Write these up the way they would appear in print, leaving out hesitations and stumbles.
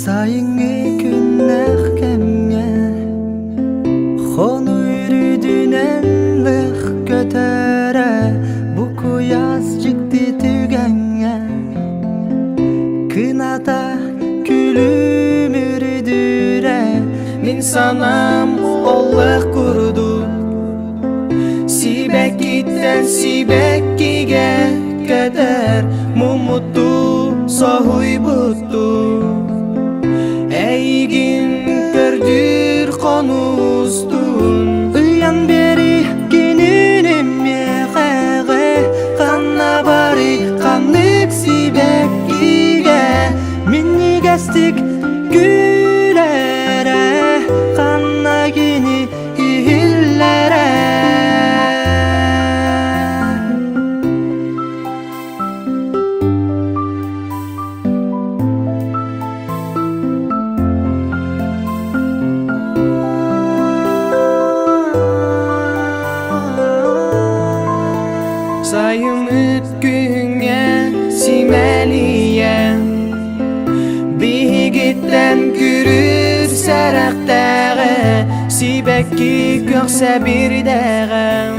Sayını günler kemge Honu yürüdünenlik götere Bu kuyas çıktı tügenge Kınata külüm yürüdüre Min sanam Allah kurdu Sibek gitten sibek gige Keder mumuttu sahuy buttu Eygin gördür konustun Uyan beri gününüm yeğe Kanna bari kanlık sibek gige Minni gestik gülere Kanna gini ihillere Sayımıt günge simeliye Bihigitten kürür serektere Sibekki görse bir dere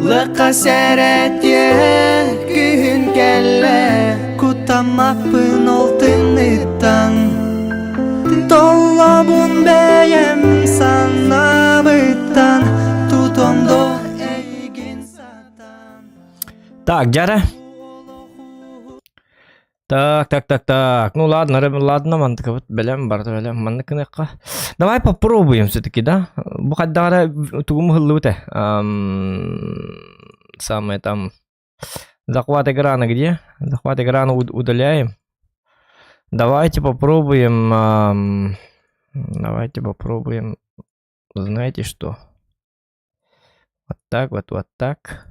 Lıkka seret ye gün kelle Kutamapın oltınıttan Dolabun beyem sana bıttan Tutondo Так, Джара. Так. Ну ладно, мандыка вот белем, мандыкыныкка. Давай попробуем все-таки, да? Бухаддара тугум хыллуте. Самое там захват экрана где? Захват экрана удаляем. Давайте попробуем. Знаете что? Вот так.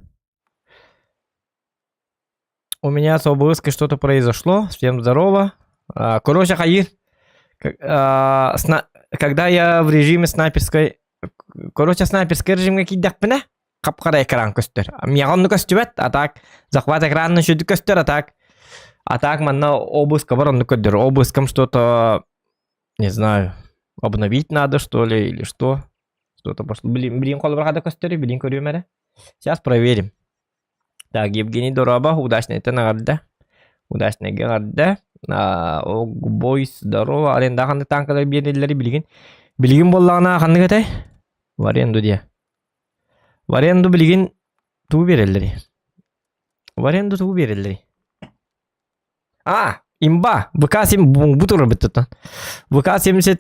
У меня с обыской что-то произошло. Всем здорово. Короче, Хаир. Когда я в режиме снайперской... Короче, снайперский режим какие-то пене. Капкара экран көстер. Мягонну көстүбет. А так, захват экранын шүді көстер. А так, манна обыска бар, он көдер. Обыском что-то... Не знаю. Обновить надо, что ли, или что. Что-то пошло. Блин, колы бархада көстери. Блин, көрюмере. Сейчас проверим. Так, Евгений Дороба, удачный награда. Бойс, здорово. Аренда ханды танкалар берелері білген боллағына ханды кәтай? В аренду де. В аренду білген туу берелері. Имба. ВК-7 бұтыры біттіттен. ВК-70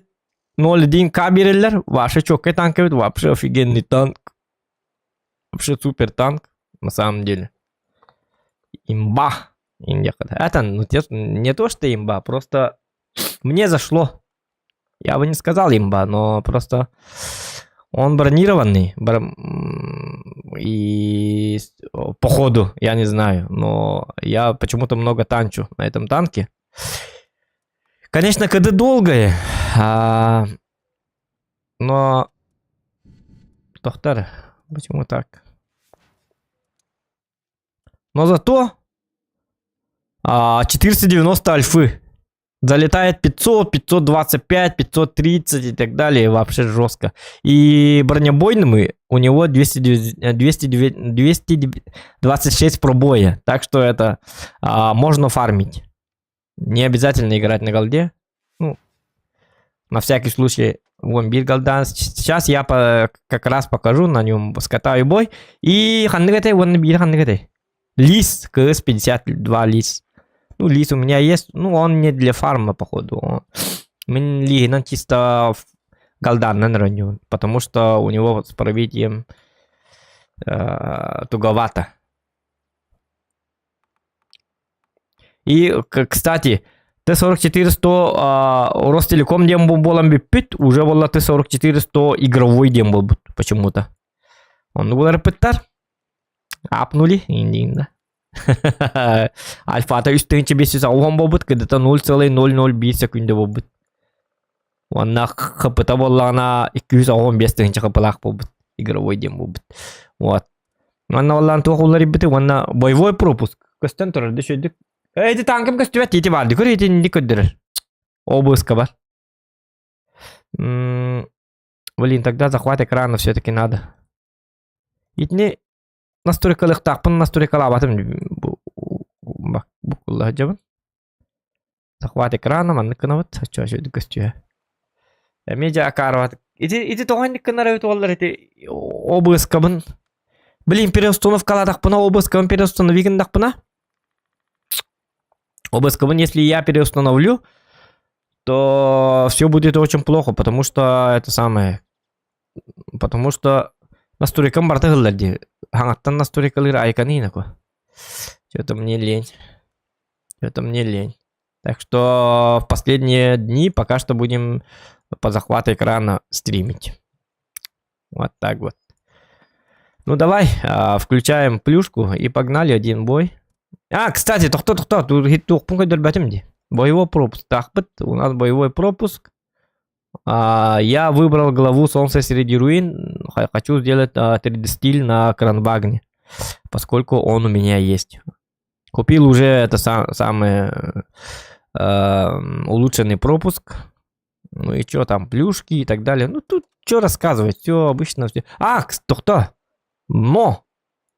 0.1К берелер. Ваши чоккай танк бит. Вообще офигенный танк. Вообще супер танк. На самом деле. Имба. Это не то, что имба, просто мне зашло. Я бы не сказал имба, но просто он бронированный. И по ходу, я не знаю, но я почему-то много танчу на этом танке. Конечно, КД долгое, но... Доктор, почему так? Но зато 490 альфы. Залетает 500, 525, 530 и так далее. Вообще жестко. И бронебойными у него 226 пробоя. Так что это можно фармить. Не обязательно играть на голде. Ну, на всякий случай. Вон бит голдан. Сейчас я как раз покажу на нем. Скатаю бой. И хандыгатай, вон бит хандыгатай. Лис, КС-52 лис. Ну, лис у меня есть. Ну, он не для фарма, походу. Мен лигинан чисто голдан на раню. Потому что у него с пробитием туговато. И, кстати, Т-44-100 Ростелеком дембол болам биппит. Уже была Т-44-100 игровой дембол почему-то. Он был репетар. Апнули. Инди. Альфата üstünce 500 болбут, где-то 0,005 секунды болбут. Онна хпта боллана 215 тыгынча хплах болбут. Игровой дем болбут. Вот. Онна боллан тоқулар иббити, онна боевой пропуск. Көстен тұрыр, дөшөйдік. Эйді танкым көстүбәт еті барды, көрі еті не көддірір. Обыска бар. Блин, тогда захват экрана все-таки надо. Итне настройкалык тақпын, настройкала батым. Букулла жабын. Захват экрана, манныкына вот. Чөшөйдік көстүбәт. Медиа акарват. Ити тоғанник кынар өт олар эти обыскабын. Блин, переустановкала тақпына, обыскабын переустановигін тақпына. Обыскабын, если я переустановлю, то все будет очень плохо, потому что это самое... Потому что настройкам бартығылдар. Хаңаттан настройкалыр айканы инако. Что-то мне лень. Что-то мне лень. Так что в последние дни пока что будем по захвату экрана стримить. Вот так вот. Ну давай, включаем плюшку и погнали один бой. Кстати, кто? Боевой пропуск. У нас боевой пропуск. Я выбрал главу Солнца среди руин. Хочу сделать 3D-стиль на Кранвагне, поскольку он у меня есть. Купил уже это самый улучшенный пропуск. Ну и что там, плюшки и так далее. Ну тут что рассказывать, все обычно. Все. Кто? Но!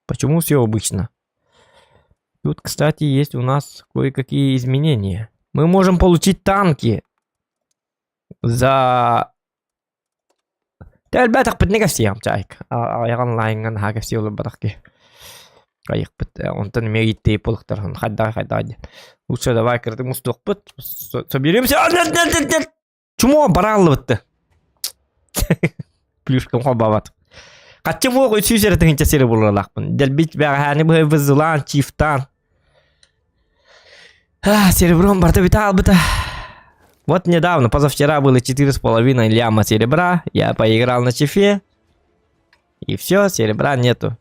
Почему все обычно? Тут, кстати, есть у нас кое-какие изменения. Мы можем получить танки за... Да, ребята, поднега всем, чайк. Я онлайн, хага все улыбатки. Он там имеет полктор, хадда. Лучше давай, когда мы стопот, соберемся. Нет. Чему бараллы-то? Плюшкам хобават. Качем его учишь, это не серый был лахпан. Дельбить бягани бы вызулан чифтан. Серебром барта витал бы-то. Вот недавно, позавчера было 4,5 ляма серебра. Я поиграл на чифе. И все, серебра нету.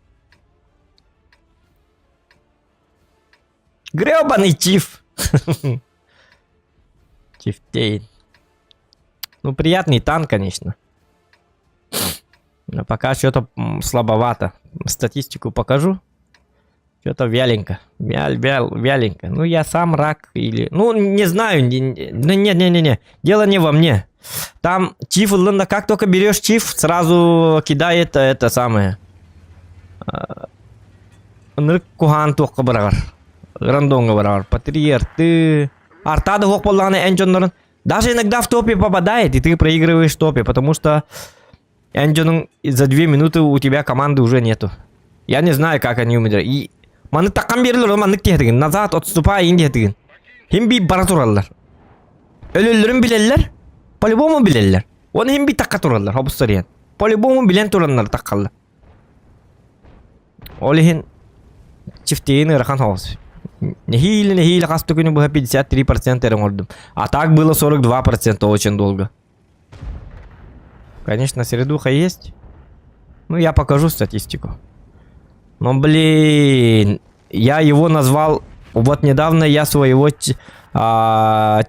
Гребаный чиф. Чифтейн. Ну, приятный танк, конечно. Но пока что-то слабовато. Статистику покажу. Что-то вяленько. Вяленько. Ну, я сам рак или... Ну, не знаю. Не. Дело не во мне. Там чиф, как только берешь чиф, сразу кидает это самое. Кухан только барар. Рандонга барар. Патриер, ты... Артада хокполланы энджоннерн. Даже иногда в топе попадает, и ты проигрываешь в топе, потому что энджон за 2 минуты у тебя команды уже нету. Я не знаю, как они умеют. И маны таккан берилер, маны тиһетиген, назад отступай индиһетиген. Химби бара тураллар. Өлөлөрүн билеллер, по-любому билеллер. Оны химби такка тураллар, хобустарыен. По-любому билен тураннар таккаллар. Олихин чифтейн ырахан хобус. Нехиле, касту күнү было 53% эреңордум. А так было 42% очень долго. Конечно, середуха есть. Ну, я покажу статистику. Но, блин, я его назвал... Вот недавно я своего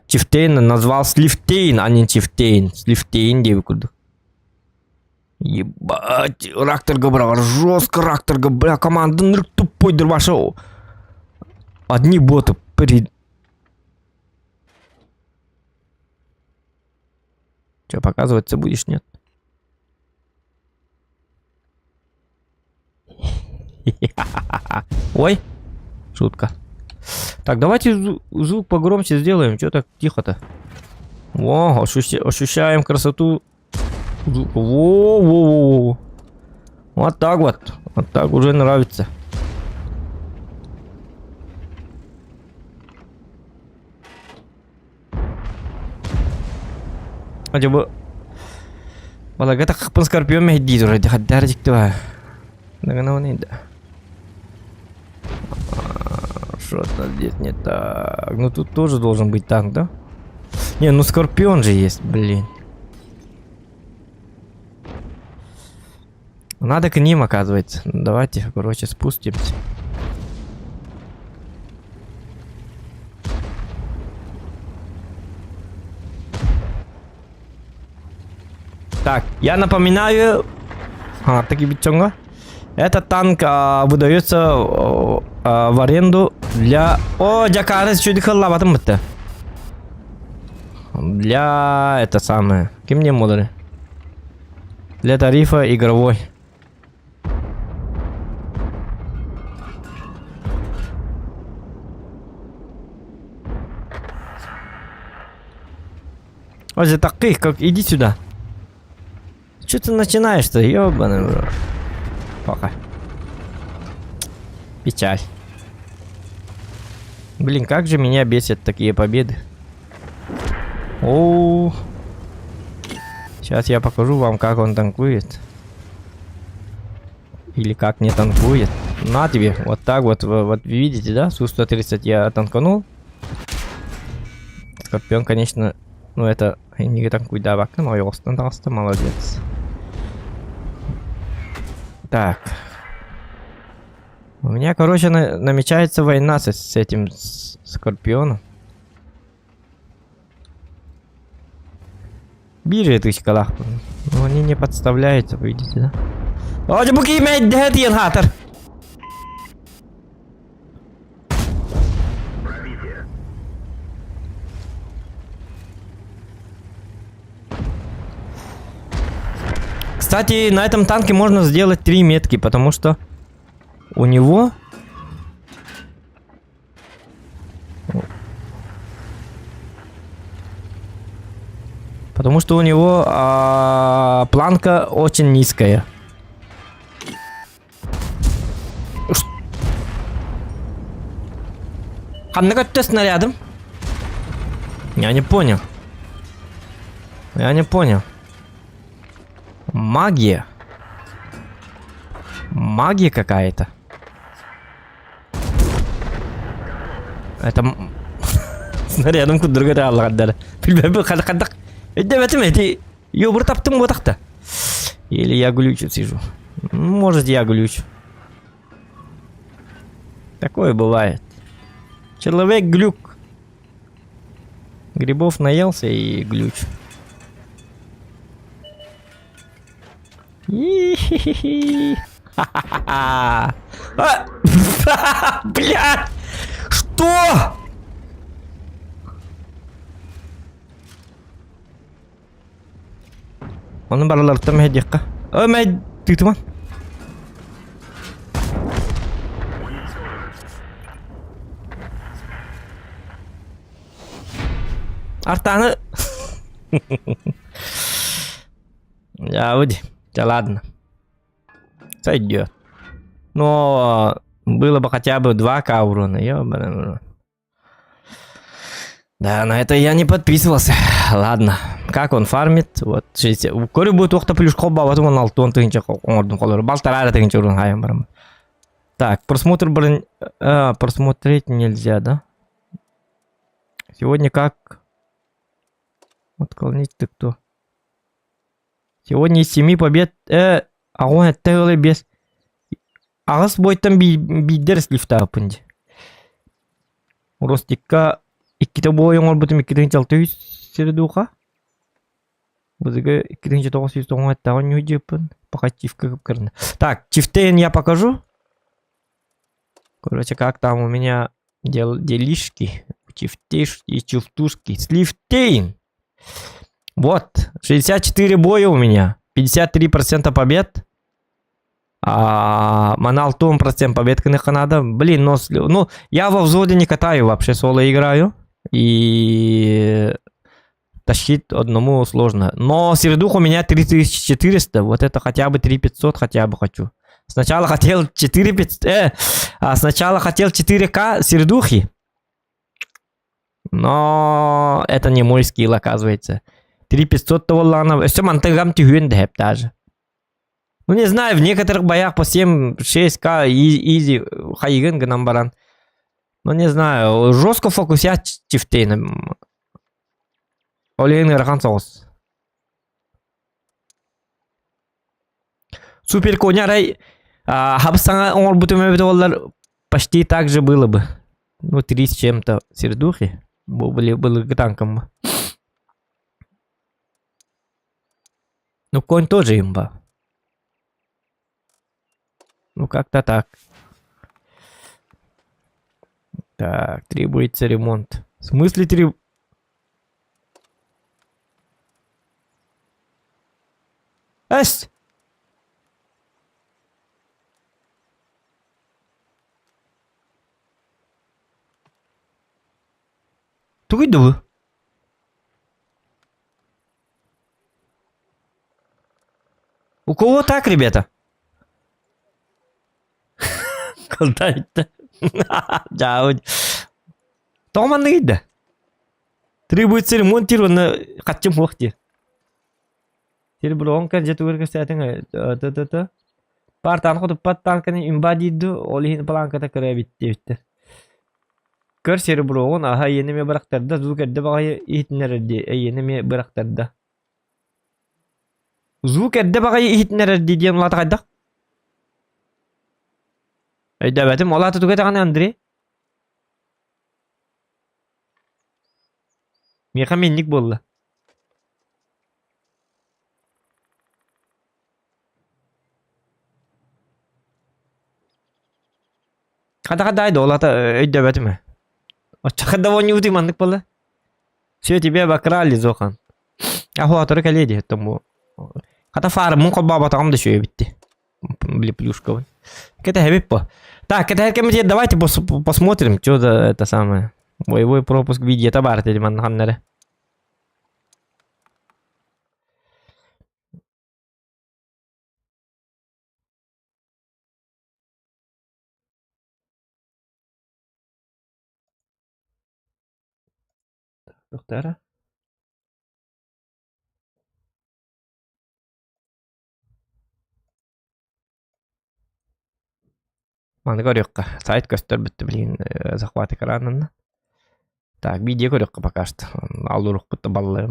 Чифтейна назвал Сливтейн, а не Чифтейн. Сливтейн, девику. Ебать, Ракторга, бра, жестко Ракторга, бля, команда тупой дербашоу. Одни боты перед... Что, показываться будешь, нет? Ой, шутка. Так, давайте звук погромче сделаем. Что так тихо-то? Во, ощущаем красоту звука. Во. Вот так вот. Вот так уже нравится. Хотя бы... Балагата хапан скорпион мехди уже. Хаддарчик то. Нагана он да. Что-то здесь не так. Ну тут тоже должен быть танк, да? Не, ну скорпион же есть, блин. Надо к ним, оказывается. Давайте, короче, спустимся. Так, я напоминаю... таки битчонга. Этот танк выдается в аренду для... О, Джакарес чуть халлаватым бітті. Для... Это самое... Кем не модуль? Для тарифа игровой. Ой, таких, как... Иди сюда. Что ты начинаешь-то, ёбаный в рот. Пока. Печаль. Блин, как же меня бесят такие победы. О, сейчас я покажу вам, как он танкует. Или как не танкует. На тебе, вот так вот, вот видите, да? Су-130 я танканул. Скорпион, конечно, ну это не танкует, да, но я остался, молодец. Так. У меня, короче, намечается война с этим Скорпионом. Биржи тысячкалах. Но они не подставляются, вы видите, да? О, буки имеет дехетиен хатер. Кстати, на этом танке можно сделать 3 метки, потому что у него... Потому что у него планка очень низкая. Ханнакотте снарядом? Я не понял. Я не понял. Магия. Магия какая-то. Это... Снарядом кудыргата алгаддар. Билбебе хадак. Эти ёбыр таптым вот так-то. Или я глючу сижу. Может, я глючу. Такое бывает. Человек глюк. Грибов наелся и глюч. Ха-ха-ха. Бля! Что? Он балаларта мехдикка. Мехд... Ты туман. Артаны. Я уйди. Да ладно. Сойдет. Но было бы хотя бы 2К урона. Ёбаный. Да, на это я не подписывался. Ладно. Как он фармит? Вот 60. Корю будет уақта плюс қолба, потом он 6 тыгынча оңордың қолары. Балтарары тыгынча урон хайым барам. Так, просмотр просмотреть нельзя, да? Сегодня как? Отклонить ты кто? Сегодня из 7 побед... Агон әттәгілі без... Ағыс бойттан бейдер слифта апынды. Ростикка... 2 бой оңор бұтым 2600 середуға. Бұзыға 2990 әттәғын не өдепін. Пока чифка көп кірді. Так, чифтейн я покажу. Короче, как там у меня делишки. Чифтейш и чифтушки. Слифтейн. Вот, 64 боя у меня. 53% побед. Манал том процент побед, конечно, надо. Блин, ну, я во взводе не катаю вообще, соло играю. И тащить одному сложно. Но середух у меня 3400. Вот это хотя бы 3500 хотя бы хочу. Сначала хотел 4500. Сначала хотел 4К середухи. Но это не мой скилл, оказывается. 3500 того лана. Все мантагам тюгюн деп даже. Ну не знаю, в некоторых боях по 7-6К изи хайген гнамбаран. Ну не знаю, жестко фокусять чифтейном. Олейный рахансоус. Супер конярай. Хабсанга он бутумебитовалар почти так же было бы. Ну 3 с чем-то сердухи. Было танком. Ну, конь тоже имба. Ну, как-то так. Так, требуется ремонт. В смысле Эс! Туйду вы. У кого так, ребята? Когда это? Да, Томан иди. Требуется ремонтировать хотим вахте. Теперь бронка где-то вырастет, партан ходит паттан имбадиду, олихин планка так рабитти. Кърсер броон аха енеме бырактарда зукерде багай ихтнерди енеме бырактарда. Зукерде багай ихтнерди дием латагайда. Айда бәтем олаты тугай таганы Андрей. Меха менник болла. Када айда олаты айда бәтеме. Очакада вони ути мандык болла. Все тебе обокрали, Зохан. Охуатыры каледи тому. Ката фармын кобба батагам да шөй битти. Бли плюшковый. Это хэбиппо. Так, это давайте посмотрим, что это самое. Боевой пропуск видео табар телеман ханнере. Доктора. Маны көрөкка. Сайт көстөрбүттү билин захват экранын. Так, видео көрөкка пока что. Алурук бутта баллары.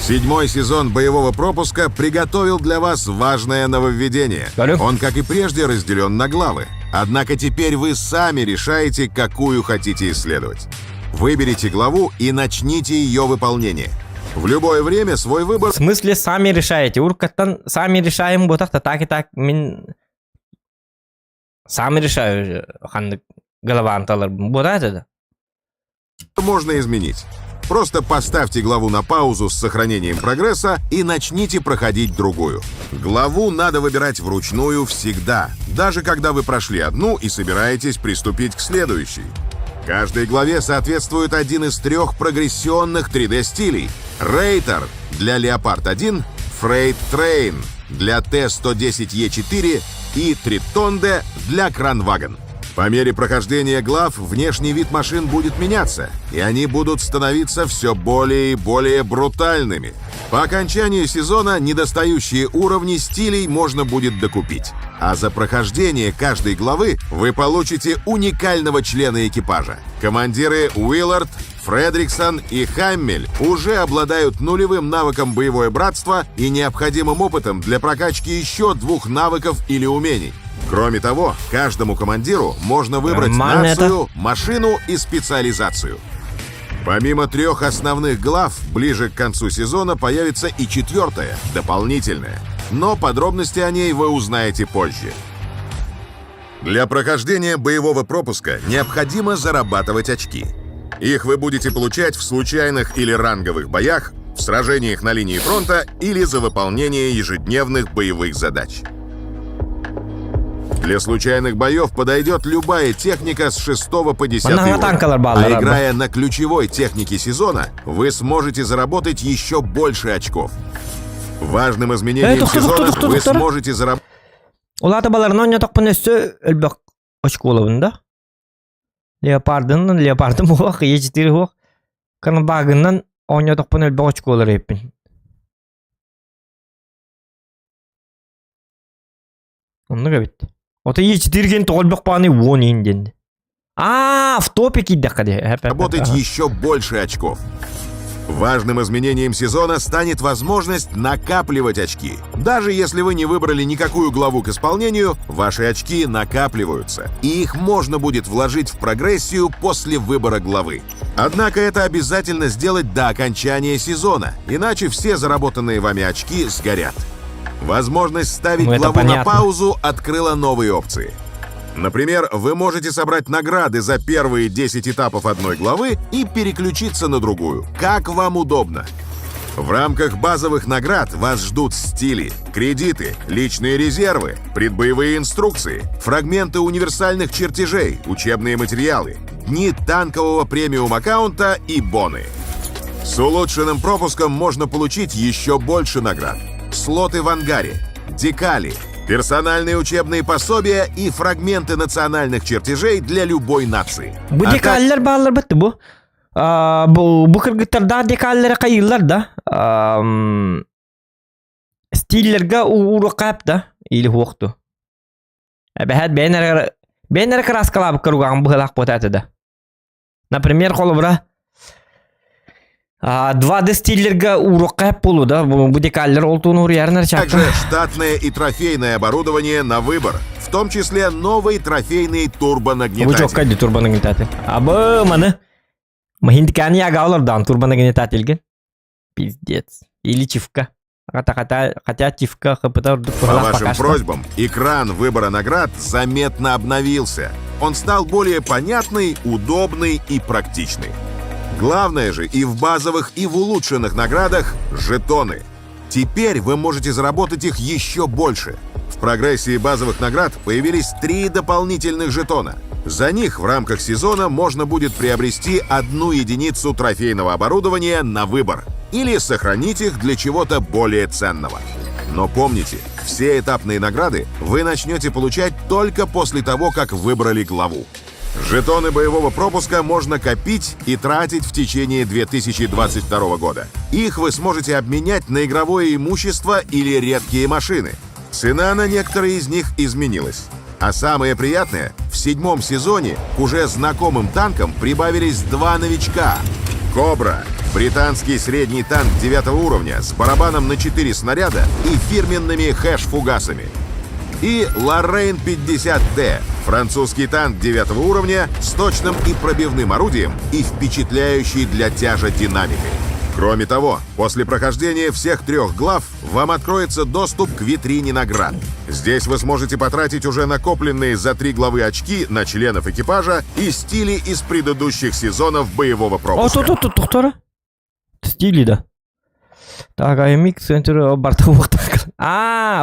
7-й сезон боевого пропуска приготовил для вас важное нововведение. Он, как и прежде, разделен на главы. Однако теперь вы сами решаете, какую хотите исследовать. Выберите главу и начните ее выполнение. В любое время свой выбор... В смысле сами решаете? Уркаттан сами решаем, вот так и так. Сами решаю, ханны голова анталар. Вот это? Можно изменить. Просто поставьте главу на паузу с сохранением прогресса и начните проходить другую. Главу надо выбирать вручную всегда, даже когда вы прошли одну и собираетесь приступить к следующей. Каждой главе соответствует один из 3 прогрессионных 3D-стилей. Рейтер для Leopard 1, Freight Train для T-110E4 и Тритонде для Кранваген. По мере прохождения глав внешний вид машин будет меняться, и они будут становиться все более и более брутальными. По окончании сезона недостающие уровни стилей можно будет докупить. А за прохождение каждой главы вы получите уникального члена экипажа. Командиры Уиллард, Фредриксон и Хаммель уже обладают нулевым навыком боевое братство и необходимым опытом для прокачки еще 2 навыков или умений. Кроме того, каждому командиру можно выбрать нацию, машину и специализацию. Помимо 3 основных глав, ближе к концу сезона появится и 4-я, дополнительная. Но подробности о ней вы узнаете позже. Для прохождения боевого пропуска необходимо зарабатывать очки. Их вы будете получать в случайных или ранговых боях, в сражениях на линии фронта или за выполнение ежедневных боевых задач. Для случайных боев подойдет любая техника с 6 по 10 уровень. А играя на ключевой технике сезона, вы сможете заработать еще больше очков. Важным изменением сезона вы сможете заработать... Улата баларынан ятақпын өсі үлбәк очко олабында. Леопардын бұғақ, Е4 бұғақ. Канабағынан он ятақпын үлбәк очко олар еппін. Онны көбетті. Ота Е4 ген тоғылбәк бағаны 10 инденді. В топе киддақады. Работать еще больше очков. Важным изменением сезона станет возможность накапливать очки. Даже если вы не выбрали никакую главу к исполнению, ваши очки накапливаются, и их можно будет вложить в прогрессию после выбора главы. Однако это обязательно сделать до окончания сезона, иначе все заработанные вами очки сгорят. Возможность ставить Ну, это главу на понятно. паузу открыла новые опции. Например, вы можете собрать награды за первые 10 этапов одной главы и переключиться на другую, как вам удобно. В рамках базовых наград вас ждут стили, кредиты, личные резервы, предбоевые инструкции, фрагменты универсальных чертежей, учебные материалы, дни танкового премиум-аккаунта и боны. С улучшенным пропуском можно получить еще больше наград. Слоты в ангаре, декали, персональные учебные пособия и фрагменты национальных чертежей для любой нации. Bu А так- dekaller bağlar bitti bu. Bu kırgıtlarda dekallara kayırlar da. Stillerge uğraqap da. İli huqtu. Бәһәт бәйнәр краскалап кыруган быһылак потаты да. Например, қолыбыра 2D стиллерге уроқап болу да. Bu dekaller oltuğunu uryarnar çaktı. Также штатное и трофейное оборудование на выбор, в том числе новый трофейный Bu турбонагнетатель. çok kaydı turbanagnetatı. Абы маны. Махинтиканы ягаулардан турбонагнетательген. Пиздец. Или чивка. Хотя чивка хпта урдук По пыһылак вашим пока что. просьбам, экран выбора наград заметно обновился. Он стал более понятный, удобный и практичный. Главное же и в базовых, и в улучшенных наградах — жетоны. Теперь вы можете заработать их еще больше. В прогрессии базовых наград появились 3 дополнительных жетона. За них в рамках сезона можно будет приобрести 1 единицу трофейного оборудования на выбор или сохранить их для чего-то более ценного. Но помните, все этапные награды вы начнете получать только после того, как выбрали главу. Жетоны боевого пропуска можно копить и тратить в течение 2022 года. Их вы сможете обменять на игровое имущество или редкие машины. Цена на некоторые из них изменилась. А самое приятное, в 7-м сезоне к уже знакомым танкам прибавились 2 новичка. «Кобра» — британский средний танк 9 уровня с барабаном на 4 снаряда и фирменными хэш-фугасами. И «Лоррейн 50Т» — французский танк 9 уровня с точным и пробивным орудием и впечатляющий для тяжа динамикой. Кроме того, после прохождения всех 3 глав вам откроется доступ к витрине наград. Здесь вы сможете потратить уже накопленные за 3 главы очки на членов экипажа и стили из предыдущих сезонов боевого пропуска. Туқтары. Стили да. Так, АМХ центр бортовых так.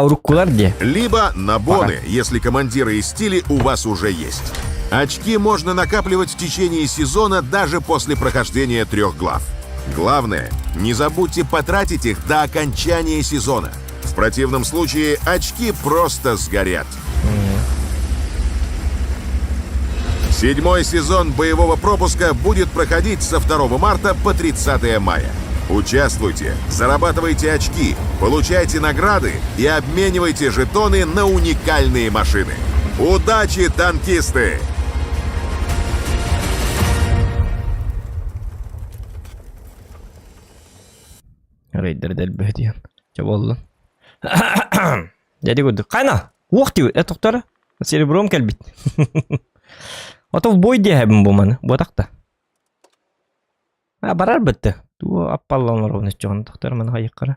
Уруккулар де. Либо на боны, если командиры и стили у вас уже есть. Очки можно накапливать в течение сезона даже после прохождения 3 глав. Главное, не забудьте потратить их до окончания сезона. В противном случае очки просто сгорят. 7-й сезон боевого пропуска будет проходить со 2 марта по 30 мая. Участвуйте, зарабатывайте очки, получайте награды и обменивайте жетоны на уникальные машины. Удачи, танкисты! Рейдер del behdiyan. Çaballan. Dedi gördü. Kayna. Ух ты, туқтары. Серебром келбит. Ото в бой дебим bu mani. Bu takta. Барар битти. Ту аппаллан ровно чон туқтар мани хайыққара.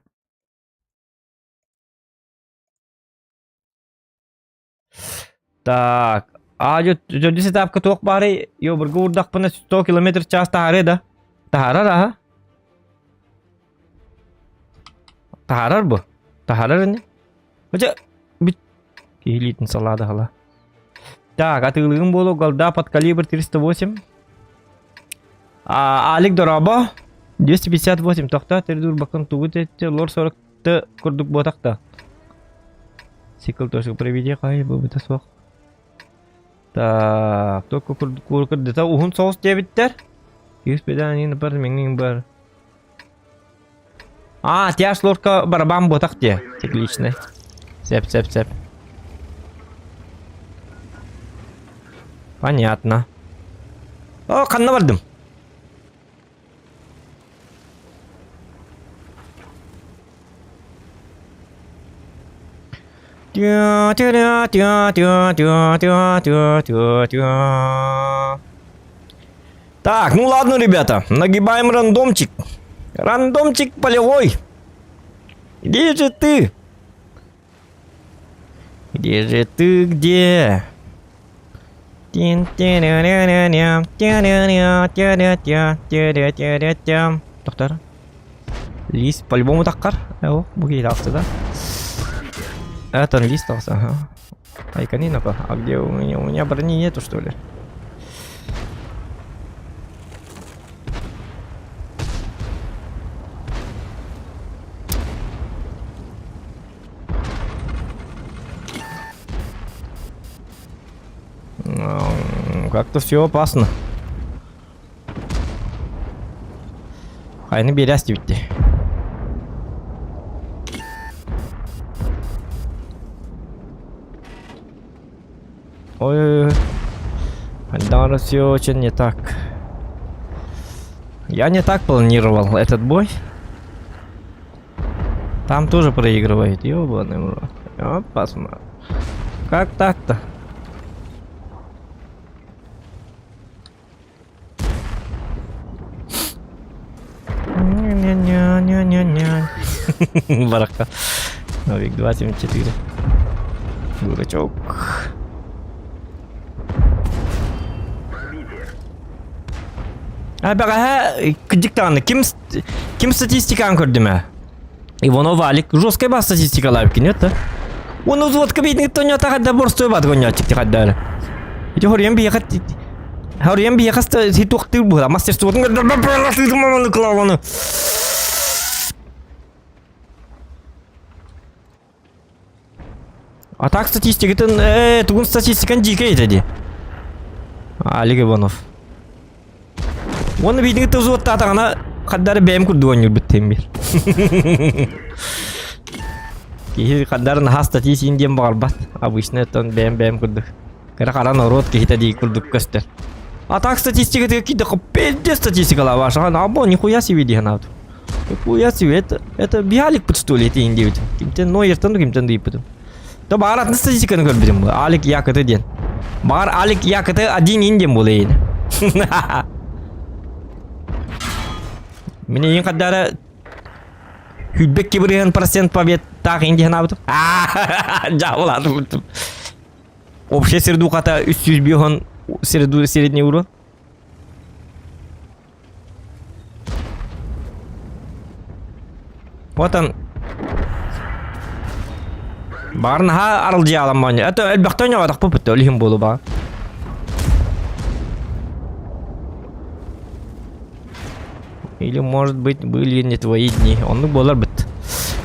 Так. Жодис этапка тоқ бари. Yo bir gurdaq bana 100 km/час tahare da. Taharar aha. Taharar bu. Taharar ne? Hoca bir kehlitini салады hala. Так, атылыгым болу голда под калибр 308. Алик дораба 258 тоқта тердур бакын тугут етті лор 40-ты күрдік ботақта. Цикл тошық проведе қай бұбыта соқ. Так, только күрдік та ухын соғыс дебіттер. Кеспедан ең бар, менің бар. Тяж лорка барабан ботақ де. Текличный. Цеп. Понятно. Қанна бардым. Так, ну ладно, ребята, нагибаем рандомчик. Рандомчик полевой. Где же ты? Где же ты, где? Тоқтар. Лист по-любому таққар. О, буги тақсы да. Это лист тақсы, ага. Айканина-ка. А где у меня брони нету, что ли? Как-то все опасно. Hayni berasti bitti. Ой, да, все очень не так. Я не так планировал этот бой. Там тоже проигрывает, ёбаный в рот. Вот посмотри. Как так-то? Барака. Новик 274. Дурачок. Бага, диктанты. Ким статистиканы көрді ме? Иванов Алик. Жесткая ба статистикалар кинет, да? Он узводка бедник то не атакадда борстой бад гонятчик тихаддары. Эти хорьям биехат. Хорьям биехат хитуктыр була. Мастерство. А так статистика, тугун статистикан дикая эти. Алик Иванов. Он видит то вот так она хаддар бэм курдуанюр биттем бир. Ки хаддар на статистик индиан барбат. Обычно это бэм курдук. Кара народ кихита ди курдук кастер. А так статистика какие-то пизде статистика la ваша. А бо нихуя себе диханат. Нихуя себе это биалик подстули эти индивид. Кимтен но ертан кимтен дипуту. То барат статистика не көрбедім. Алик якыты ден. Бар алик якыты один индиан болейін. Мне ең қаддары хүлбек кебірген процент побед так индиан абытып. Жауылады бұлтым. Общая сердухата 300 бейхон средний урон. Вот он. Барнаха арылжы аламманы. Это әлбәқтен яғадақ бұл бұтты өлігім болу ба. Или, может быть, были не твои дни. Он болар бит.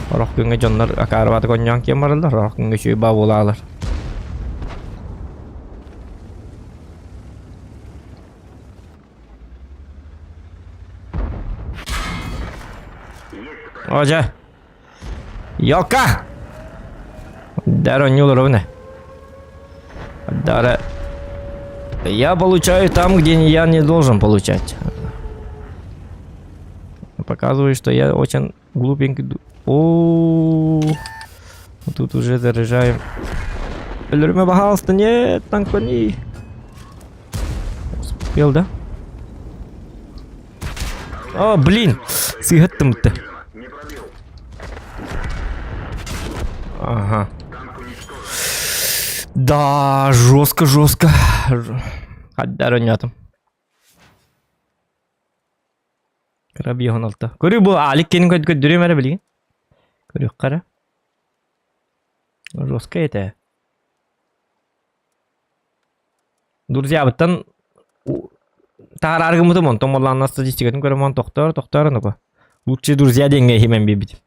Рох күнге жонлар акарбаты коньян кем барылар. Рох күнге шөй ба болалар. Ожа. Ёлка! Даро не уровня. Дара. Я получаю там, где я не должен получать. Показываю, что я очень глупенький. О, тут уже заряжаем. Ölürme пожалуйста, нет, танк не. Успел, да? О, блин, сыгаттым-то. Ага. Да, жестко. Хаддар ойнатым. Кара бейхон алты. Көрі бұл алик кенің көддірем әрі білген. Көрі қара. Жестко еті. Друзья, бұттан тағар арғымытым он. Томолланна статистикатын көрім он тоқтар. Лучше друзья денге хемен бейбіт.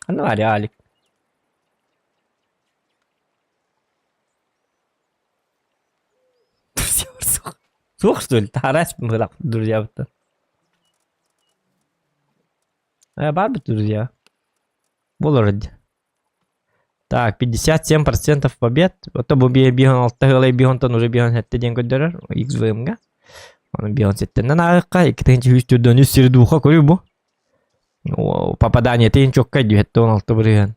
Ана var ya Alik. Сух, что ли? Тарас мылак, друзья. Барбит, друзья. Болороди. Так, 57% побед. Вот то бегон алтыгылай бегонтан уже бегон хетте ден көддөрөр. XVM-га. Оны бегон сеттенен агыкка 2-3 үз сердуха көрүү бу. Попадание тейін чокка дүйетті 16 бірген.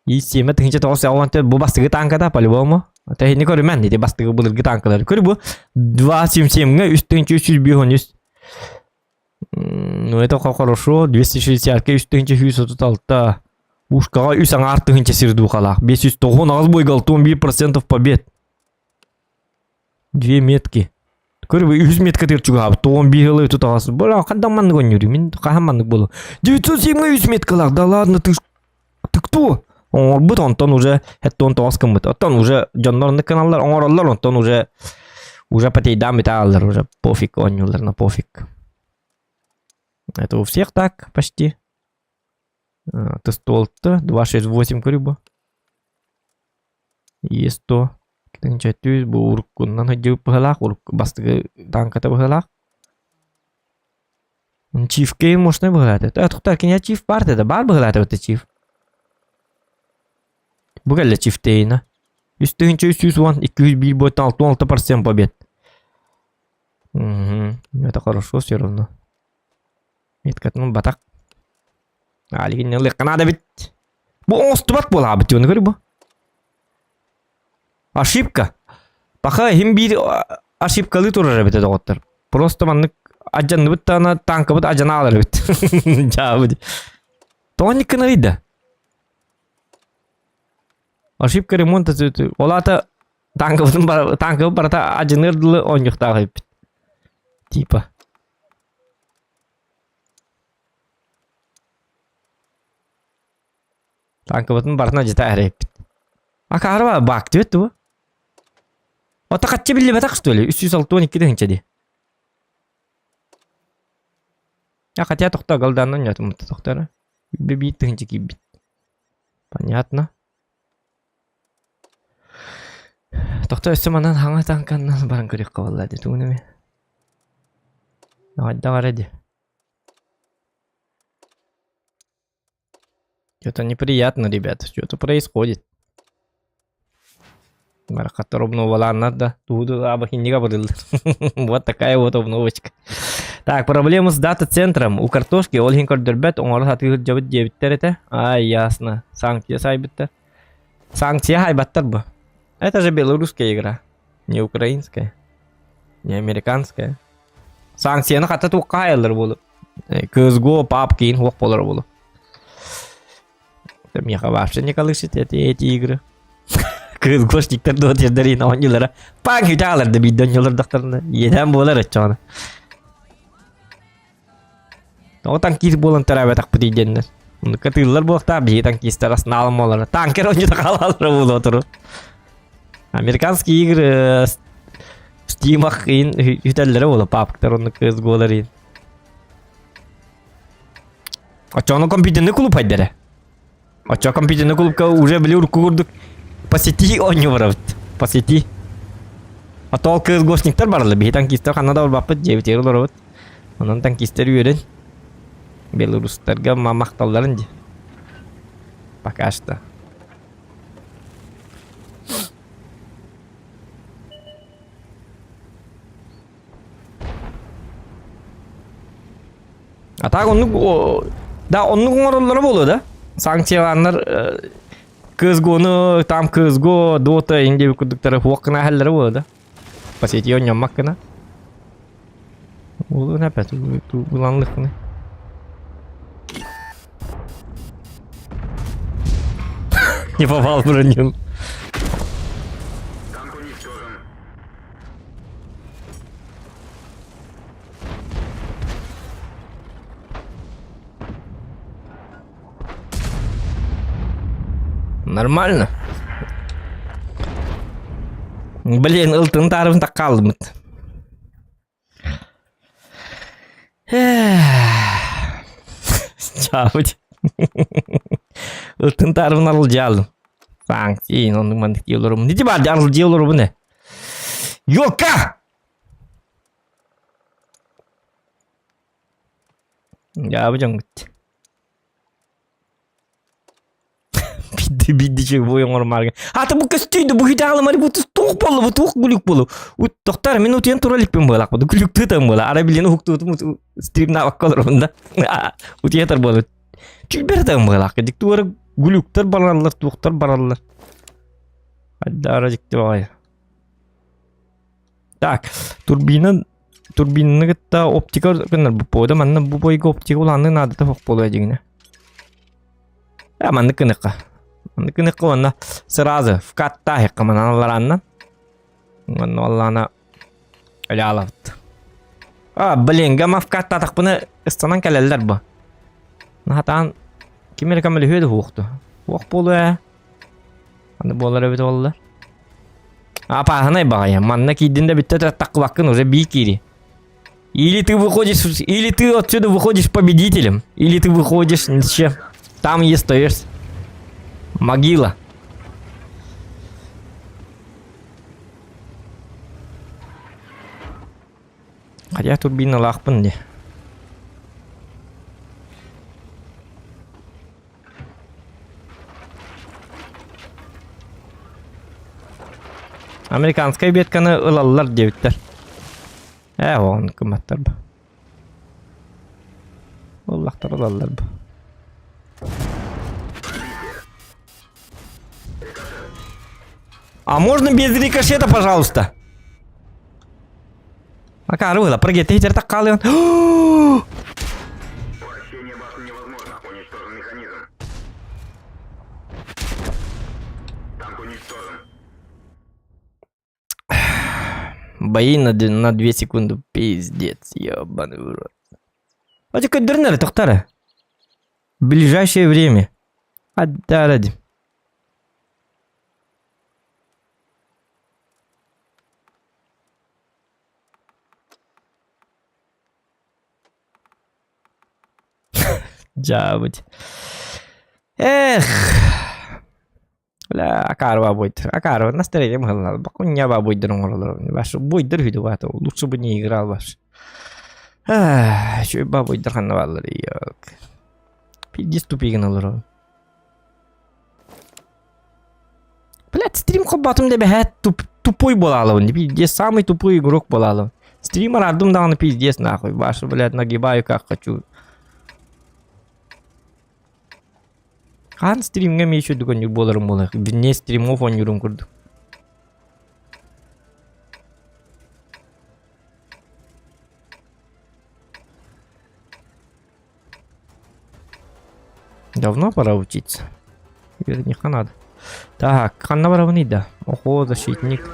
И 7 тыңча тоғыз алуанты бұл бастығы танкада по-любому. Tehini görmen dedi bastığı bulur tankaları. Görü bu 277 üstünce 300 Ну, это хорошо. 260 üstünce 136. Ушкага үсәң артыгынча сирду кала. 509 аз бойгалты 11% побед. 2 метки. Көрүп 100 метка терчүгө абы 11 ылы тутагасы. Бара кандай манны гонюри. Мен кахаманны болу. 970 меткалар. Да ладно, ты кто? Он бут онтон уже это он тоском бут. Онтон уже жоннорны каналлар оңороллар, онтон уже потейдам биталлар, уже пофиг онюлар на пофиг. Это у всех так почти. Тестолты 268 көрүбү. И 100. Тынчатүз бу уркуннан хөҗүп быһалак, урк бастыгы танката быһалак. Чифке можно быһалады. Токтар киня чиф бар да бар быһалады өтө чиф. Бугалла чифтейна. Үстүнчө 310 200 билбот 6% побед. Это хорошо всё равно. Меткатның батак. Алигин неле канада бит. Бу остубат бола бит, оны көрүбү. Ошибка. Пока хим бир ошибкалы турар бит доктор. Просто манны ажанны бит тана танка бит ажана алар бит. Жабы. Тоник канарида. Ошибка ремонта түтү. Олата танка барата ажанырдылы оңюктагы бит. Типа. Танка битин барына жета әреп. Акарва бак түтү. Ота катчы биле батак что ли? 312 деңчеди. Я хотя тохта галданын ятым тохтары. Биби тыңчы кибит. Понятно. Тохта өсөманан хаңа танканнан баран көрөк кабылады тугунеме. Айда баради. Что-то неприятно, ребята. Что-то происходит. Марката обновила надо. Тут абахинника был. Вот такая вот обновочка. Так, проблема с дата-центром. У картошки Ольгин Кордербет, он ответил 9 терете. Ясно. Санкция сайбиттер. Санкция хайбаттер бы. Это же белорусская игра. Не украинская. Не американская. Санкция на хата тук кайлер болу. Кызго папкин хук болар болу. Мне вообще не колышет эти игры. Кызгоштиктер до тердерин онюлара. Пак хиталар да бидон юлар докторна. Еден болар ачана. O tankis bolan tarafı tak pedijenler. Onu katıllar bu tabi tankis taras nalım olar. Tanker önce de kalalır bu otur. Amerikanski игры Steam'ах ин hütelleri ola papklar onu kız goların. Açana компьютерный клуб хайдere. Açа компьютерный клубка уже были уркурдук. Посети онюваров. Посети. А то кыз гошниктер барлы. Би танкистер Канада ol бапыт 9 евро вот. Ondan tankistер үйрен. Белорустарга макталларын же. Пока что. А так onun oralları bolu da. Sanksiyalanlar kızgonu tam kızgo dota inge kudukları huakına halleri bolu da. Pasetiyor nyamak kana. Olu ne pet tu bulanlık ne? Не попал в броню. Нормально. Блин, ылтын тарым так калдым. Чаудь. Ылтын тарым алып Санкции, onun mantık diyorlarım. Ne diyor bari diyorlar bu ne? Yok ha! Ya yapacağım gitti. Bitti şey bu oyun marga. Hatta bu köstüydü bu hidalım hani bu tuğ bolu bu tuğ gülük bolu. Bu doktor minut yan turalik pem bolak bu gülük tutam bola. Ara bilene huktu tu stream na bakkalır bunda. Bu tiyatar bolu. Tülber tam bolak. Dik tuğra gülükler bararlar, tuğlar bararlar. Давай. Так, турбинаны гытта оптика гынар бу пода манна бу бойга оптика уланы надо та боло дигине. Манны кыныка. Манны кыныка онна сразу в катта хекка маналаранна. Манна аллана алалавт. Блин, гама в катта такпыны ыстанан келелдер бу. Нахатан кимер камел хөйдө хукту. Вак болу. Аны болар бит оллар. Паханай багая. Манна кидинде битте таккыбаккын уже бикири. Или ты отсюда выходишь победителем, или ты выходишь там и остаешься. Могила. Хотя турбина лахпын де. Американская бетканы ылаллар дебиттер. Он кыматтар бу. Аллахтар ылаллар бу. Можно без рикошета, пожалуйста? Карула, прыгай, ты теперь так калый. Вращение башни невозможно. Уничтожен механизм. Танк уничтожен. Бои на 2 секунды. Пиздец, ебаный в рот. Какой дурнер, тохтара. В ближайшее время. Да, ради. Джабыть. Эх. Ла, акарва будет. Акарва, настроение мало. Бакуня ба будет дурно. Ваш будет дурно, вато. Лучше бы не играл ваш. Что ба будет дурно, валер. Пиди ступиги на лору. Блядь, стрим хоббатым да бе тупой болалов. Пиздец, самый тупой игрок болалов. Стример адым да на пиздец нахуй. Ваш, блядь, нагибаю как хочу. Хан стримге мен еще дүгөн боларым болар. Не стримов он юрум курду. Давно пора учиться. Вернее, надо. Так, ханна воровни, да. Ого, защитник.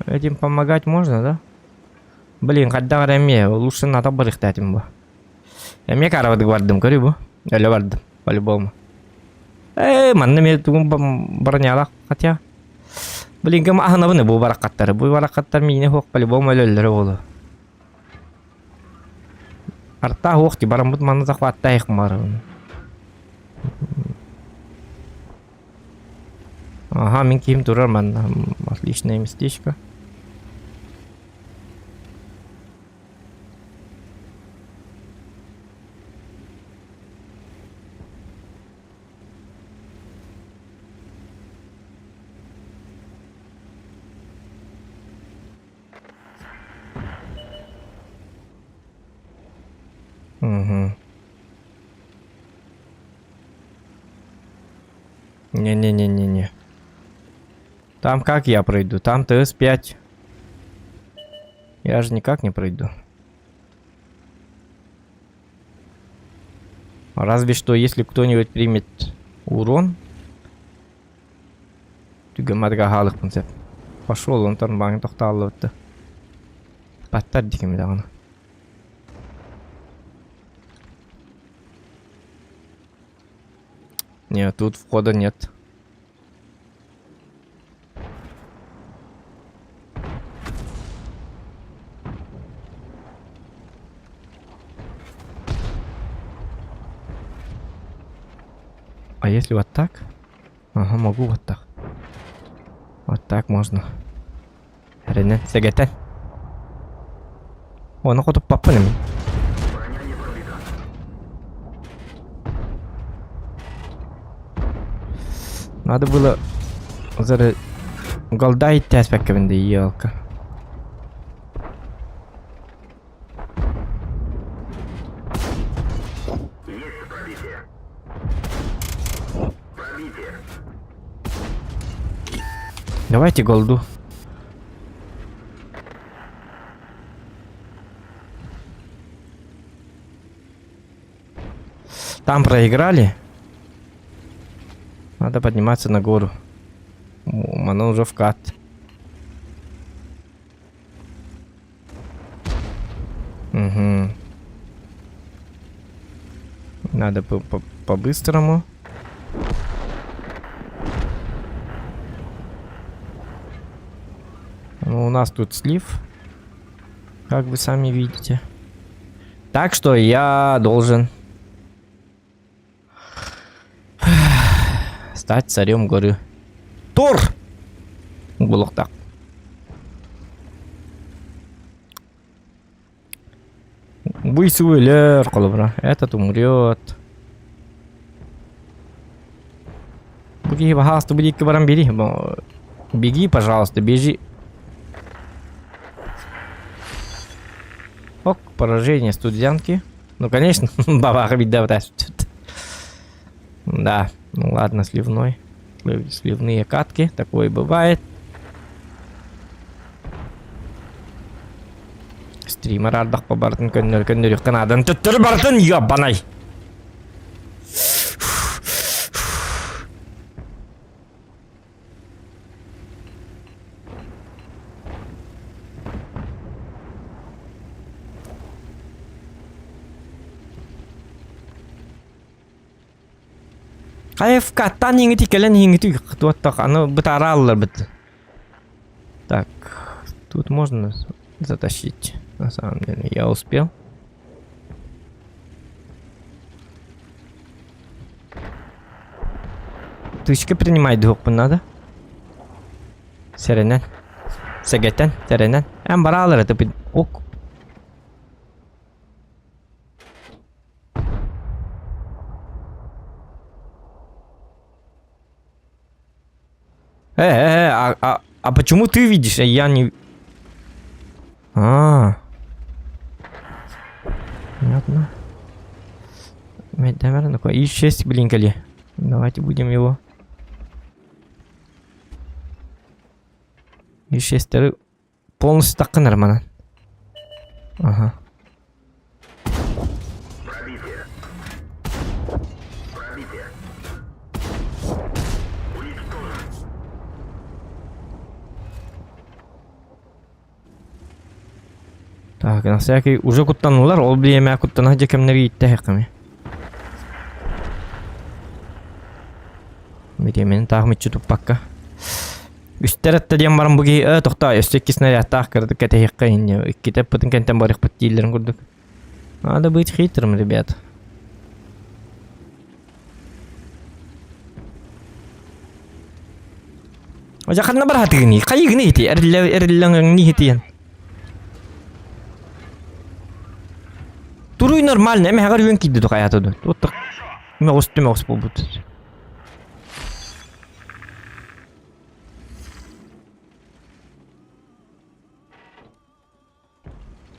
Этим помогать можно, да? Блин, когда время лучше надо барыхтать им. Я мне карават гвардам, корибу. Или вардам, по-любому. Манна мне тум бронялах, хотя. Блин, кем ахна не бу баракаттар. Бу баракаттар мине хок по-любому өлөлөр болу. Арта хокти барамбут манна захваттай хмар. Ага, мен ким турар манна. Отличное местечко. Угу. Не-не-не-не-не. Там как я пройду? Там ТС-5. Я же никак не пройду. Разве что, если кто-нибудь примет урон. Пошел, он там банк тохтал. Паттаддиками давно. Нет, тут входа нет. А если вот так? Ага, могу вот так. Вот так можно. Рене, сегете. О, ну хоть попнем. Надо было зара голдай теспеккебинде елка. Давайте голду. Там проиграли. Надо подниматься на гору. Оно уже вкат. Угу. Надо по-быстрому. Ну, у нас тут слив. Как вы сами видите. Так что я должен стать царем горы. Тор! Было так. Буйсуэлер, колобра. Этот умрет. Беги, пожалуйста, беги к ворам, бери. Беги, пожалуйста, бежи. Ок, поражение студентки. Ну, конечно, бабаха ведь да, да, ну ладно, сливной. Сливные катки, такое бывает. Стример ардақ по бартын көндір қанадан түттір бартын ябанай. Кайф каттан еңіті келен еңіті қытуаттақ. Аны бұтара алылар біті. Так, тут можно затащить. На самом деле, я успел. Тычка принимать двух надо. Серенен. Сегетен, серенен. Баралар это пид. Ок. А почему ты видишь, а я не... Понятно. Наверное, такой. И 6 блинкали. Давайте будем его. И 6 полностью так нормально. Ага. Пробитие. Пробитие. Уничтожен. Так, на всякий уже куттанулар, ол билеме куттана жекемнери итте хаками. Биремен тагмычы туппакка. Үстеретте дем барам буги тохта өстөкки снарядтах кырдык кете хакка инне. Икките пытын кентен барык паттилерин курдук. Надо быть хитрым, ребят. Ажаканна бар хатыгыни, кайыгыны ити, эрлен нихитиен. Туруй нормально, эми хагар юен кийди дук аятыды. Оттак. Мегус болбут.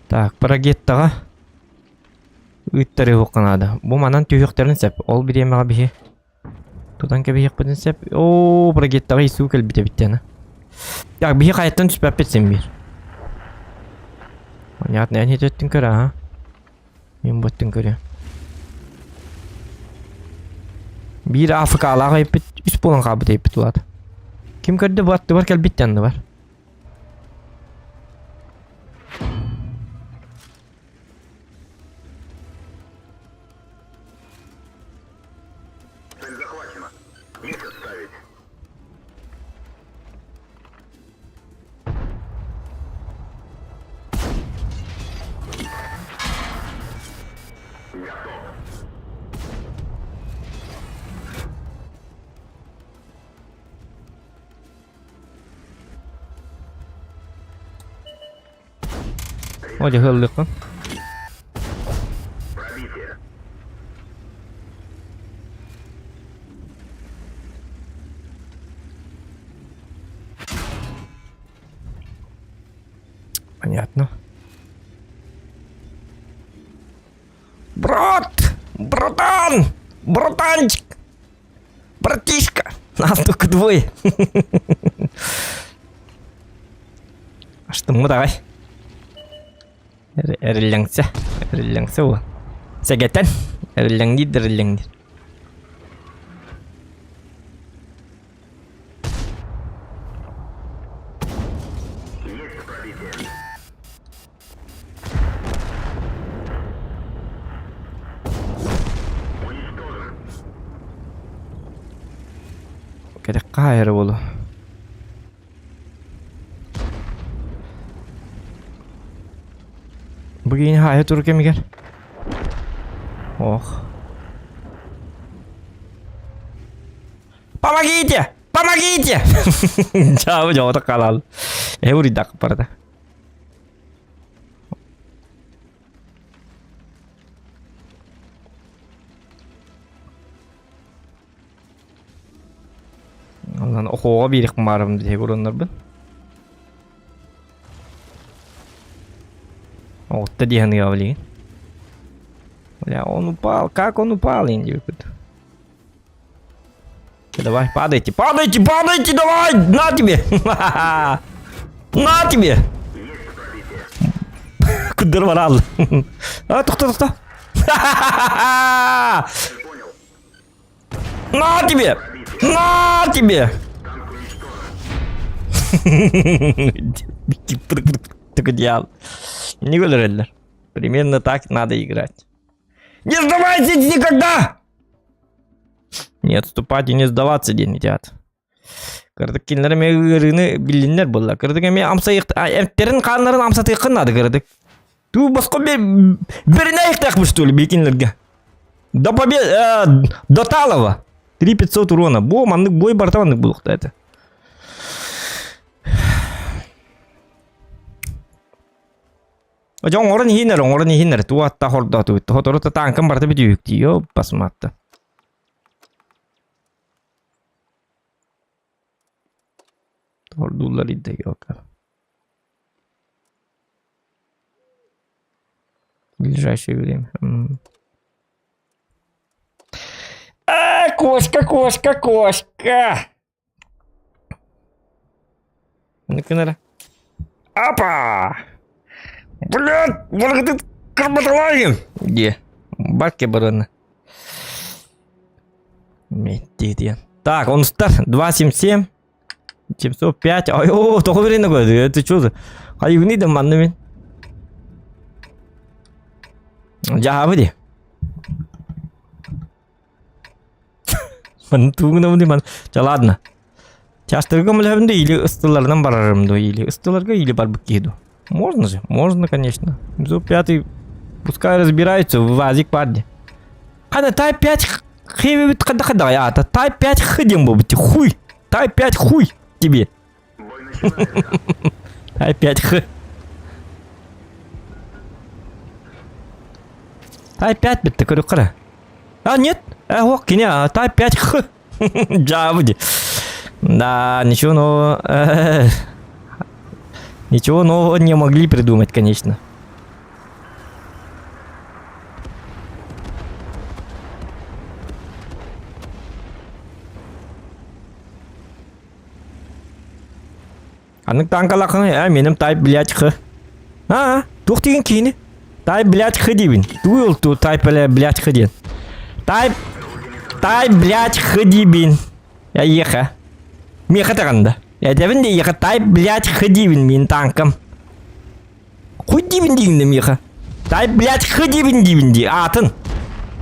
Так, парагеттага. Үттери хуканады. Бу манан түйөктерин сеп. Ол биремега бихи. Тудан кебиек бедин сеп. О, парагеттага исүү келбите биттени. Так, бихи кайттан түспөп кетсем бир. Понятно, я не төттүн көрө, а? Мен боттун көрө. Бир АФК-лага ипит, үс болон кабыт ипит булат. Ким көрдү батты бар келбиттенди бар. Цель захвачена. Место ставить. Оди хылдык. Пробитие. Понятно. Брат! Братан! Братанчик! Братишка! Нас только двое. Açtın mı da Erillense. Erillense o. Segeten. Erillendir, erillendir. Есть пробитие. Уничтожен. Gerek gayrı bolu. Bugün hayat dururken mi gel? Oh. Помогите! Помогите! Jauh-jauh tak kalal. Udah kepada. Allah'ın oxuğa bir ixmarım diye görünür bu. Вот тоді гнили. Бля, он упал. Как он упал, индюк? Давай, падайте, падайте, падайте, давай! На тебе! На тебе! Куда ворал? А, кто? На тебе! На тебе! Так идеал. Не говорили. Примерно так надо играть. Не сдавайтесь никогда! Не отступать и не сдаваться день идет. Kırdık kinlere meyverini bilinler bulla. Kırdık eme amsa yıktı. Emterin kanların amsa tıkkınladı kırdık. Tu basko birine yıktakmış tuli bikinlerge. До Талова. 3500 урона. Бо маннык бой бартаваннык булукта это. Жон орын хинер. Ту атта хорда ту. Хоторута танкын барта бит үйүктү. Yo басматты. Hordular idde yok. В ближайшее время. Кошка! Ну-ка, надо. Опа! Блядь, вот этот карбаталайн! Где? Баки барона. Медит. Так, он стар 277. 705. Ой, о, только время года. Это что за? А их не дам манными. Жабыди. Мантугнамды ман. Ладно. Частыргам левнде или ыстылардан барарымды, или ыстыларга, или барбекиду. Можно же? Можно, конечно. 505 пускай разбираются в вазик парни. Когда тай 5 хевит когда я то тай 5 ходим бобти хуй. Тай 5 хуй тебе. Тай 5 х. Тай 5 бит такой рукара. А нет? Ох, киня, тай 5 х. Джавуди. Да, ничего нового. Ничего нового не могли придумать, конечно. Анық таңқалақын, менің тай, блядь, х. Туқ деген кейіне. Тай, блядь, х дейбін. Туыл, тай, блядь, х ден. Тай, блядь, х дейбін. Я еха. Меха тағанда. Я дебін де еха, тай, блядь, х дейбін мен танкам. Хуй дейбін дейінді меха. Тай, блядь, х дейбін де. Атын.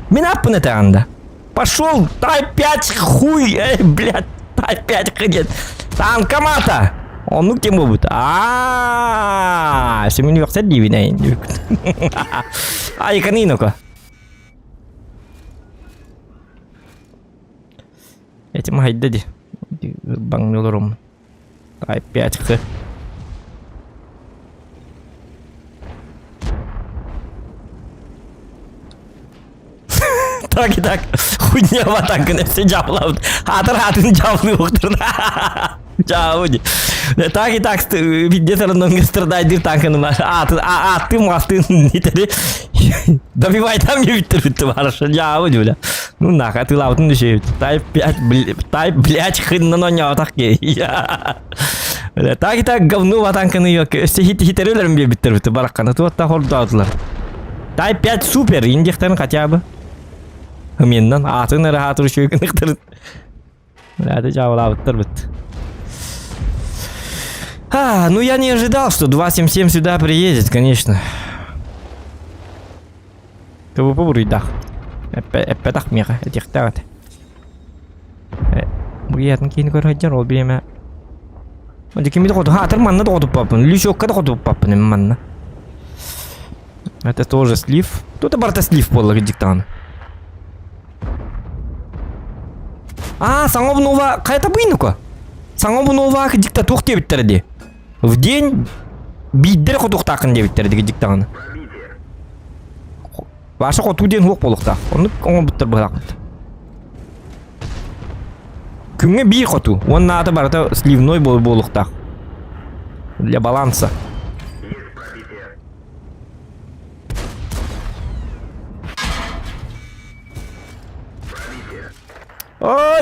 Мен аппыны тағанда. Пошел, тай, 5 хуй. Блядь, тай, 5 х ден. Танкам ата. Он ну тем будет. Если мы не выходим, дивный. Ай, канинука. Этим хайдади. Бангнилором. Ай, 5 х. Так и так. Хуйня в атаку не все джавлаут. Хатын джавлы ухтырна. Джауди. Так и так, где-то много страдает дыр танканым. Ты масты не тери. Добивай там не витер, товарищ. Джауди, бля. Ну нахуй, ты лаут не шеют. Тай, блядь, хрен на ноня атаки. Так говно ватанканы yok. Хитерелерим бе биттер бит баракканы. Туатта хордадылар. Тай 5 супер индихтен хотя бы. Меннен атын рахатыр шөйгөнүктөр. Надо жавлаптыр бит. Ну я не ожидал, что 277 сюда приедет, конечно. КВП бурыйдах. Эппетах меха, этихтагат. Бурыятын кейін көрөйдер, ол биреме. Онда кемиді қоду, хатыр манна да қодып папын, лючокка да қодып папын, эми манна. Это тоже слив. Тут и барта слив болы диктаны. Саңа бұнова, қайта бұйны ко? Саңа бұнова дикта тоқ дебіттері де. В день бейдер қодуқтақын дебіттері деге диктаны. Ваша қоту ден хоқ болуқтақ. Оны оңа бұттыр бұғақ бұттыр. Күнге бей қоту. Оның аты барата сливной болуқтақ. Для баланса.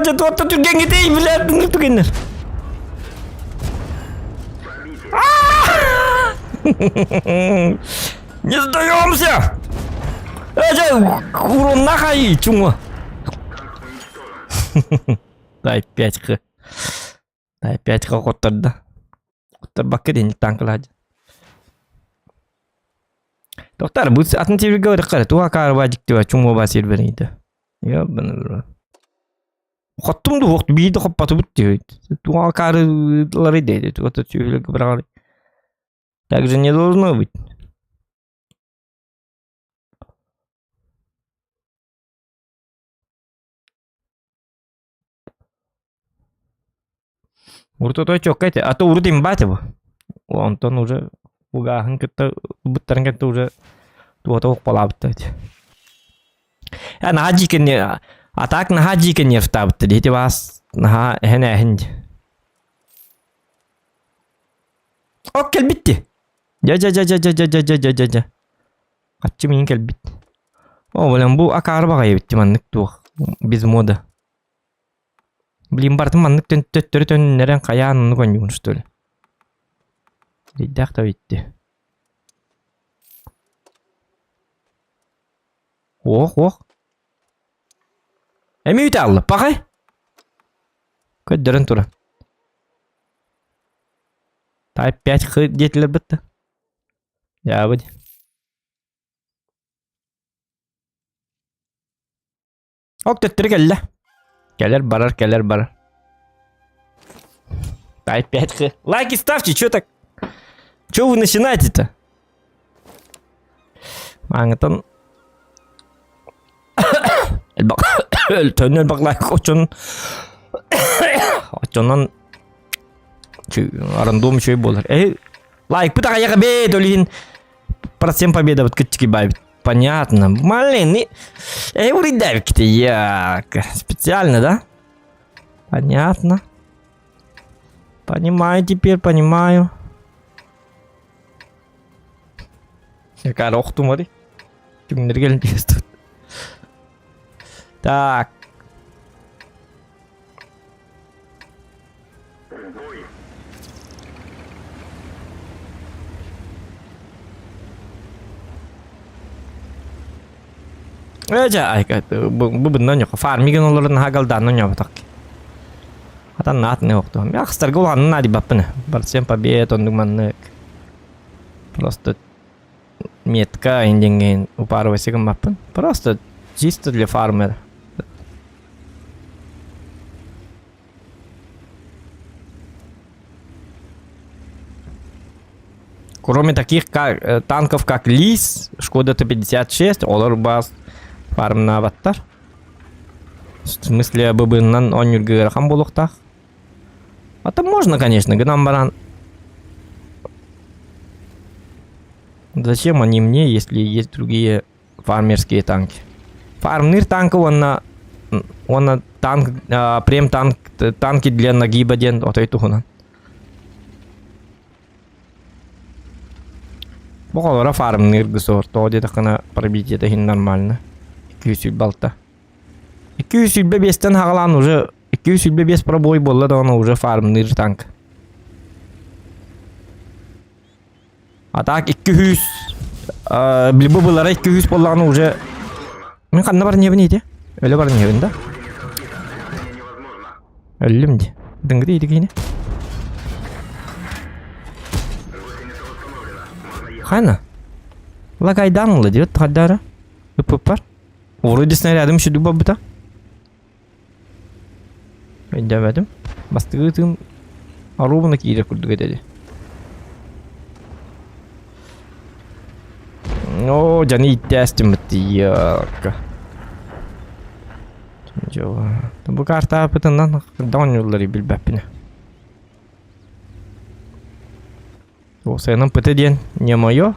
Что-то вот тут деньги ты, блядь, ну ты генер. Не сдаемся! Урон нахай, чума. Дай 5 Дай 5 коттарды. Коттар бакка дейін танкылады. Доктор, бұл атын тебе говорит, туа карбадик тебе чума басир берейді. Ёбаный. Хоттумду вақт бейді қоппаты бұтты. Туа карылары дейді. Туа түйілі қыбырағары. Так же не должно быть. Урто той чоккайте, а то урдим батево. Антон уже угахан кытта буттарын кытта уже туата оқпалабыттайды. На хаджикенне атак на хаджикенне втабытты дейті бас на хене хенде. Ок келбитти. Ja. Качы мен келбит. Блин, бұл акарбаға ебітті маннык туық. Без мода. Блин, бартым маннык төннерен қаян көндігін, что ли. Дейдақ та бетті. Оқ. Әме үйті алды, пақай? Көддерін тұра. Тай 5 қы детілер бітті. Ya budi. Ok töttürü gel la. Gelir barar. Дай 5. Лайки ставьте, чё так? Чё вы начинаете-то? Мангатон. Төннел лайк очон. Очонан. Арандом чё болар. Лайк, пытка я бед, олин. Процент победы вот кытчики бавит. Понятно. Блин, уридавик-то я. Специально, да? Понятно. Понимаю теперь, понимаю. Какая рохту, смотри. Тюмнергель действует. Так. Бұл нөңі фармиген оларын хағалдан нөңі бұтақ. Атан наат не оқты. Я қыстарға олғанын нади баппыны. Барсен побед, ондың маннык. Просто метка инденген упарывай сегін баппын. Просто чисто для фармера. Кроме таких танков, как Лис, Шкода Т-56, олар бас фарм на аватар. В смысле, быбыннан онюргы рахам болуқтақ. А там можно, конечно, гнам баран. Зачем они мне, если есть другие фармерские танки? Фармнир танк, он танк, прем танк, танки для нагиба ден, вот это тугунан. Бұқалара фармнир гысор, то де тақына пробить это нормально. 200 балта. 205-тен хағалан уже 205 пробой болды да оны уже фармнир танк. А так 200. Билбо булара 200 боллаганы уже. Мен канна бар не бинеди? Өлө бар не бинда? Өлүм ди. Дыңгы иди кийне. Хана. Лагайдан мылы дет хаддара. Ыпыпар. Вроде снарядым еще дуба бута. Ben demedim. Bastığım arabamdaki yere kurduk dedi. O canı ihtiyacım bitti ya. Bu karta apıtından don yolları bilbepine. O senin пыты день не мое.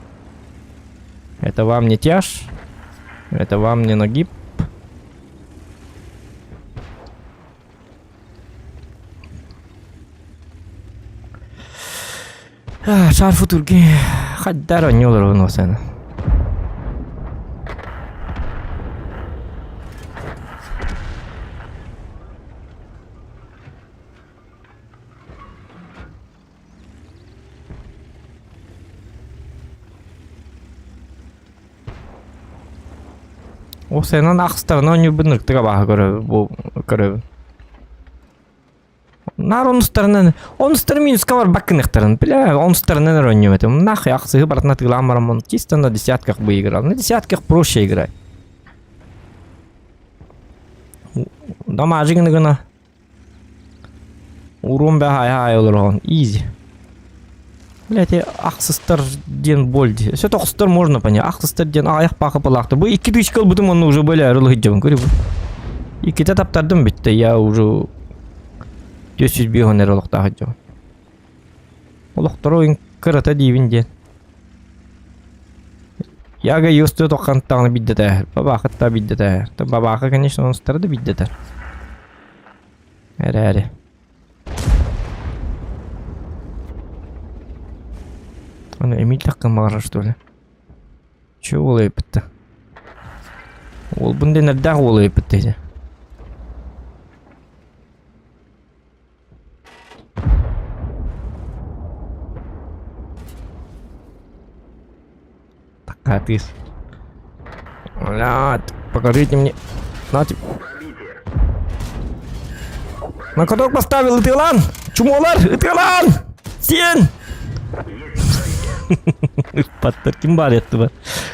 Это вам не тяж. Это вам не нагиб. Шарфу турки. Хаддар он не olur onu sen. O senin akstarına onu bınırktığa bağı görev bu görev. Нар он стороны минуска бар баккынықтарын, бля, он стороны нароним это. Нахуй акции обратно тыгламаром, он чисто на десятках бы играл. На десятках проще играть. Дамажигны гына. Урон бе хай olur он, изи. Блять, аксыстар ден больди. Все тоқсыстар можно понять. Аксыстар ден аяқ бақы пылақты. Бұл 2 кыл бұдым оны уже бөлі арылығы жауын көрі бұл. 2 таптардым бітті, я уже... 400 бігонер олықтағы жауын. Олықтар ойын кырата дейбін ден. Яға есті тоққанттағыны биддетер. Бабақытта биддетер. Бабақы, конечно, оныстары да биддетер. Әрі. Аны Эмиль таққан мағара, что ли? Че олай бітті? Ол бұндай нәрдағы олай бітті. Катыс. Блядь, покажите мне. На каток поставил Итылан! Чумолар! Итылан! Сен! Паттар ким бар этого?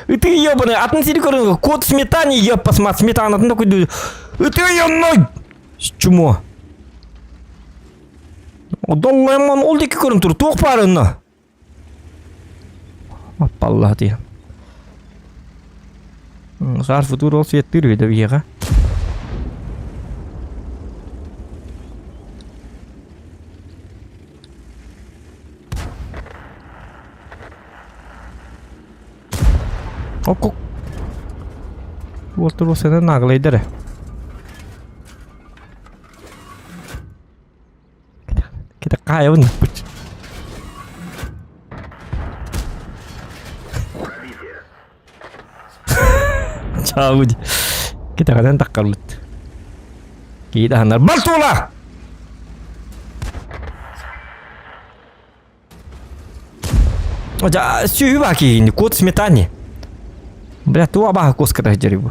И ты ёбаный, относили корын, кот сметане ёб посмотри, сметана, ты такой, и ты ёбаный! Чумо? Доллайман ол деки көрін тұр, тоқ бар үнна. Аппалла дейін. Шар футур ол светтір өйді бейеға. Оқ. Ол сені нағылайдыры. Kita kaya bener. Jauh. Kita kadang tak kalut. Kita handal baltulah. Oh, ja, sih bagi ini kuat smetani. Berat tua bah kos kerja jaribu.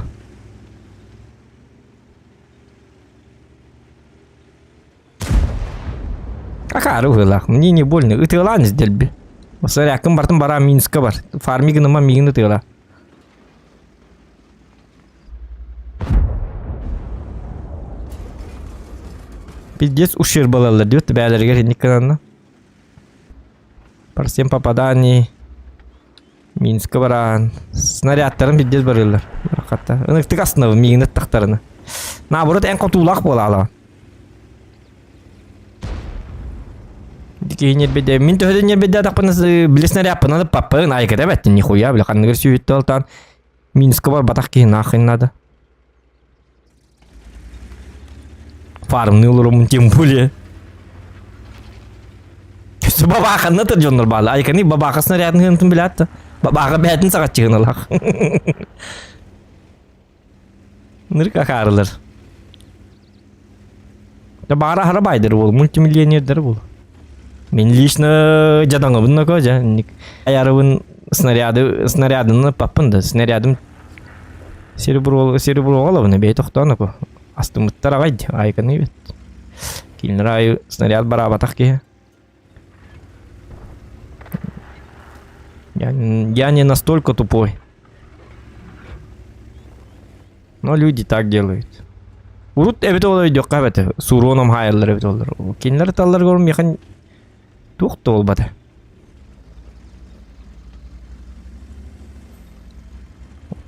Какая ругала? Мне не больно. Это лань сделали. Смотри, а кем бара минска бар. Фармиг на мамигны тыла. Пиздец ущерб был, дёт тебя аллергия никогда. По всем попаданий. Минска баран. Снарядтарын пиздец барылар. Рахатта. Они ты касна в мигны тахтарына. Наоборот, эн котулах болала. Дикий нет беды. Мин тоже нет беды, так понас блеснаря понадо папа, на и когда это нихуя, бля, хан говорит, сюда толтан. Минска бар батахки нахрен надо. Фармный лурум тем более. Бабаха на тот джонер бала, а якани бабаха снаряд не хентун билята. Бабаха бятин сагат чигналах. Нырка харлар. Да бара харабайдер бул, мультимиллионердер бул. Мен лично жадаңыбын ноко жа. Аярыбын снарядын паппын да. Снарядым серебролабын бей тоқтан ноко. Астымыттар ағайды. Айканы бет. Кейін райы снаряд барабатақ ке. Я не настолько тупой. Но люди так делают. Урут эбит олай дёк кабете. Суроном хайрлар эбит олар. Кинлер таллар горум яхан тухты олбады.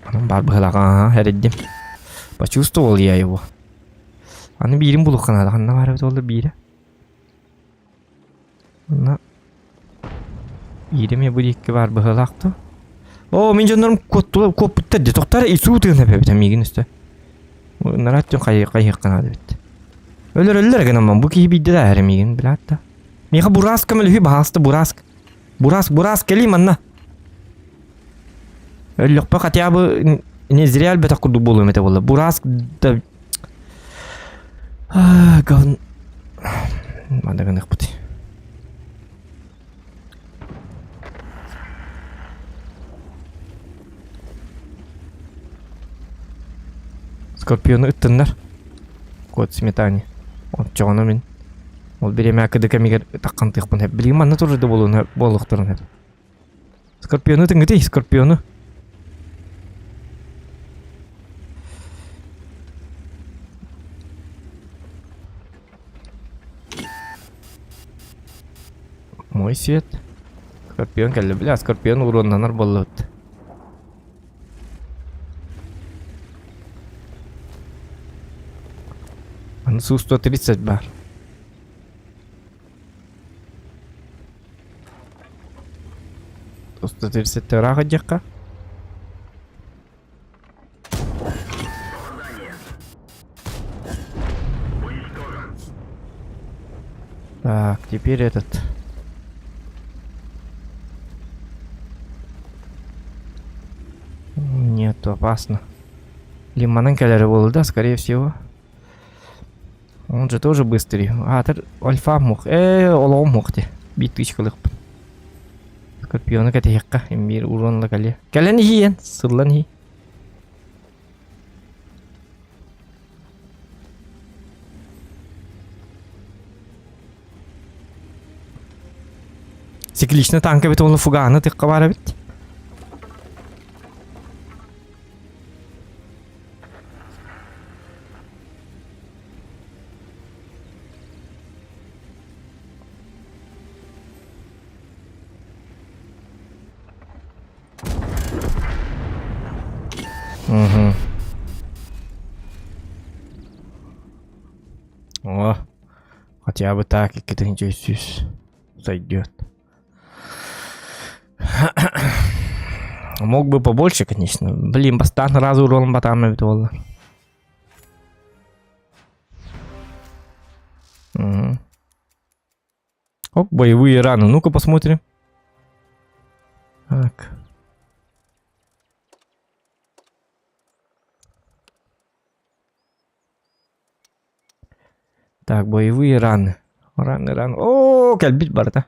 Анам бар быхлага хереддим. Почувствовал я его. Аны бирим булуккана да ханна бар эбит олар бире. Ана иреме бурикке бар быхлакты. О, мен жандарым көп бітті. Тоқтар ису тығын әпе мигін үсті. Нараттың қайыққана бітті. Өлір генаман бұл кейі бейді да әрі мигін білатты. Меға Бураска мүлі бағасты Бураск. Бураск келейм анна. Өліқ па қатя бұл не зря әлбәті құрды болу өметі болды. Бураск да... Говн... Мадағын ұқпыты. Скорпионы ыттындар. Код сметани. От жоғына мен. Ол береме әкіді кәмегер таққан тықпын. Білейм анна тұржыды болуқтырын. Скорпионы тыңгыды, скорпионы. Мой свет. Скорпион кәлі біле, скорпион уроннанар болы өтті. Аны Су-130 бар. Су-130 тыраға жаққа. Так, теперь этот. Нет, опасно. Лиманын кәлері болды да, скорее всего. Он же тоже быстрый. Альфа мух. Олом мухты. Битычкалык. Скорпионы кәтейекка. Эмбир уронлы кәле. Кәлен хиен. Сырлан хи. Цикличный танка бит олы фуганы тыққа бара бит. Угу. О, хотя бы так, и какие-то интересуюсь. Зайдет. Мог бы побольше, конечно. Блин, бастан разу урон батами вдоль. Угу. Оп, боевые раны. Ну-ка посмотрим. Так. Так, боевые раны. Раны. О, кальбит барта.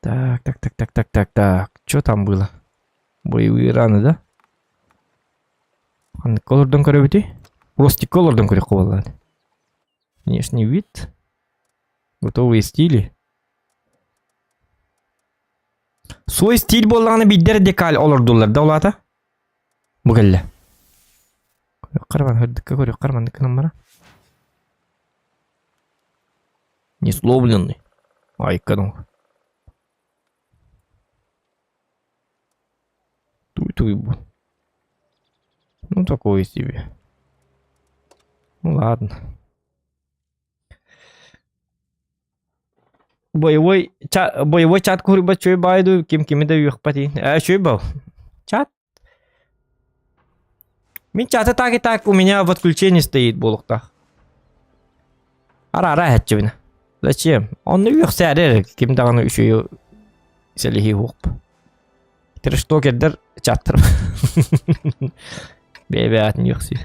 Так. Что там было? Боевые раны, да? Колордон корабити? Просто колордон корабити. Внешний вид. Готовые стили. Свой стиль болғаны биддер декал олордулар да олата? Бұғылы. Қарман, хөрдікке көрек, қармандыққа номара. Несловленный. Айкану. Туй был. Ну, такое себе. Ну, ладно. Боевой чат курба чой байду, кем да юхпати. Чой был? Чат? Min чата так и так у меня в отключении стоит болуктах. Ара хэтчевина. Зачем? Он не сядет, кем да он еще селихи хуп. Ты что кедер чаттер. Бебят не юхси.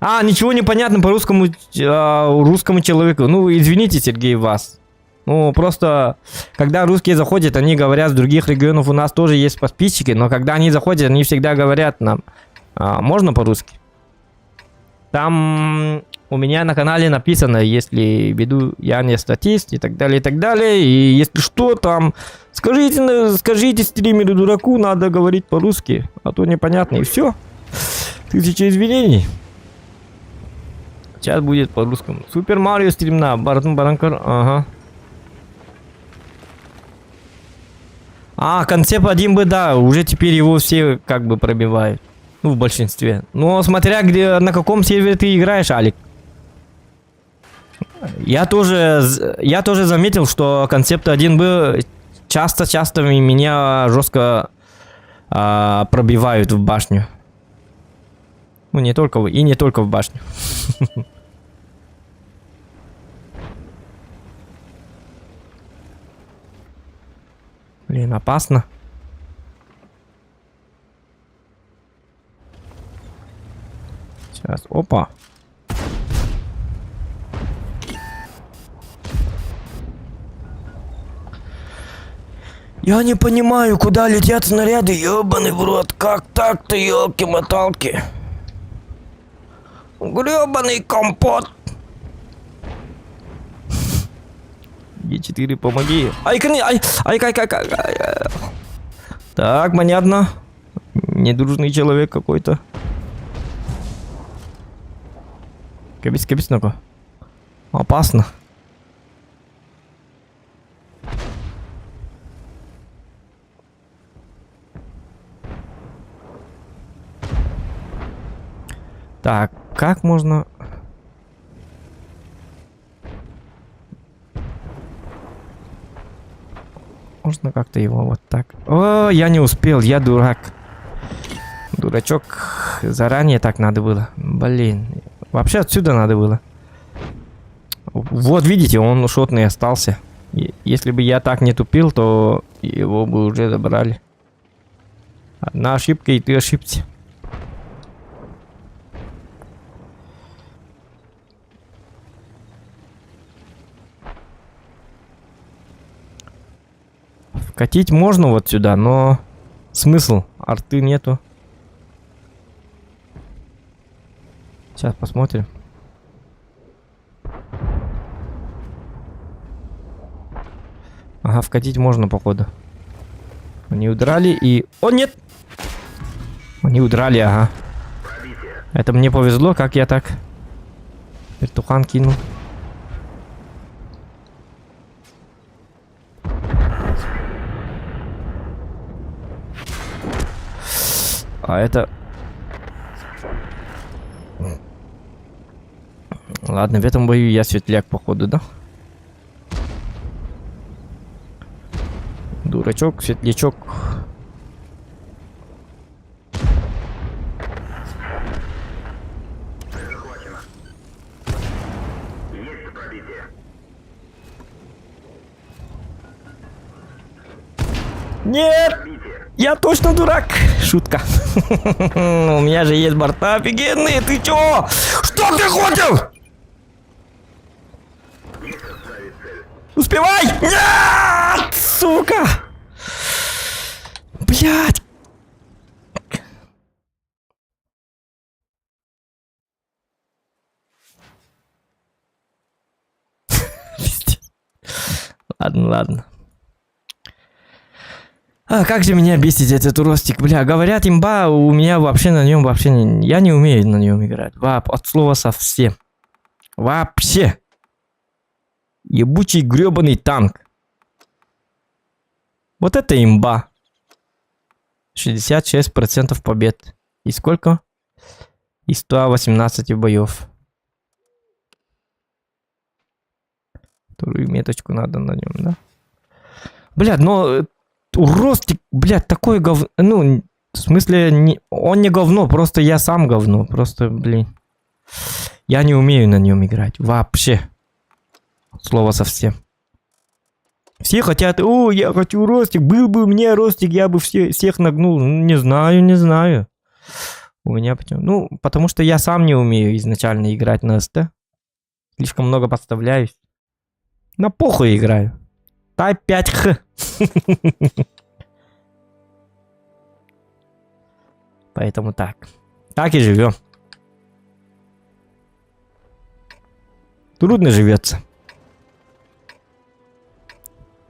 А, ничего не понятно по русскому человеку. Ну, извините, Сергей, вас. Ну, просто, когда русские заходят, они говорят с других регионов, у нас тоже есть подписчики, но когда они заходят, они всегда говорят нам, можно по-русски? Там у меня на канале написано, если веду я не статист и так далее, и если что, там, скажите стримеру дураку, надо говорить по-русски, а то непонятно, и все. 1000 извинений. Сейчас будет по-русскому. Супер Марио стримна, Баранкар, ага. А, концепт 1Б, да, уже теперь его все как бы пробивают. Ну, в большинстве. Но смотря где, на каком сервере ты играешь, Алик. Я тоже заметил, что концепт 1Б часто меня жестко пробивают в башню. Ну, не только в башню. Блин, опасно. Сейчас, опа. Я не понимаю, куда летят снаряды, ёбаный в рот. Как так-то, ёлки-моталки? Грёбаный компот. Е4, помоги. Ай. Так, понятно. Недружный человек какой-то. Капец, ну-ка. Опасно. Так, как можно... Можно как-то его вот так... О, я не успел, я дурак. Дурачок. Заранее так надо было. Блин. Вообще отсюда надо было. Вот видите, он шотный остался. Если бы я так не тупил, то его бы уже забрали. Одна ошибка, и ты ошибся. Вкатить можно вот сюда, но смысл? Арты нету. Сейчас посмотрим. Ага, вкатить можно, походу. Они удрали и... О, нет! Они удрали, ага. Это мне повезло, как я так вертухан кинул. А это... Ладно, в этом бою я светляк, походу, да? Дурачок, светлячок. Нет! Я точно дурак! Шутка. У меня же есть борта офигенные, ты чё? Что ты хочешь? Успевай! Нет! Сука! Блядь! Ладно. А как же меня бесит этот уростик, бля. Говорят, имба, у меня вообще на нем я не умею на нем играть. От слова совсем. Вообще. Ебучий гребаный танк. Вот это имба. 66% побед. И сколько? И 118 боев. Вторую меточку надо на нем, да? Блядь, но... Уростик, блядь, такой говно. Ну, в смысле, он не говно, просто я сам говно. Просто, блин. Я не умею на нем играть. Вообще. Слово совсем. Все хотят, о, я хочу ростик. Был бы у меня ростик, я бы всех нагнул. Не знаю. У меня почему? Ну, потому что я сам не умею изначально играть на СТ. Слишком много подставляюсь. На похуй играю. Type 5Х. Поэтому так. Так и живем. Трудно живется.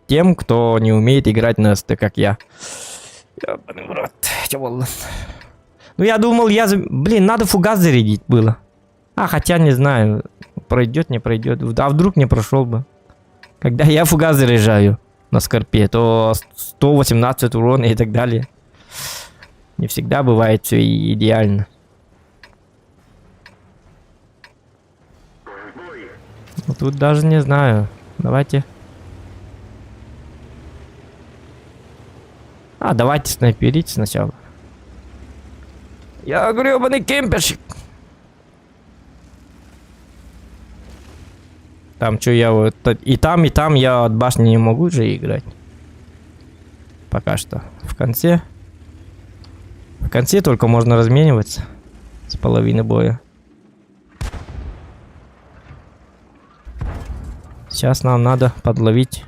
Тем, кто не умеет играть на СТ, как я. Ёбаный в рот. Чего? Ну, я думал, блин, надо фугас зарядить было. А, хотя не знаю, пройдет, не пройдет. А вдруг не прошел бы. Когда я фугас заряжаю на скорпе, то 118 урона и так далее. Не всегда бывает все идеально. Ну, тут даже не знаю. Давайте. Давайте снайперить сначала. Я гребаный кемперщик. Там что, я вот... и там я от башни не могу же играть. Пока что. В конце только можно размениваться. С половины боя. Сейчас нам надо подловить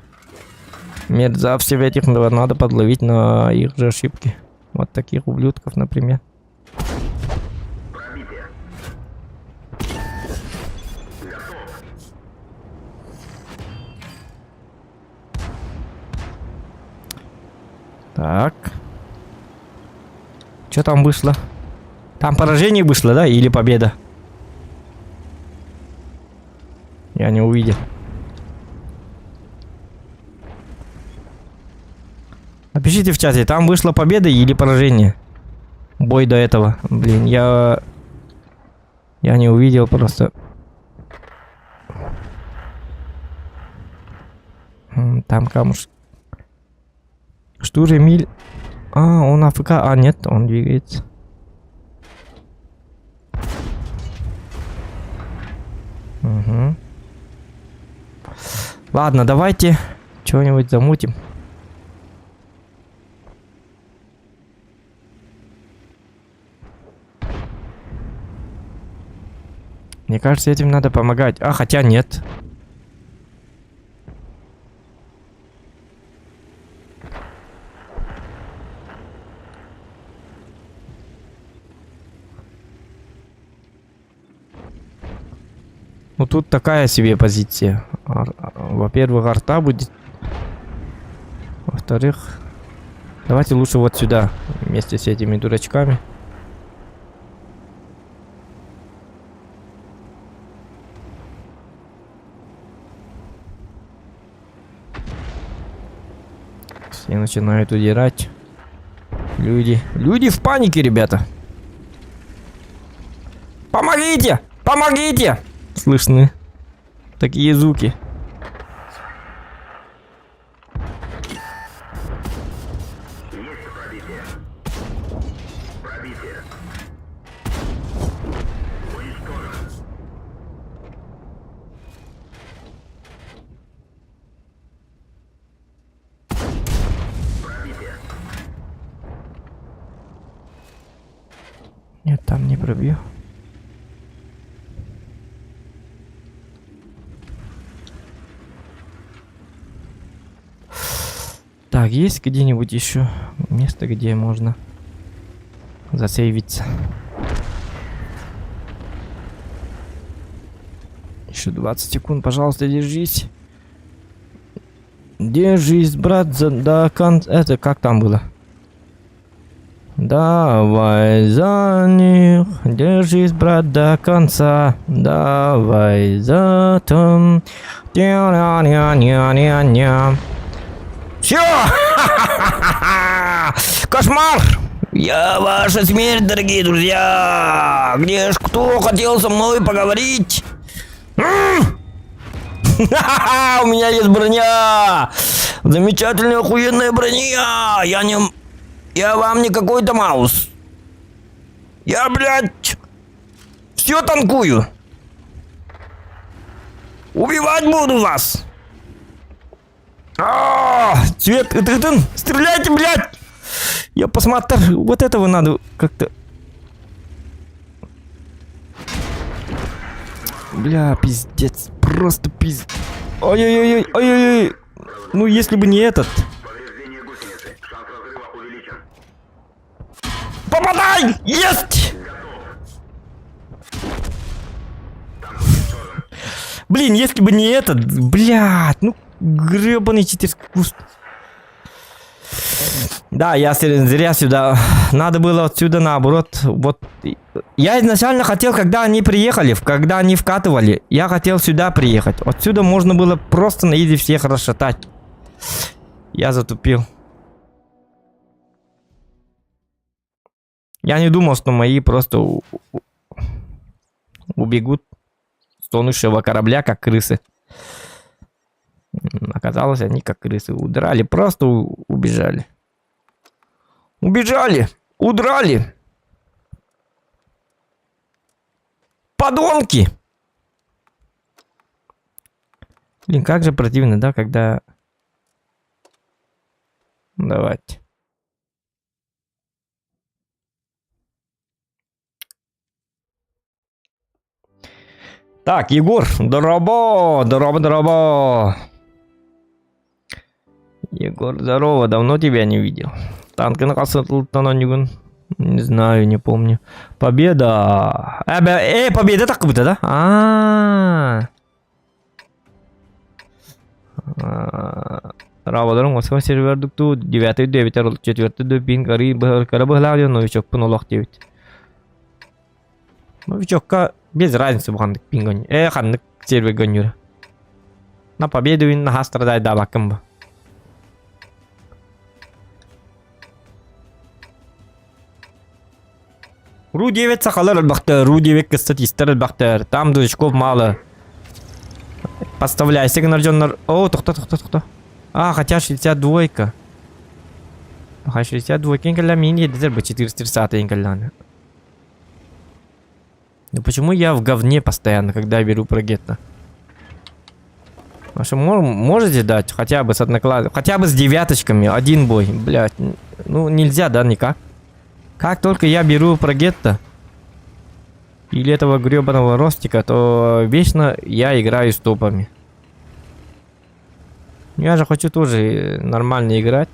мерзавцев этих. Надо подловить на их же ошибки. Вот таких ублюдков, например. Так. Что там вышло? Там поражение вышло, да? Или победа? Я не увидел. Напишите в чате, там вышла победа или поражение? Бой до этого. Блин, я не увидел просто. Там камушек. Штур Эмиль. Он АФК. Нет, он двигается. Угу. Ладно, давайте что-нибудь замутим. Мне кажется, этим надо помогать. Хотя нет. Ну тут такая себе позиция. Во-первых, арта будет. Во-вторых, давайте лучше вот сюда. Вместе с этими дурачками. Все начинают удирать. Люди в панике, ребята. Помогите! Помогите! Слышны такие звуки. Нет, там не пробью. Так, есть где-нибудь еще место, где можно засейвиться? Еще 20 секунд, пожалуйста, держись. Держись, брат, до конца. Это как там было? Давай за них, держись, брат, до конца. Давай за там. Все! Кошмар! Я ваша смерть, дорогие друзья! Где ж кто хотел со мной поговорить? У меня есть броня! Замечательная, охуенная броня! Я вам не какой-то маус. Я, блядь, все танкую. Убивать буду вас! Цвет, это, стреляйте, блядь! Я посмотрю, вот этого надо как-то Бля, пиздец. Просто пиздец. Ой-ой-ой, ой-ой-ой. Ну, если бы не этот. Повреждение гусеницы. Шанс разрыва увеличен. Попадай! Есть! Блин, если бы не этот, блядь, ну гребаный читерский куст. Да, я зря сюда. Надо было отсюда наоборот. Вот. Я изначально хотел, когда они приехали, когда они вкатывали, я хотел сюда приехать. Отсюда можно было просто на изи всех расшатать. Я затупил. Я не думал, что мои просто убегут с тонущего корабля, как крысы. Оказалось, они как крысы удрали, просто убежали. Убежали! Удрали! Подонки! Блин, как же противно, да, когда... Давайте. Так, Егор, здорово, здорово, здорово. Егор, здорово, давно тебя не видел. Танки на не знаю, не помню. Победа. Победа так как-то, да? Равадарың осыған сервердік ту 9-й 9 4-й дөпин қари бұғылағын новичок пынолақ дебет. Новичокка без разницы бұғандық пин гоню. Қандық сервер гонюрі. На победу вин на хастрадай дабакым ба. Ру-9 сақалар әлбақтар, Ру-9 кістет істер әлбақтар. Там дұшков малы. Подставляй, сигнал жонлар. О, тоқта. Хотя 62-ка. 62-ка инкалла мини еддер бы 430 инкалланы. Ну почему я в говне постоянно, когда беру прогетто? А что, можете дать хотя бы с одноклассниками, хотя бы с девяточками, один бой, блядь. Ну нельзя, да, никак. Как только я беру прогетто или этого гребаного ростика, то вечно я играю с топами. Я же хочу тоже нормально играть.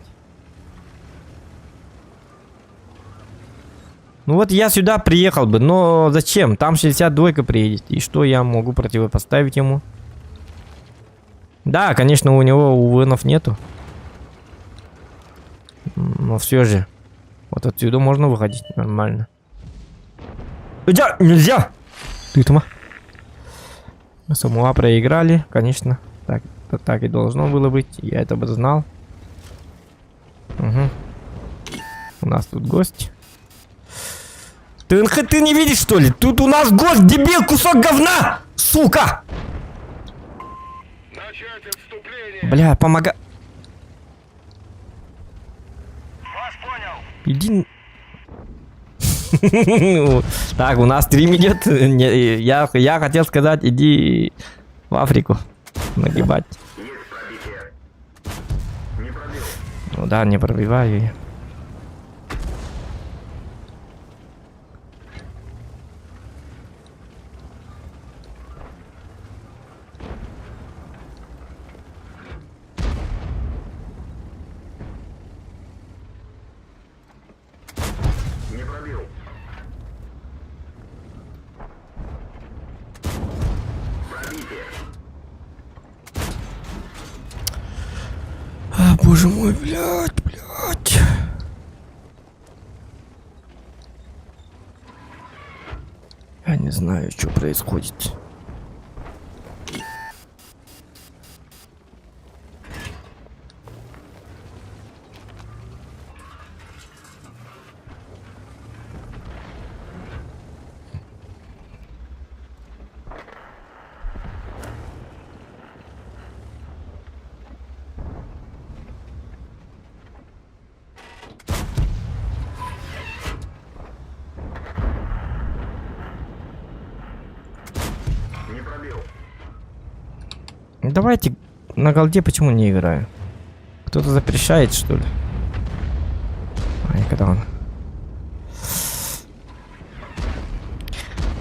Ну вот я сюда приехал бы, но зачем? Там 62-ка приедет. И что я могу противопоставить ему? Да, конечно, у него увынов нету. Но все же. Вот отсюда можно выходить нормально. Нельзя! Ты там. Самуа проиграли, конечно. Так и должно было быть. Я это бы знал. Угу. У нас тут гость. Ты не видишь, что ли? Тут у нас гость, дебил, кусок говна! Сука! Начать отступление. Бля, помогай. Вас понял. Иди. Так, у нас стрим идет. Я хотел сказать, иди в Африку. Нагибать. Есть пробитие. Не пробил. Ну да, не пробиваю. Не пробил. Пробитие. Боже мой, блядь. Я не знаю, что происходит. Не пробил. Давайте на голде почему не играю? Кто-то запрещает, что ли? Ай, когда он?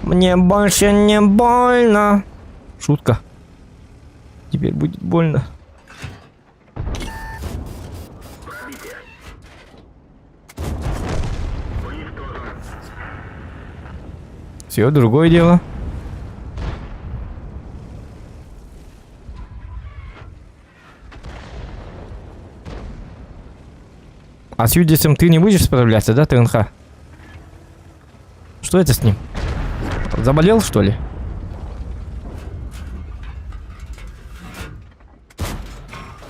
Мне больше не больно. Шутка. Теперь будет больно. Пробитие. Уничтожен. Все, другое дело. А с Юдисом ты не будешь справляться, да, ТНХ? Что это с ним? Заболел, что ли?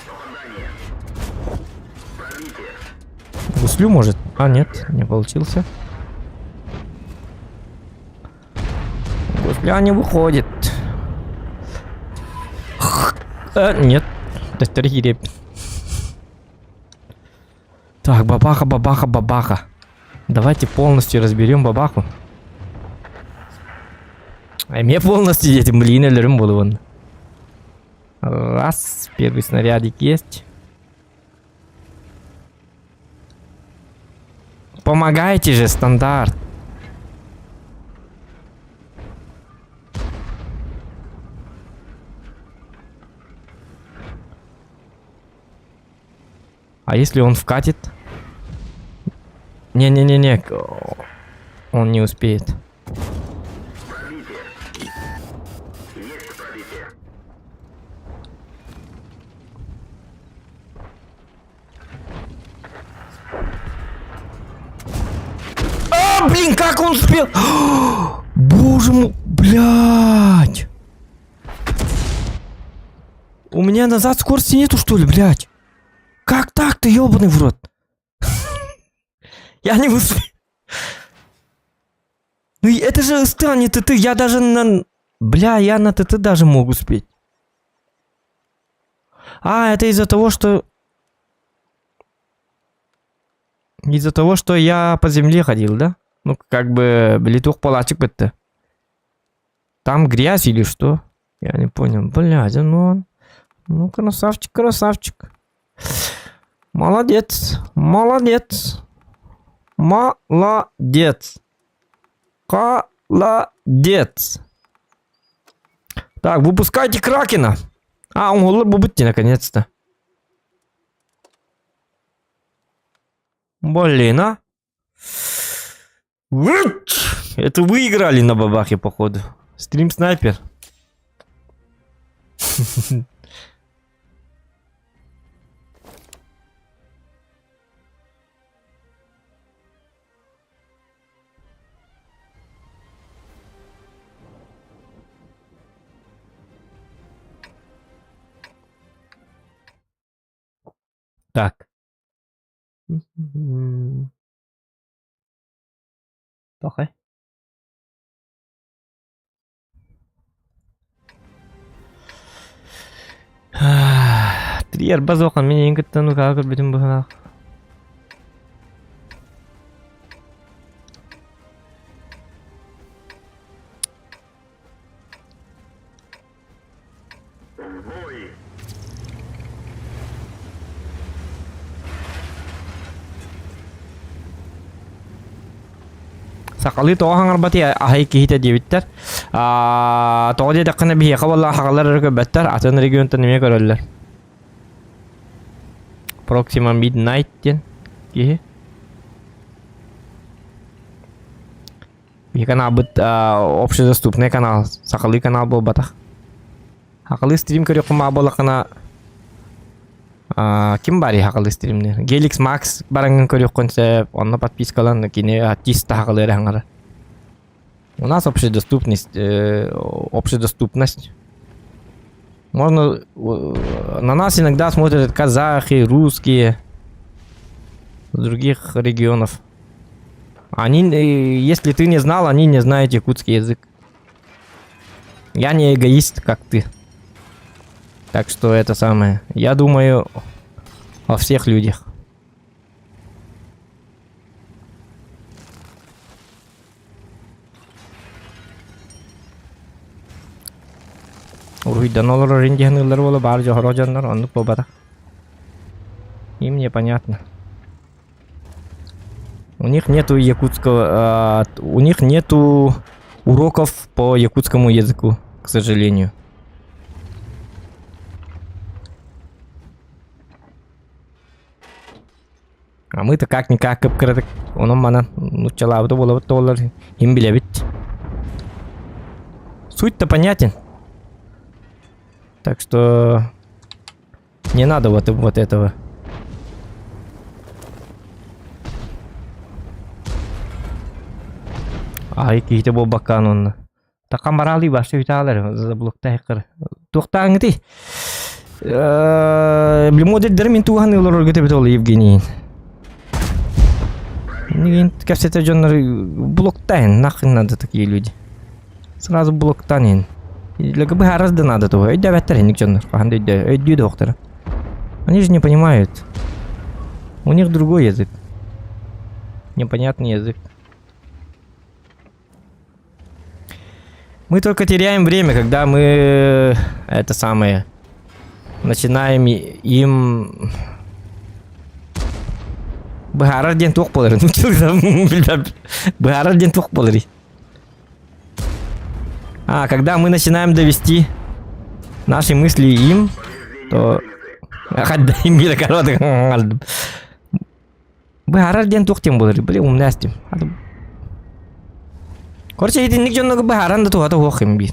Попадание. Пробитие. Гуслю, может? А, нет, не получился. Гусля не выходит. Нет. Достригереп. Так, бабаха, бабаха, бабаха. Давайте полностью разберем бабаху. А мне полностью этим, блин, элерим был вон. Раз, первый снарядик есть. Помогайте же, стандарт. А если он вкатит? Не-не-не-не. Он не успеет. Пробитие. Есть пробитие. А, блин, как он успел? Боже мой, блядь. У меня назад скорости нету, что ли, блядь? Как так-то, ёбаный в рот? Я не успел. Ну это же станет ТТ, я даже на... Бля, я на ТТ даже могу успеть. А, это из-за того, что... Из-за того, что я по земле ходил, да? Ну, как бы, летух палачик это. Там грязь или что? Я не понял. Блядь, ну он... Ну, красавчик, красавчик. Молодец, молодец. Молодец. Молодец. Так, выпускайте Кракена. А, он голубь будьте наконец-то. Блин, а? Это вы играли на бабахе, походу. Стрим снайпер. Так. Плохо. Триер базохан мен енгіттіну қағыр бітім бұғынақ. В бой. Сақалы тоған арбаты ахай кейті дебіттер. Тоғы дедіққіні бейеқі болла хақалар көбәттер. Атын регионтын неме көрілер. Proxima Midnight ден. Кейі. Канал бұд общедоступный канал. Сақалы канал бұл батақ. Хақалы стрим көрі құма болақына... Ким бари хақалы стримнер? Gelix Max бараңын көрі қонса, онна подпискалан кейіне артиста хақалы әрі. У нас общедоступность. Можно... На нас иногда смотрят казахи, русские. С других регионов. Они, если ты не знал, они не знают якутский язык. Я не эгоист, как ты. Так что это самое. Я думаю о всех людях. Уруйданолар рендиганылар болу бар жохорожандар ондук болбата. Им непонятно. У них нету якутского... у них нету уроков по якутскому языку, к сожалению. А мы-то как-никак кыпкырдык. Onun mana нучалабыды болабыт олар им билебит. Суть-то понятен. Так что не надо вот этого. Ай, кейте бол баккан онна. Такан барали башы үталар. Заблокта хекер. Тоқтаң ти. Моделдер мен туған олар өргөтө бит ол Евгений. Нигин кассета жоннор блоктайн. Нахрен надо такие люди. Сразу блоктанин. Для ГБ гораздо надо того. Эй, давай ник жоннор. Эй, доктора. Они же не понимают. У них другой язык. Непонятный язык. Мы только теряем время, когда мы это самое начинаем им Бахарар ден тух болар. Бахарар ден тух болар. А когда мы начинаем довести наши мысли им, то им бир коротко. Бахарар ден тух тем болар. Блин, умнастим. Короче, эти ник жоннога бахаранда тугата хохим бир.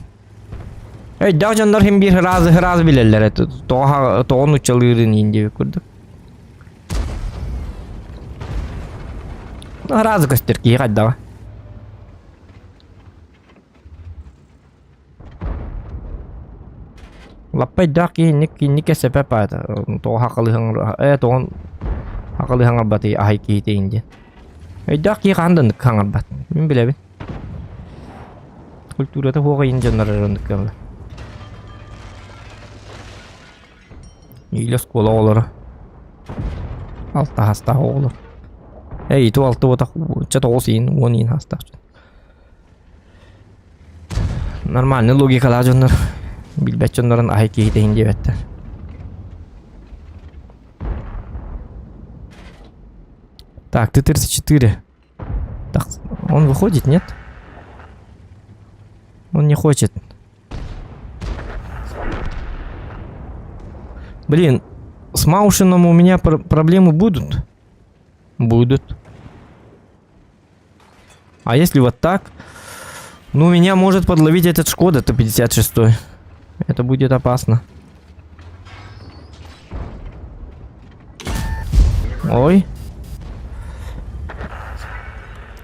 Эй, дак жоннор хим бир раз билелер. Это тоон учалырын инде көрдүк. Раз костерки кайдага. Лаппай дак ник себеп ата. То хакылыгын тоон хакылыгын баты айки инде. Эй, дак кандай каңарбат. Мен билебин. Культурада хоға инженерлерін діккенлі. Үйлес кола олары. Алта хаста олар. Эй, ту алты отақ. Чата осыйын, он ин хаста. Нормальный логикала жонлар. Билбет жонларын ай кейтейін дебеттер. Так, Т-34. Так, он выходит, нет? Он не хочет. Блин, с Маушином у меня проблемы будут? Будут. А если вот так? Ну, меня может подловить этот Шкода Т-56. Это будет опасно. Ой.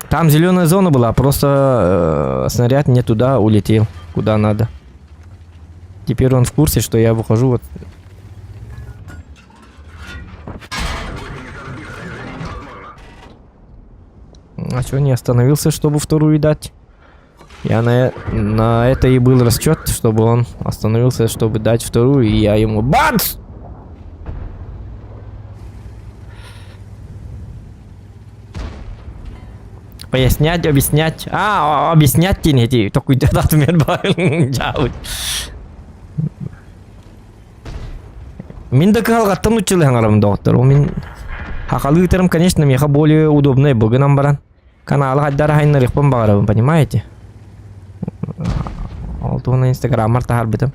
Там зеленая зона была, просто снаряд не туда улетел, куда надо. Теперь он в курсе, что я выхожу вот. А что, не остановился, чтобы вторую дать? Я на это и был расчет, чтобы он остановился, чтобы дать вторую, и я ему бац! Пояснять, объяснять. Объяснять тебе эти. Только дат мен бар. Мен да калгаттан училы хаңарым доктор. Мен хакалы терм, конечно, меха более удобный бүгін баран. Каналы хаддара хайнна рихпан бағарабын, понимаете? Алтуына инстаграм арта харбитым.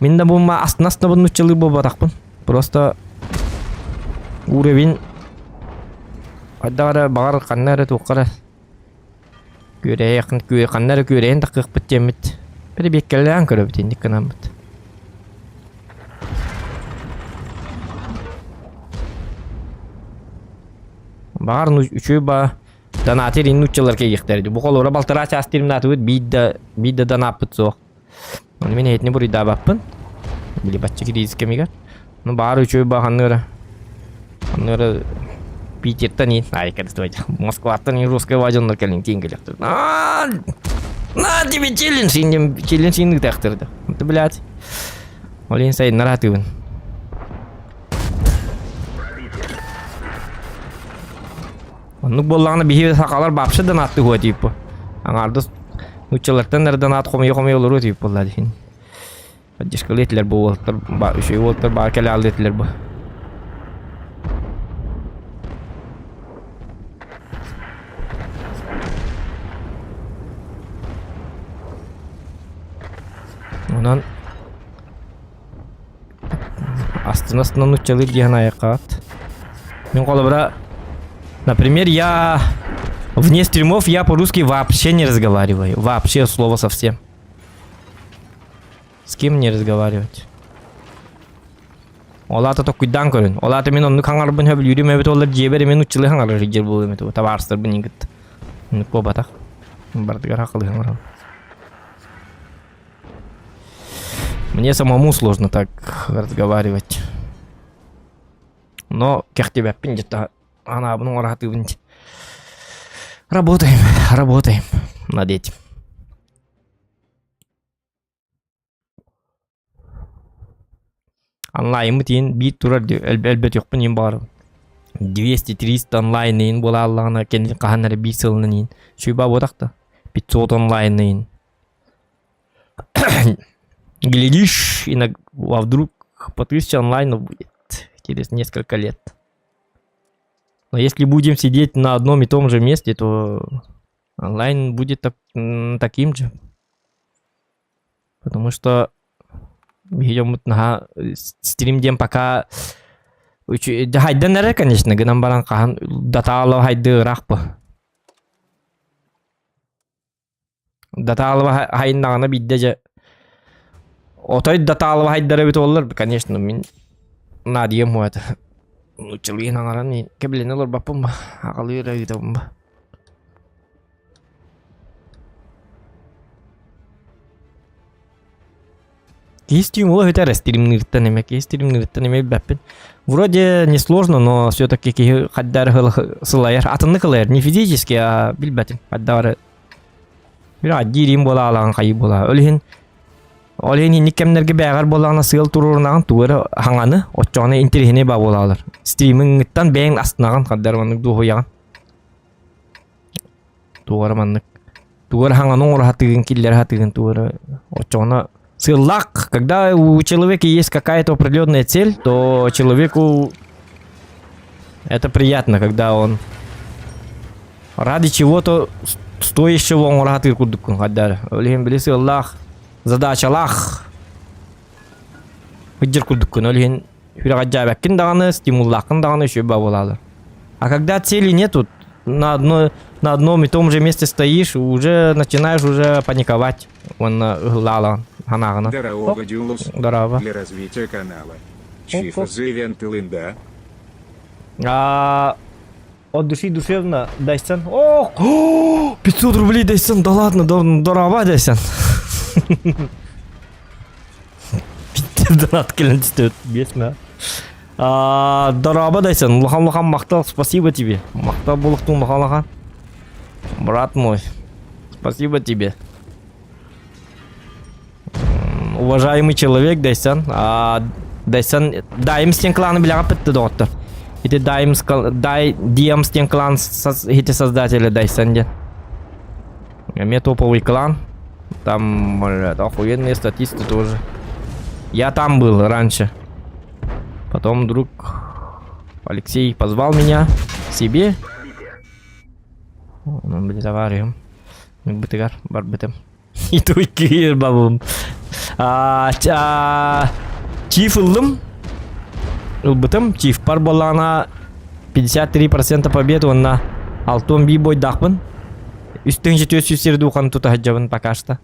Мен да бұма астына бұн училы болбатақпын. Просто уровень хаддара бағар қаннары туққара. Күрейін, қаннары күрейін тақық біттемет. Бір беккелерін көрі бітендік қанам біт. Бағарын үші ба донатер ин ұчылар кейгіқтерді. Бұл қолуыра балтыра частерім наты өт бейді донап бұт соқ. Оны мен етіне бұрый да баппын. Білі батчы керейіз кемегер. Бағар үші ба қаннары Питер-то не... Стойте. Москва-то не русская вазенная калин тингелях. На тебе челлендж инных тахтерда. Это, блядь. Олень стоит нарративен. Ну, боллағына бейхе сақалар бапшы донатты ғой типа. Аңарды ұчылықтан әрі донат қомей олыру типа болла дейін. Поддержкалы етілер бұл олықтар. Үші олықтар бар кәлі алды етілер бұл. Онан астынан учалыр деген аяқат. Мен қолыбыра, например, я вне стримов я по-русски вообще не разговариваю. Вообще слово совсем. С кем не разговаривать? Олата то куйдан көрін. Олата мен онны қаңарбын хөбіл үйрем өбіт олар жебері мен ұтчылы қаңарыр жер бұл өмет. Табарыстыр бұн еңгіт. Нүк бұл батақ. Бардығар ақылы қаңарам. Мне самому сложно так разговаривать. Но как тебя пиндит-то, она обнул раты вынть. Работаем над этим. Онлайн мытин бит турар әлбәт жоқпын ең бар. 200-300 онлайн ең бола Аллағына кенді қағанары бит сылының ең. Шүйба бодақта. 500 онлайн ең. Глядишь, а вдруг по 1000 онлайнов будет через несколько лет. Но если будем сидеть на одном и том же месте, то онлайн будет таким же. Потому что идем на стримден пока... Хайдан нәрі, конечно, гынан баран қаған даталау хайды рақпы. Даталау хайындағына бидде же... Отой даталау хайдары бит олар, конечно, мен надием у это. Учылыйын аңаран мен кебілен олар баппын ба, ағалы үйрі үйдабын ба. Кейстим олар өтәрі стримнырттан еме бәппін. Вроде несложно, но все-таки қаддары сылайыр. Атынны қылайыр, не физически, а білбәтін. Қаддары бір аддирим бола алаған қайы бола. Олен никемнерге бәғар болағына сығыл тұрурынаған туғыры хаңаны, отчағына интерхене ба болалар. Стримингіттан бәйін астынаған қаддары маннық дуғыяған. Туғыры маннық. Туғыры хаңаның оры хатығын, келлері хатығын туғыры отчағына сыллақ. Когда у человека есть какая-то определенная цель, то человеку это приятно, когда он ради чего-то стоящего он рахатыр курдуккун қаддары. Олен білі сыллақ. Задачалах. Выдер курдуккун. Олен фирагаджабаккин дағаны, стимуллақын дағаны шөба болалар. А когда цели нету, на одном и том же месте стоишь, уже начинаешь уже паниковать. Он лала ханагана. Здорово, Дюлус. Здорово. Для развития канала. Чифа за ивент Линда. От души душевно дайсан. О, 500 рублей дайсан. Да ладно, здорово дайсан. Донат келін түстет. Бесме. Здорово дайсан. Лухан мақтал. Спасибо тебе. Мақтал болықтың лухан. Брат мой. Спасибо тебе. Уважаемый человек, дайсан. Дайсан. Дайым стен кланы біляға пітті доғыттыр. Эти дайм стен клан эти создатели дайсан де. Мне топовый клан. Там, блядь, охуенные статисты тоже. Я там был раньше. Потом друг Алексей позвал меня к себе. Ну, блядь, аварию. Бытыгар, барбытым. И только бабум. Чиф ылдым. Ылбытым. Чиф пар болана 53% побед. Он на алтон би бой дахпын. Үстің жеті өстерді уқан тута хаджабын пока что.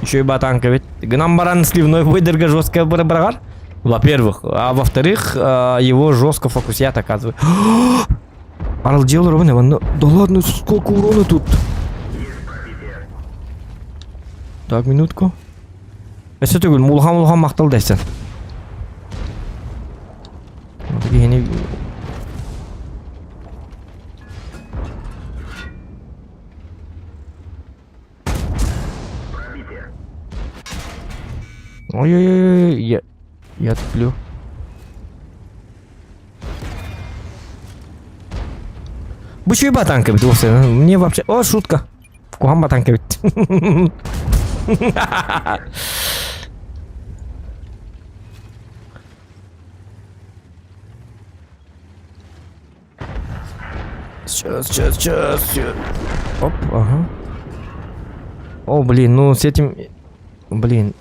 Еще и батанка ведь. Гнам баран сливной выдерга жестко барагар. Во-первых. А во-вторых, его жестко фокусят, оказывается. Арл делал ровно. Да ладно, сколько урона тут. Так, минутку. Если ты говоришь, мулхам мақтал дайсан. Ой-ой-ой, я туплю. Бучу и батанка битвосы. Мне вообще... О, шутка. Кугам батанка бит. Сейчас. Оп, ага. О, блин, ну с этим... Блин.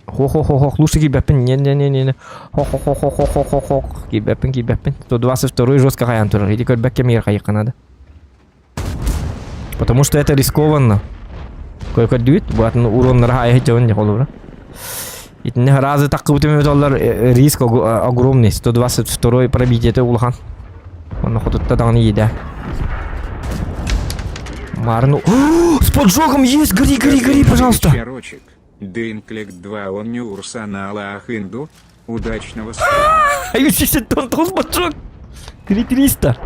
Хо-хо-хо-хо. Лучше кибепин. Не-не-не-не. Хо-хо-хо-хо-хо-хо-хо. Кибепин. 122 жестко хаян турар. Иди көлбекке мейр хайыққа надо. Потому что это рискованно. Кой-кой дүйт. Бұатын уронлар хайы жауын не қолы бұра. Итіне разы таққы бұтымен өталар риск огромный. 122 пробить это улахан. Он ходит-то даны еда. Марну. С поджогом есть! Гори, пожалуйста! Чарочек. Дынклик 2 он не урсанала Ахинду. Удачного А я 60 тонн с поджог! Гори 300!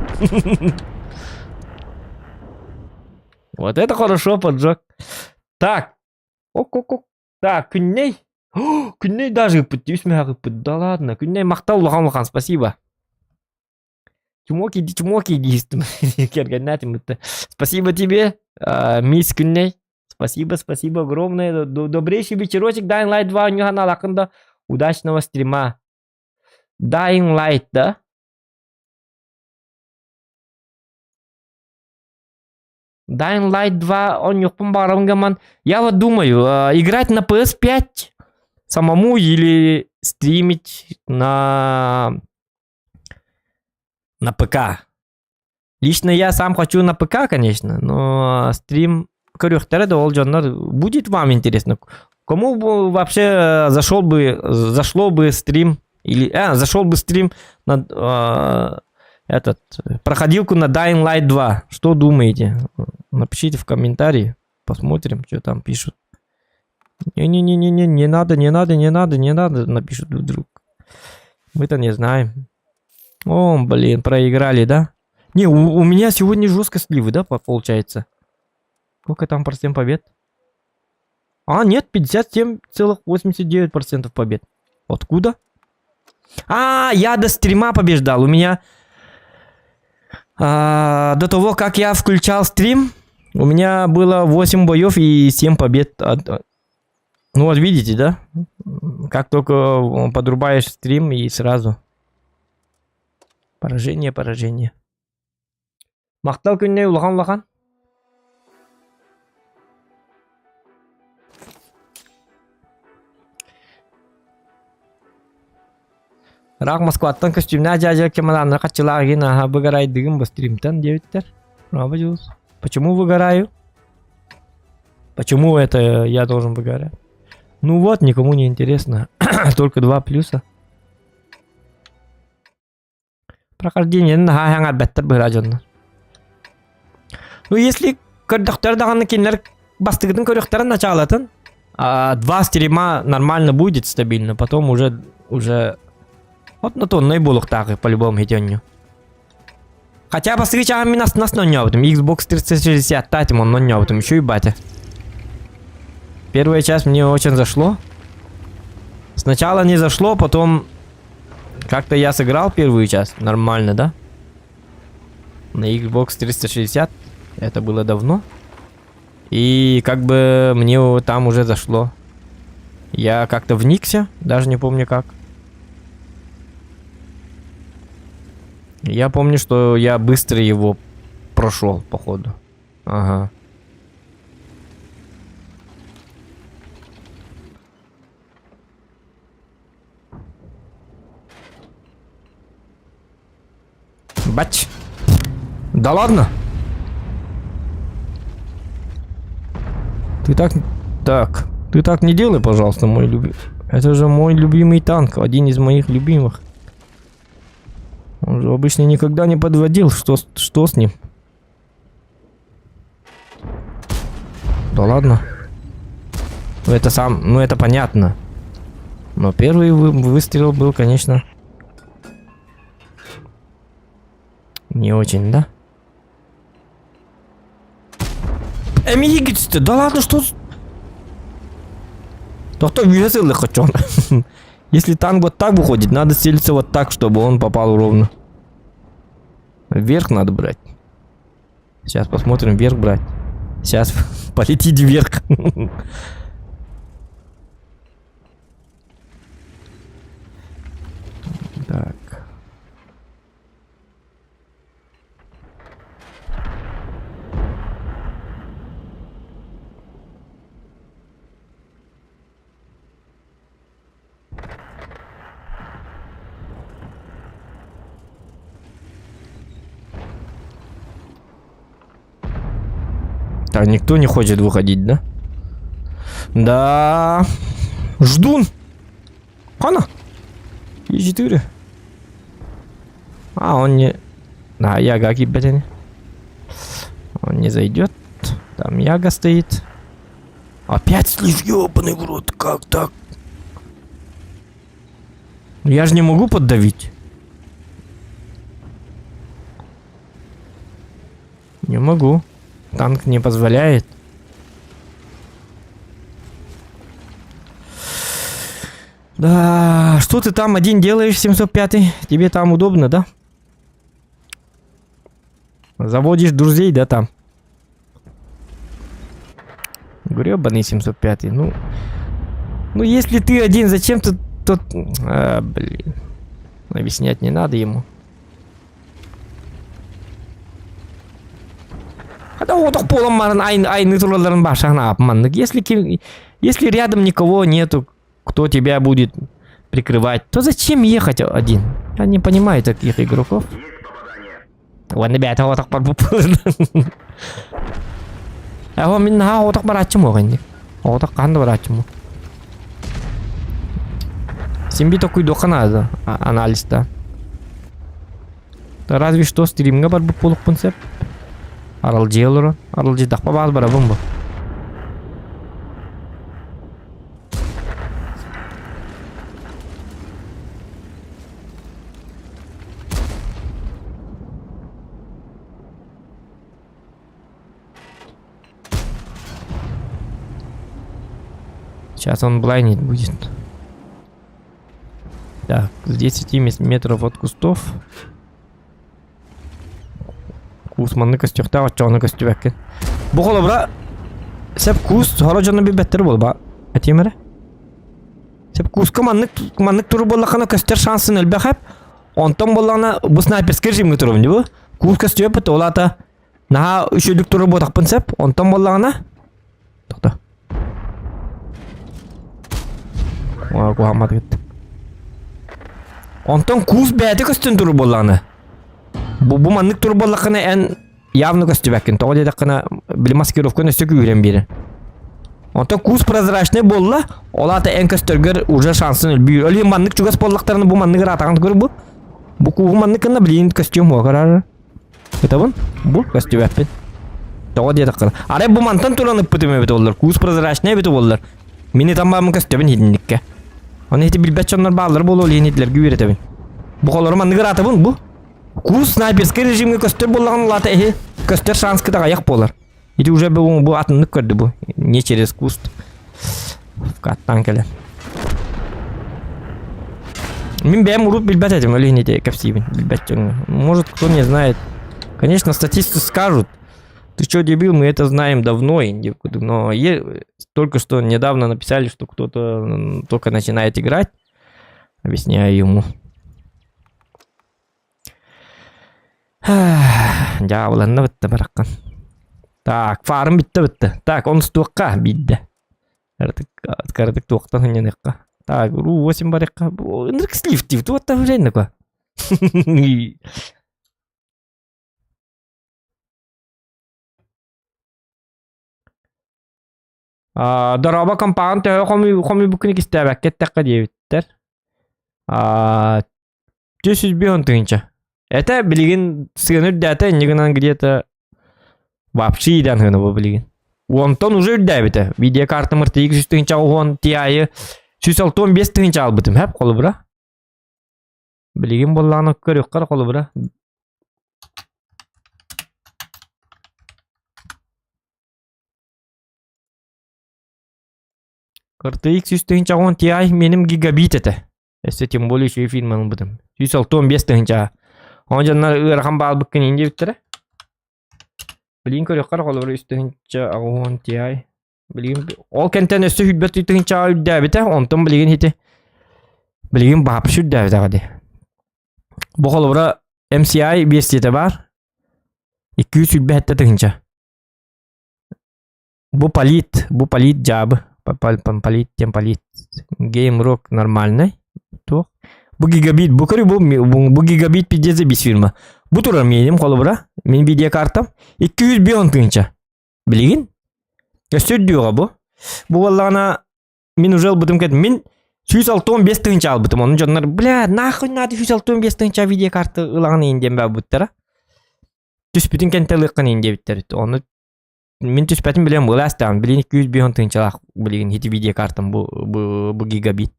Вот это хорошо, поджог. Так. Ок. Так, Күнней. Күнней даже пытаюсь меня. Да ладно. Күнней мақтал лохан, спасибо. Чумоки, иди. Спасибо тебе, мисс Күнней. Спасибо огромное. Добрейший вечерочек. Dying Light 2 у него на лакында. Удачного стрима. Dying Light, да? Dying Light 2 он ёппам барамгаман. Я вот думаю, играть на PS5 самому или стримить на ПК. Лично я сам хочу на ПК, конечно, но стрим будет вам интересно. Кому бы вообще зашло бы стрим или зашел бы стрим на проходилку на Dying Light 2. Что думаете? Напишите в комментарии, посмотрим, что там пишут. Не надо, напишут вдруг. Мы-то не знаем. О, блин, проиграли, да? Не, у меня сегодня жестко сливы, да, получается? Сколько там процент побед? А, нет, 57,89% побед. Откуда? Я до стрима побеждал. У меня до того, как я включал стрим, у меня было 8 боев и 7 побед. Ну вот видите, да? Как только подрубаешь стрим и сразу. Поражение. Мақтал Күнней улахан. Рак Москваттан костюмна жажа кемаланна качылагин выгорайдыгын бу стримтан дебиттер. Почему выгораю? Почему это я должен выгорать? Ну вот, никому не интересно. Только 2 плюса. Прохождение на ханга беттер быражон. Ну если көрдөхтөр даганы кинлер бастыгын көрдөхтөр началатын, 2 стрима нормально будет стабильно, потом уже вот на то наиболее так по-любому идённю. Хотя по свечам нас но не об этом. Xbox 360 татим он но не об этом еще и батя. Первая часть мне очень зашло. Сначала не зашло, потом как-то я сыграл первую часть нормально, да? На Xbox 360 это было давно. И как бы мне там уже зашло. Я как-то вникся, даже не помню как. Я помню, что я быстро его прошел, походу. Ага. Бач. Да ладно? Ты так не делай, пожалуйста, мой любимый. Это же мой любимый танк, один из моих любимых. Он же обычно никогда не подводил. Что с ним? Да ладно. Ну это понятно. Но первый выстрел был, конечно, не очень, да? Да ладно, что? Да кто весел хочу. Если танк вот так выходит, надо целиться вот так, чтобы он попал ровно. Вверх надо брать. Сейчас посмотрим, вверх брать. Сейчас полетит вверх. Так. Так, никто не хочет выходить, да? Да. Ждун. Хана. Е4. А, он не... Да, Яга кибетени. Он не зайдет. Там Яга стоит. Опять слив, ёбаный в рот. Как так? Я же не могу поддавить. Не могу. Танк не позволяет. Да, что ты там один делаешь, 705-й? Тебе там удобно, да? Заводишь друзей, да, там? Гребаный 705-й, ну... Ну, если ты один, зачем ты тут... А, блин. Объяснять не надо ему. Да вот так полом маран айны тураларын башана апманнык. Если рядом никого нету, кто тебя будет прикрывать, то зачем ехать один? Я не понимаю таких игроков. Ладно, ребята, вот так подбупылы. А вот меня вот так барачему, гэнди. Вот так канды барачему. Симби такой дохана, анализ, да. Разве что стримга барбупулук пунсеп. Аралжи олор. Аралжи дахпа баал барабын бу. Сейчас он блайнить будет. Так, с 10 метров от кустов. Кусманны костюхта очоны костюбеккен. Бу холо бра. Сеп кус хорожоны би беттер бол ба. Атимере. Сеп куска маннык туру боллакана костер шансын элбехеп. Онтон боллана бу снайперский режимге турум дибу. Кус костюб толата. На үшүлүк туру ботакпын сеп. Онтон боллагана. Токта. Ва куамат кетти. Онтон кус бәти костюн туру болланы. Бу маннык туру боллакана эн явно костюбеккен. Тоғы дедакана били маскировканы сөк үйрен бері. Онтон кус прозрачный болла. Олата эн костюргер уже шансын өлбүй. Өлі маннык чугас боллактарыны бу маннык ратағанды көрі бу. Бу куғы манныкына білейін костюм оғарары. Это бун? Бу костюбекпен. Тоғы дедакана. Аре бу мантан туранып бітіме біті олар. Кус прозрачный біті олар. Мені там бамын костюбен хедіндікке. Оны хеті білбәтчонлар бағылар болу олейін хеділерге үйретебін. Бу қолары маннык ратабын бу. Кус снайперский режимге көстер болған лата эхе. Көстер шанс кыта аяқ болар. Иди уже бу атынлык көрді бу. Не через куст. В каттан келе. Мен бәм урут билбәт этим, өлейін ете кәпсейбін. Билбәтчон. Может, кто не знает. Конечно, статисты скажут. Ты что, дебил, мы это знаем давно. Но только что недавно написали, что кто-то только начинает играть. Объясняю ему. Жабыланна бітті бараққан. Так, фарм бітті. Так, он стуаққа бейді. Кардық туақтан хүнен еққа. Так, ру 8 бар еққа. Нұрк слифтив, туатта хүрейін еққа. Дараба компаунд хоми бүкіні кестәбәк кеттәққа дейбіттер. 100 тыңынша. Это, блин, сгонуть дата, негнан где-то вообще идан хына бу, блин. Онтон уже үддәбіті. Видеокарта мырты 200 тыңынша оған тиайы 165 тыңынша албытым, хэп, қолы бұра. Блин, болланы көрек қар қолы бұра. Карта X 100 тыңынша оған тиай менім гигабит эті. Если тем более еще и фильмын бұдым. 165 тыңынша. Он жанна ырхан баал быккын инде биттер. Билин көрөккар колор үстүнчө агон тиай. Билин ол кентен өсө хүбөт үтүнчө үддө бите. Онтон билин хити. Билин бап шүддө бите. Бу колора MCI 5 бар. 200 хүбөт үтүнчө. Бу палит жабы. Палит темпалит. Game Rock нормальный. То бу гигабит, бу гигабит пиздец без фильма. Бу турар меним колу бра, мен видеокартам 200 тыңынча. Билигин? Өсөддүгө бу. Бу валлана мен уже албытым кет. Мен 165 тыгынча албытым. Onun жоннор, бля, нахуй надо 165 тыгынча видеокарта ылаган инден ба буттара. Түспүтүн кентел ыккан инде биттер. Оны мен түспөтүн билем, ыластан. Билин 200 тыгынчалак билин хити видеокартам бу гигабит.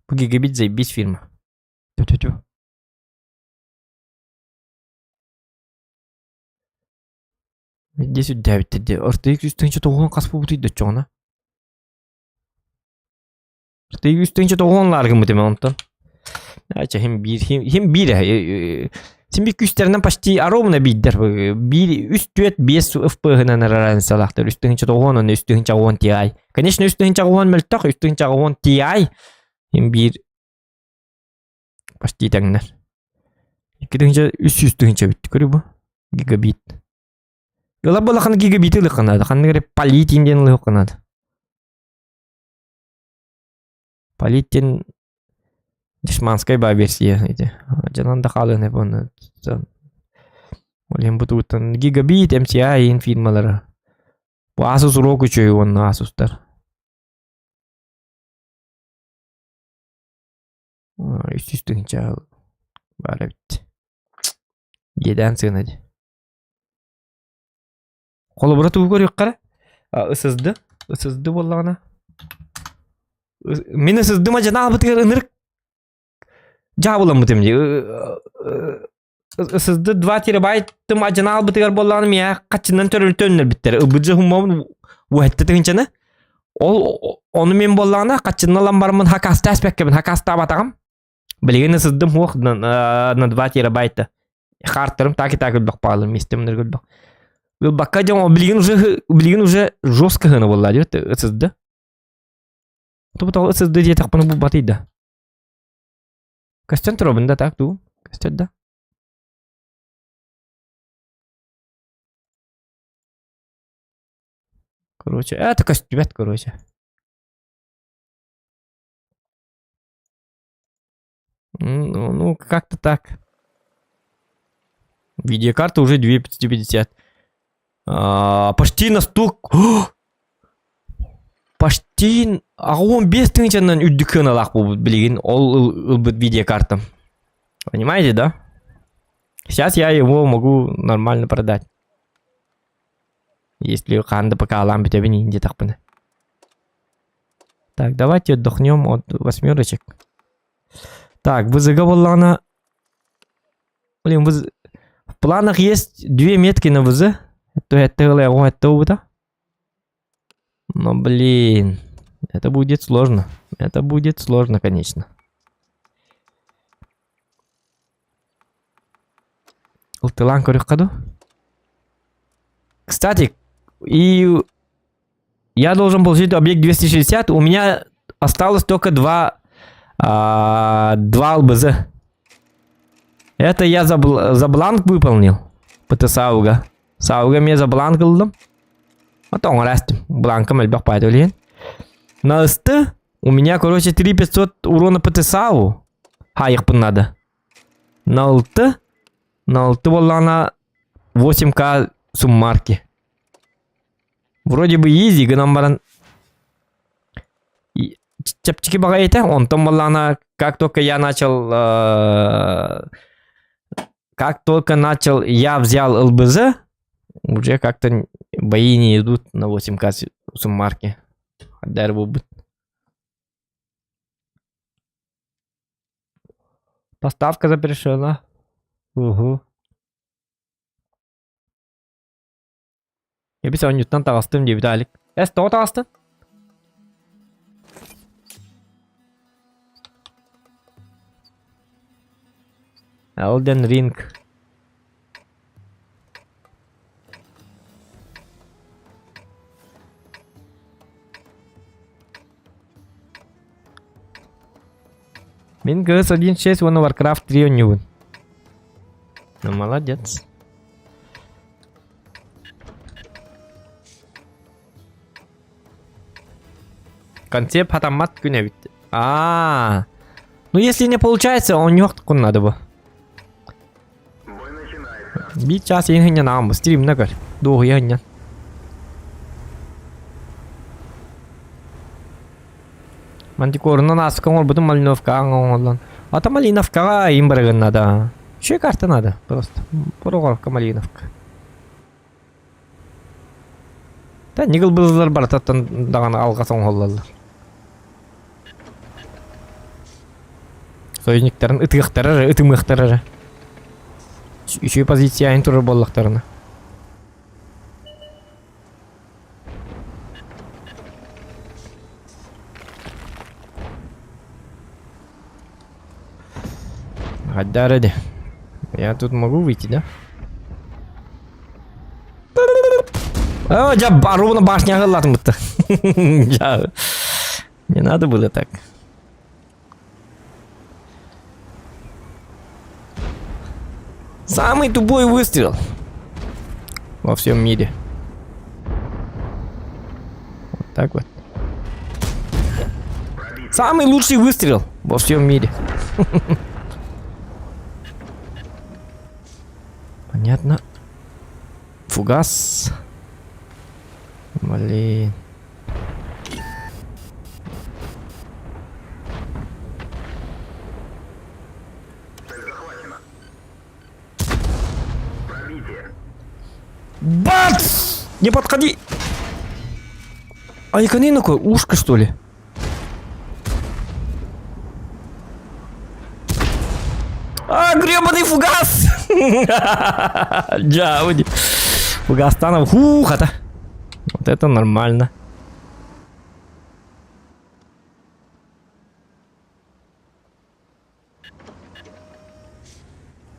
Бу гигабит заебись фирма. Тю-тю-тю. Здесь у Дэвида, RTX 190 каспы бутыйды чоңна. RTX 190 мытым онтон. Ача хем бир. Симби күстеринен почти ровно биддер. Бир үстүет 5 FPS-нан разницалактыр. 190 190 Ti. Конечно, 190 мөлтөк, 190 Ti. Хем бир почти таңнар. 200 бит. Көрү бу? Гигабит. Глобал хан гигабит ылыканады. Хан кере полит инден ылыканады. Политин дешманская версия эти. Жананда халыны боны. Олем бутутан гигабит MCI ин фирмалары. Бу Asus ROG үчөй он Asus'тар. Üstünce bare bitti. 7'den sığınadı. Kolu burada tuğu görüyor kara. Isızdı. Isızdı vallahi. Men ısızdım acaba ne yaptı ınırık. Cavılam mı temci. Isızdı 2 terabaytım acaba ne yaptı vallahi ya. Kaçından törünür bitler. Ibıcı humamın bu hette tığıncanı. Onu men vallahi kaçından lan barımın hakasta aspektken hakasta batağım. Билигин сыздым хух на 2 терабайта. Хартерым так и так бакпалым, местем ныргылбак. Бакка жон билигин уже жестко гына болла деп сызды. Тобто сызды дие так бу батыйда. Костян туробында так ту. Костян да. Короче, это костюмет, короче. Ну, как-то так. Видеокарта уже 250. Почти на 100. Почти. А он без тынчанан үддүкөн алак болуп билген. Ол видеокарта. Понимаете, да? Сейчас я его могу нормально продать. Если ханда пока алам битебин инде такпыны. Так, давайте отдохнем от 8. Так, вызыга боллана. Блин, в планах есть 2 метки на ВЗ. Это. Но, блин, это будет сложно. Это будет сложно, конечно. Ултылан корюкаду. Кстати, и я должен получить объект 260. У меня осталось только 2 ЛБЗ. Это я за бланк выполнил. ПТ Сауга. Сауга мне за бланк кылдым. Потом растем. Бланком эльбах пойдем. На СТ у меня, короче, 3500 урона ПТ Сау. Их надо. На ЛТ была на 8К суммарки. Вроде бы изи, гномбаран. Чапчики багаете, он там была как только я начал, я взял ЛБЗ, уже как-то бои не идут на 8К суммарки. Поставка запрещена. Угу. Я писал Ньютон тағыстым деп Виталик. Что тағысты? Elden Ring. Мен ГС 1.6 вон Warcraft 3 не вон. Ну молодец. Концепт хатамат күнебит. Ну если не получается, он не так надо бы. Бой начинается. Bir ças yeni hınyan ağam. Stream ne kadar? Doğu yeni. Мантикорны наскан ол бүтін малиновка аңғанлан. Ата малиновкаға им бірігін надо. Еще карта надо просто. Проғарқа малиновка. Да, нигыл бұзылар бар таттан даған алғасын олалар. Союзниктарын ытығықтары, ытымықтары. Еще позиция айын тұрыр боллақтарына. Да, ради. Я тут могу выйти, да? О, я ровно башня галатмыта. Не надо было так. Самый тупой выстрел во всем мире. Вот так вот. Самый лучший выстрел во всем мире. Понятно. Фугас. Блин. Бац! Не подходи! А иконей какое? Ушко, что ли? А, гребаный фугас! Джауди. Фугас станов. Хухата. Вот это нормально.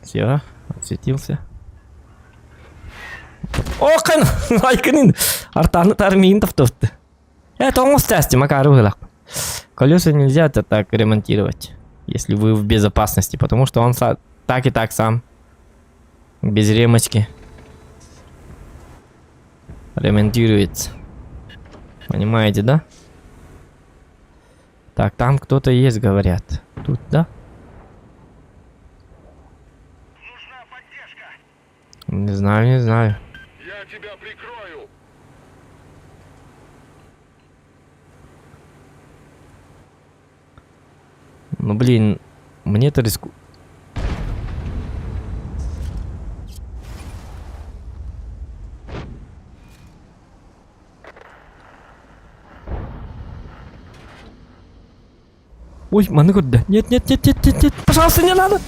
Все, отсветился. Окын! Айкынын! Артаны тармиин таптыфты. Это он счастье, макар выглах. Колеса нельзя это так ремонтировать, если вы в безопасности, потому что он так и так сам, без ремочки, ремонтируется. Понимаете, да? Так, там кто-то есть, говорят. Тут, да? Нужна поддержка. Не знаю, не знаю. Я тебя прикрою. Ну, блин, мне-то риску... Ой, маныкурда. Нет, нет, нет, нет, нет, нет, пожалуйста, не надо.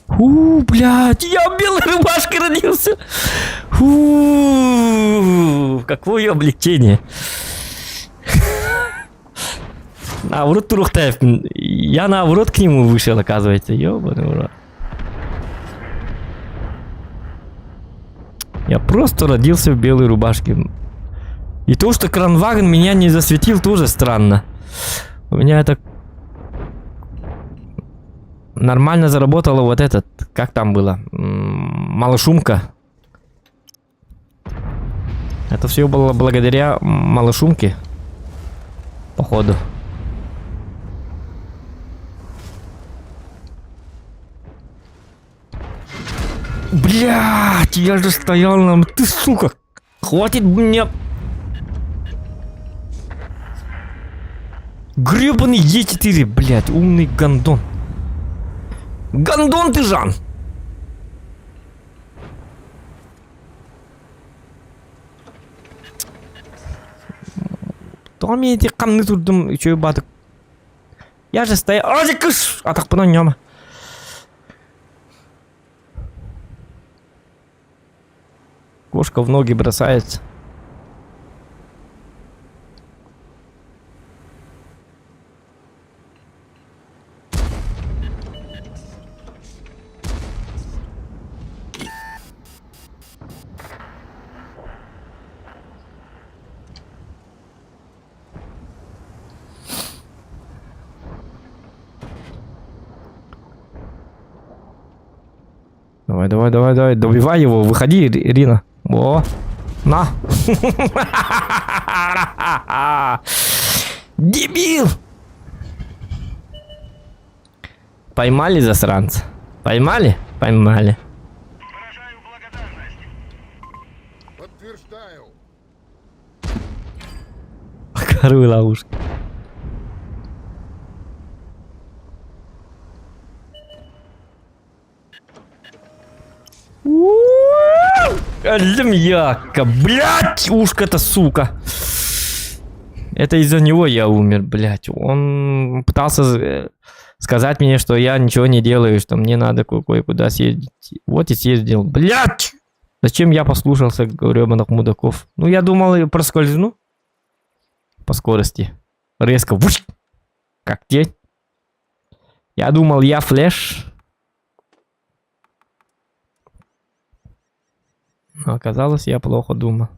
Блядь, я в белой рубашке родился. Какое облегчение. Наоборот, Турухтаев. Я наоборот к нему вышел, оказывается. Ёбаный урод. Я просто родился в белой рубашке. И то, что Кранваген меня не засветил, тоже странно. У меня это... Нормально заработало вот этот... Как там было? Малошумка. Это все было благодаря малошумке. Походу. Блять, я же стоял на... Ты, сука! Хватит мне... Гребаный Е4, блять, умный гандон. Гандон ты, Жан! Там я эти камни турдым, еще и баток. Я же стоял... Ай, кыш! А так по нем. Кошка в ноги бросается. Давай, давай, давай, давай, добивай его, выходи, Ирина. О, на. Дебил! Поймали засранца? Поймали? Поймали. Выражаю благодарность. Подтверждаю. Коровы ловушка. Земляка, блядь, ушко-то, сука. Это из-за него я умер, блядь. Он пытался сказать мне, что я ничего не делаю, что мне надо кое-куда съездить. Вот и съездил. Блядь! Зачем я послушался гребаных мудаков? Ну, я думал, я проскользну по скорости. Резко. Вуш! Как тень. Я думал, я флэш. Но оказалось, я плохо думал.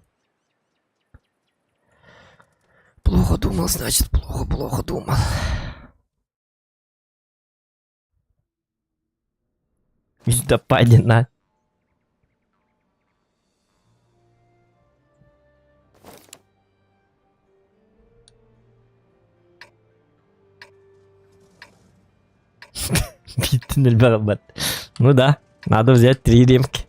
Плохо думал, значит, плохо думал. Звездопаде на. Битный барабан. Ну да, надо взять 3 ремки.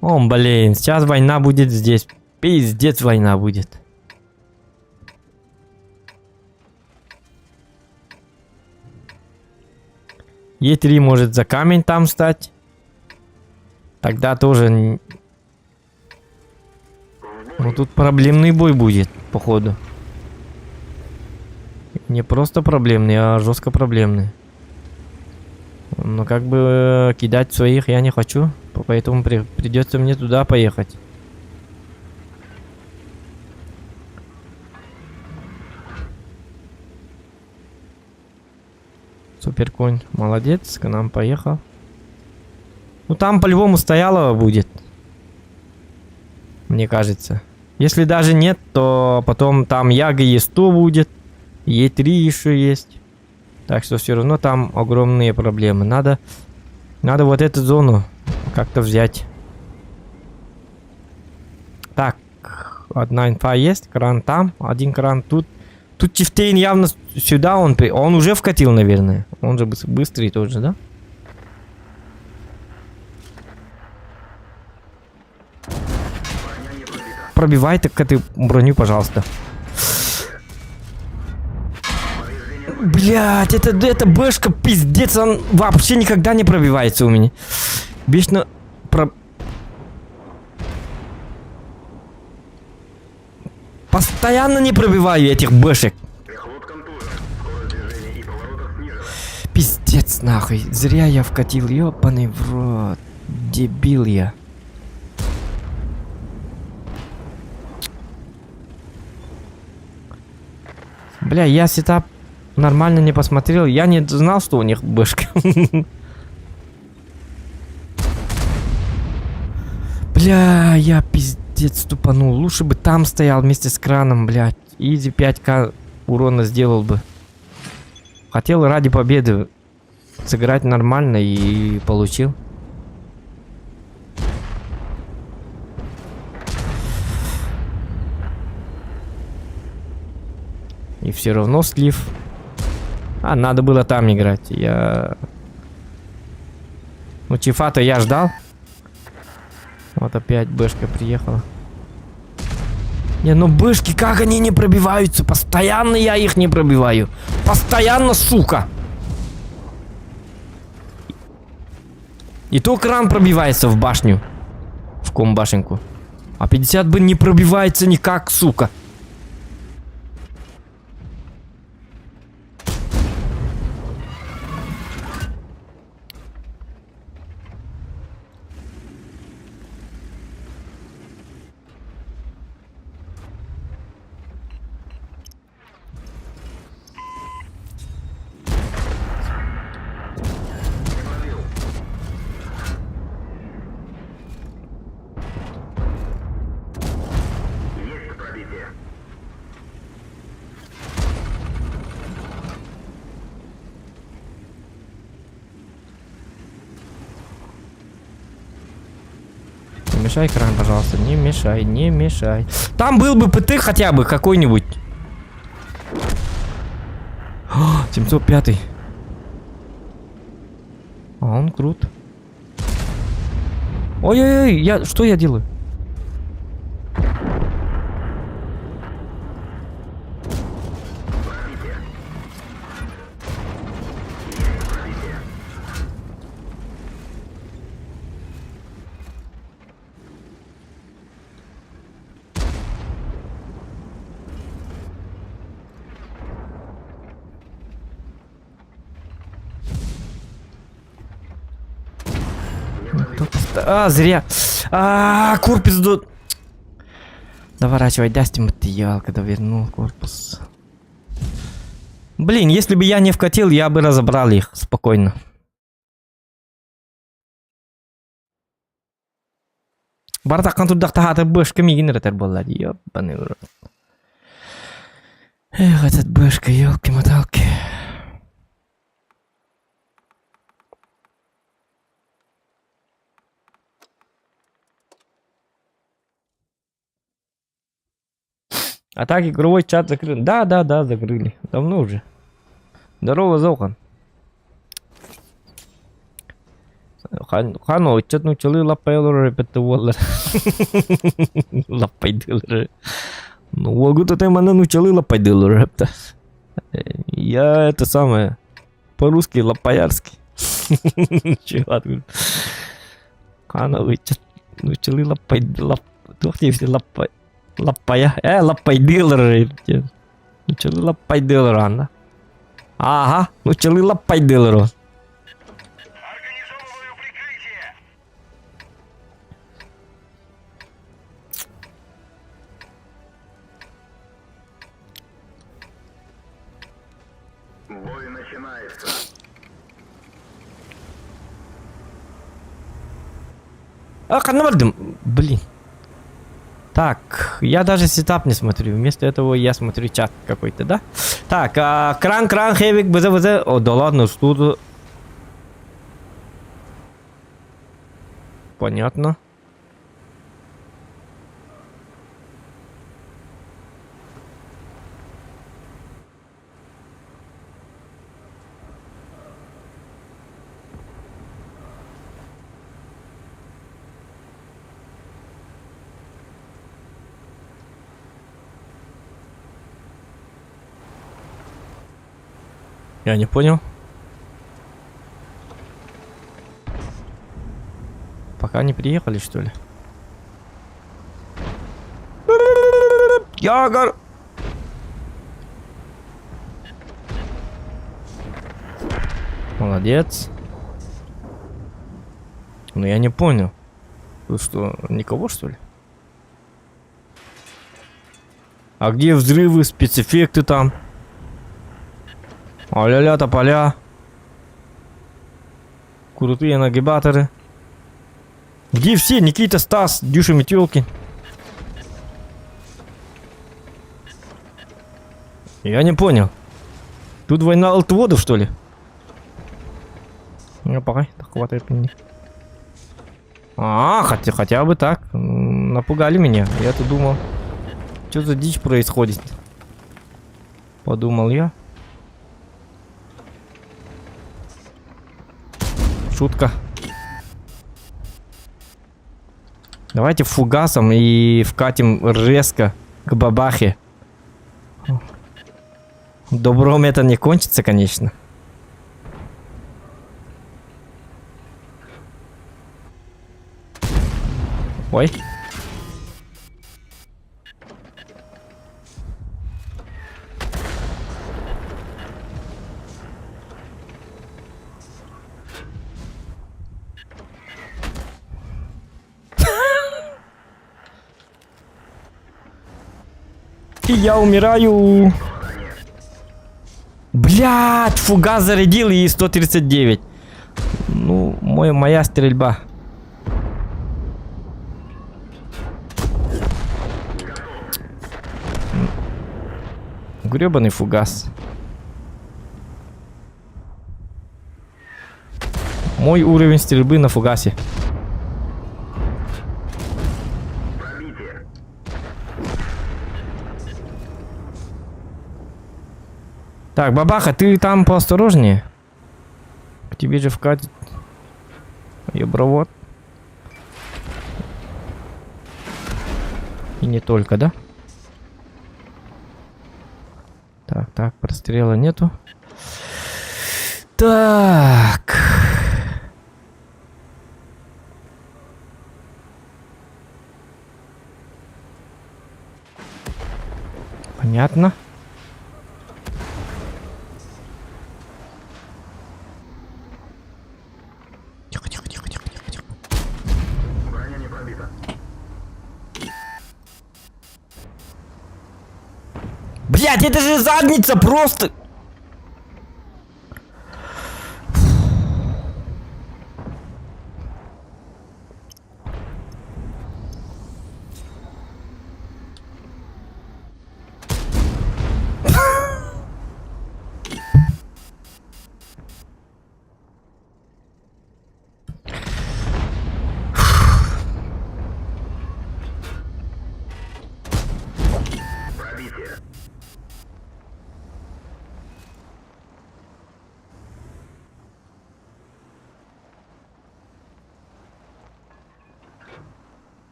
О, блин, сейчас война будет здесь. Пиздец, война будет. Е3 может за камень там стать. Тогда тоже... Ну тут проблемный бой будет, походу. Не просто проблемный, а жестко проблемный. Но как бы кидать своих я не хочу. Поэтому придется мне туда поехать. Суперконь, молодец, к нам поехал. Ну там по-любому стояло будет. Мне кажется. Если даже нет, то потом там Яга Е100 будет. Е3 еще есть. Так что все равно там огромные проблемы. Надо вот эту зону как-то взять. Так, одна инфа есть. Кран там, один кран тут. Тут Чифтейн явно сюда он уже вкатил, наверное. Он же быстрый тоже, да? Пробивай так ты броню, пожалуйста. Блять, это бэшка, пиздец, он вообще никогда не пробивается у меня. Вечно постоянно не пробиваю этих бэшек. Пиздец, нахуй. Зря я вкатил, ёбаный в рот. Дебил я. Бля, я сетап нормально не посмотрел. Я не знал, что у них бэшка. Бля, я пиздец тупанул. Лучше бы там стоял вместе с краном, блядь. Изи 5к урона сделал бы. Хотел ради победы сыграть нормально и получил. И все равно слив. А, надо было там играть. Ну, Чифа-то я ждал. Вот опять бэшка приехала. Не, ну бэшки, как они не пробиваются? Постоянно я их не пробиваю. Постоянно, сука. И то кран пробивается в башню. В комбашенку. А 50 бы не пробивается никак, сука. Не мешай кран, пожалуйста. Не мешай, не мешай. Там был бы ПТ хотя бы какой-нибудь. 705. А он крут. Ой-ой-ой, что я делаю? А, зря. Корпус до... Доворачивай, дасти материал, когда вернул корпус. Блин, если бы я не вкатил, я бы разобрал их спокойно. Бардакан тут дахтахата бэшка мигин ретер болады, ёбаный в рот. Эх, этот бэшка, ёлки-моталки. А так игровой чат закрыли. Да, закрыли. Давно уже. Здорово, Зохан. Хано, чат научили лапайлор репетувалар. Лапайдылар. Ну, вагу-то ты меня научили лапайдылар репта. Я это самое, по-русски лапаярский. Чего ты? Хано, вы чат научили лапайдылар. Лапай. Лапая, лапайдылар. Научили лапайдылар, Анна. Ага, научили лапайдылар. Организовываю прикрытие. Бой начинается. Блин. Так, я даже сетап не смотрю. Вместо этого я смотрю чат какой-то, да? Так, кран, хевик, бз. О, да ладно, что понятно. Я не понял. Пока не приехали, что ли? Ягор! Молодец. Но я не понял. Тут что, никого, что ли? А где взрывы, спецэффекты там? А-ля-ля тополя. Крутые нагибаторы. Где все? Никита, Стас, Дюша, Метелкин. Я не понял. Тут война алтводов, что ли? Ну, пока, так хватает мне. Хотя бы так. Напугали меня. Я-то думал, что за дичь происходит. Подумал я. Шутка. Давайте фугасом и вкатим резко к бабахе. Добром это не кончится, конечно. Ой. И я умираю. Блядь, фугас зарядил и 139. Ну, моя стрельба. Гребаный фугас. Мой уровень стрельбы на фугасе. Так, бабаха, ты там поосторожнее. К тебе же вкатит ебровод. И не только, да? Так, прострела нету. Так. Понятно. Тихо. блядь, это же задница просто. Пробитие.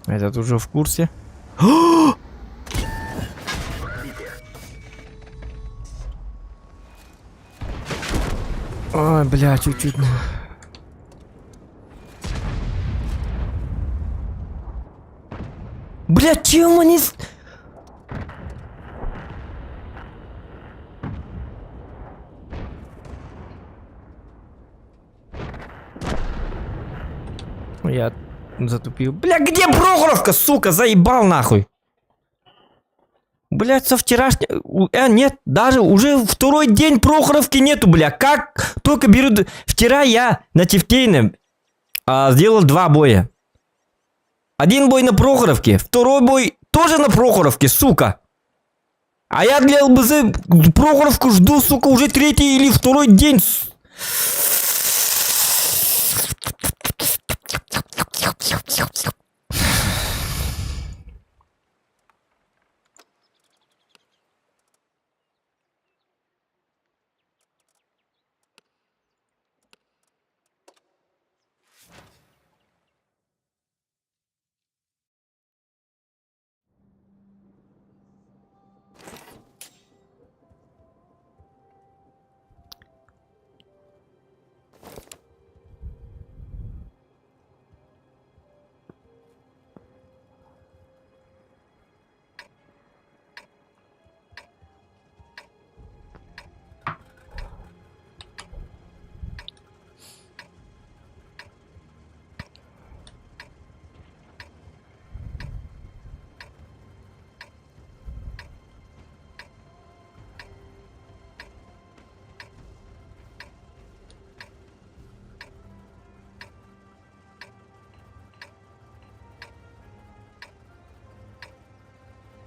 Этот уже в курсе. Пробитие. Ой, бля, чуть-чуть. Бля, чем они... Я затупил. Бля, где Прохоровка, сука, заебал нахуй. Блядь, со вчерашнего... нет, даже уже второй день Прохоровки нету, бля. Как только берут... Вчера я на Тефтейном сделал 2 боя. Один бой на Прохоровке, второй бой тоже на Прохоровке, сука. А я для ЛБЗ Прохоровку жду, сука, уже 3-й или 2-й день.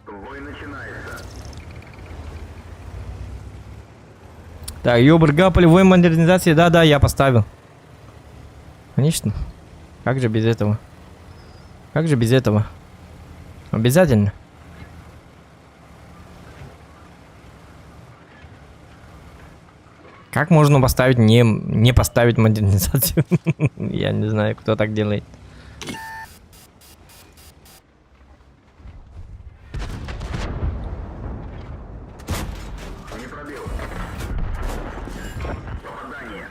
Бой начинается. Так, ёбрга, полевой модернизации, да, я поставил. Конечно. Как же без этого? Как же без этого? Обязательно. Как можно поставить, не поставить модернизацию? Я не знаю, кто так делает. Не пробил. Попадание.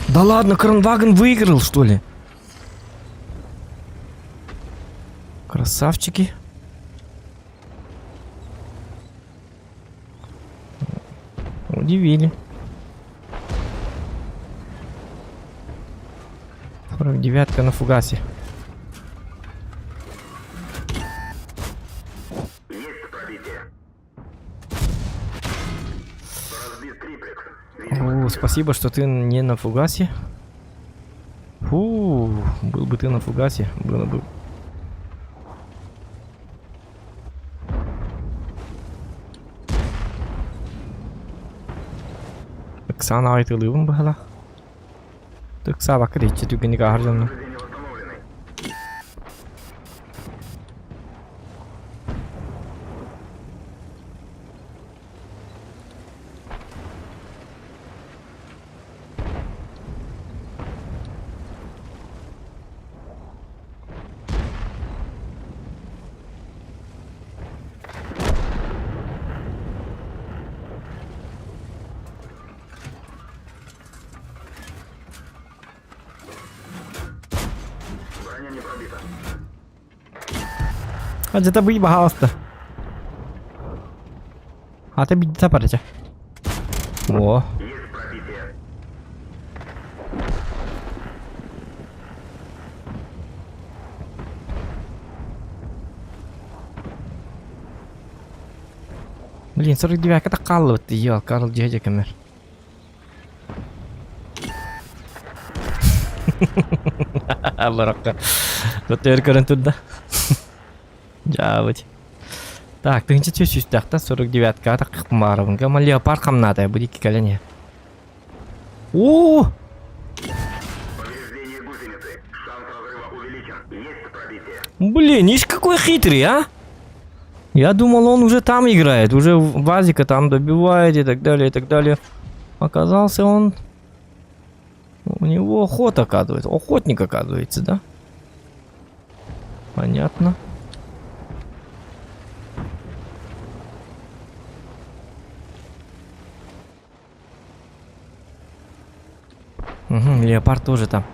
Да ладно, Кронваген выиграл, что ли? Красавчики. Удивили. 49-ка на фугасе. Есть пробитие. Разбит триплекс. О, спасибо, что ты не на фугасе. Фу, был бы ты на фугасе, было бы. Оксана айтылыбын бахала. Так сабак речи түгенеге харжамна. Повреждение восстановлены. Броня не пробита. Hadi tabii bahalıstı. Отобить запарите. Во. Есть пробитие. Блин, 49 это Карл, ты ел, Карл дядя камер. Барака. Вот теперь көрін тұрды. Жабыть. Так, ты где сюстахта 49-ка, так марвын. Гама леопард камната, будет кикалене. О! Повреждение гусеницы. Шанс разрыва увеличен. Есть пробитие. Блин, ишь какой хитрый, а? Я думал, он уже там играет, уже Вазика там добивает и так далее, и так далее. Оказался он... У него охота, оказывается. Охотник, оказывается, да? Понятно. Угу, леопард тоже там.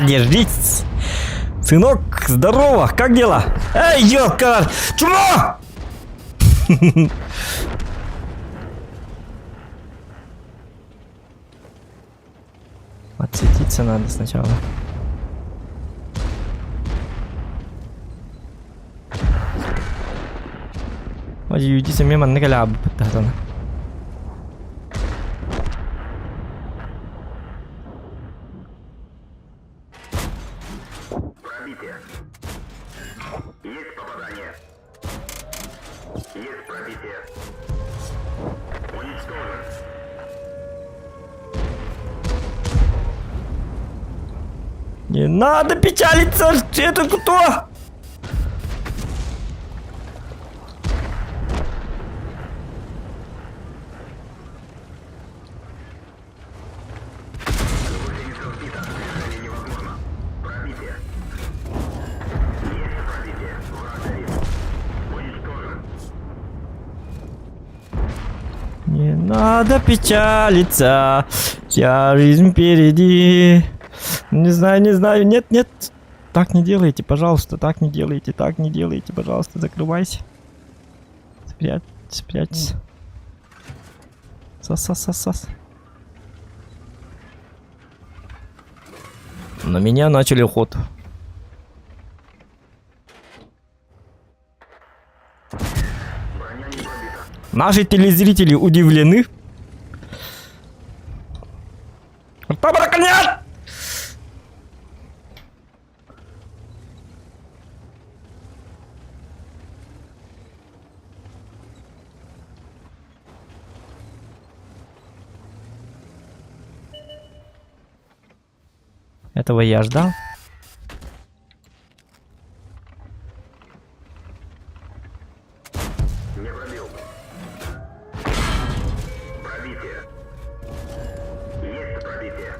Держись! Сынок, здорово! Как дела? Эй, ёлка! Чума! Отсветиться надо сначала. Ой, иди сами манны каляб пытаться. Пробитие. Есть попадание. Есть пробитие. Уничтожен. Не надо печалиться! Это кто? Гусеница сбита. Движение невозможно. Пробитие. Есть пробитие. Враг горит. Уничтожен. Не надо печалиться, вся жизнь впереди. Не знаю, не знаю, нет, нет. Так не делайте, пожалуйста, так не делайте, пожалуйста, закрывайся. Спрячься. Сас. На меня начали охоту. Броня не пробита. Наши телезрители удивлены. Рта браконьер! Этого я ждал. Не пробил. Пробитие. Есть пробитие.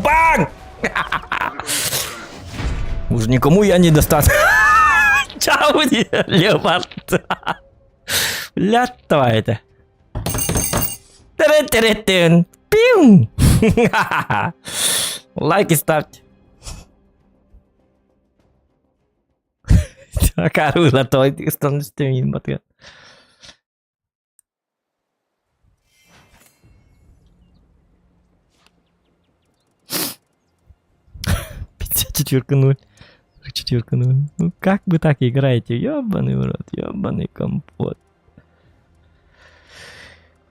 Бang! Уж никому я не достану. Чао, леопард. Бля, давай это. Тыры-тыры-тын. Пиу! Лайки ставьте. Карула, той становится батя. Четверка 0. Четверка 0. Ну как вы так играете? Ёбаный в рот, ёбаный компот.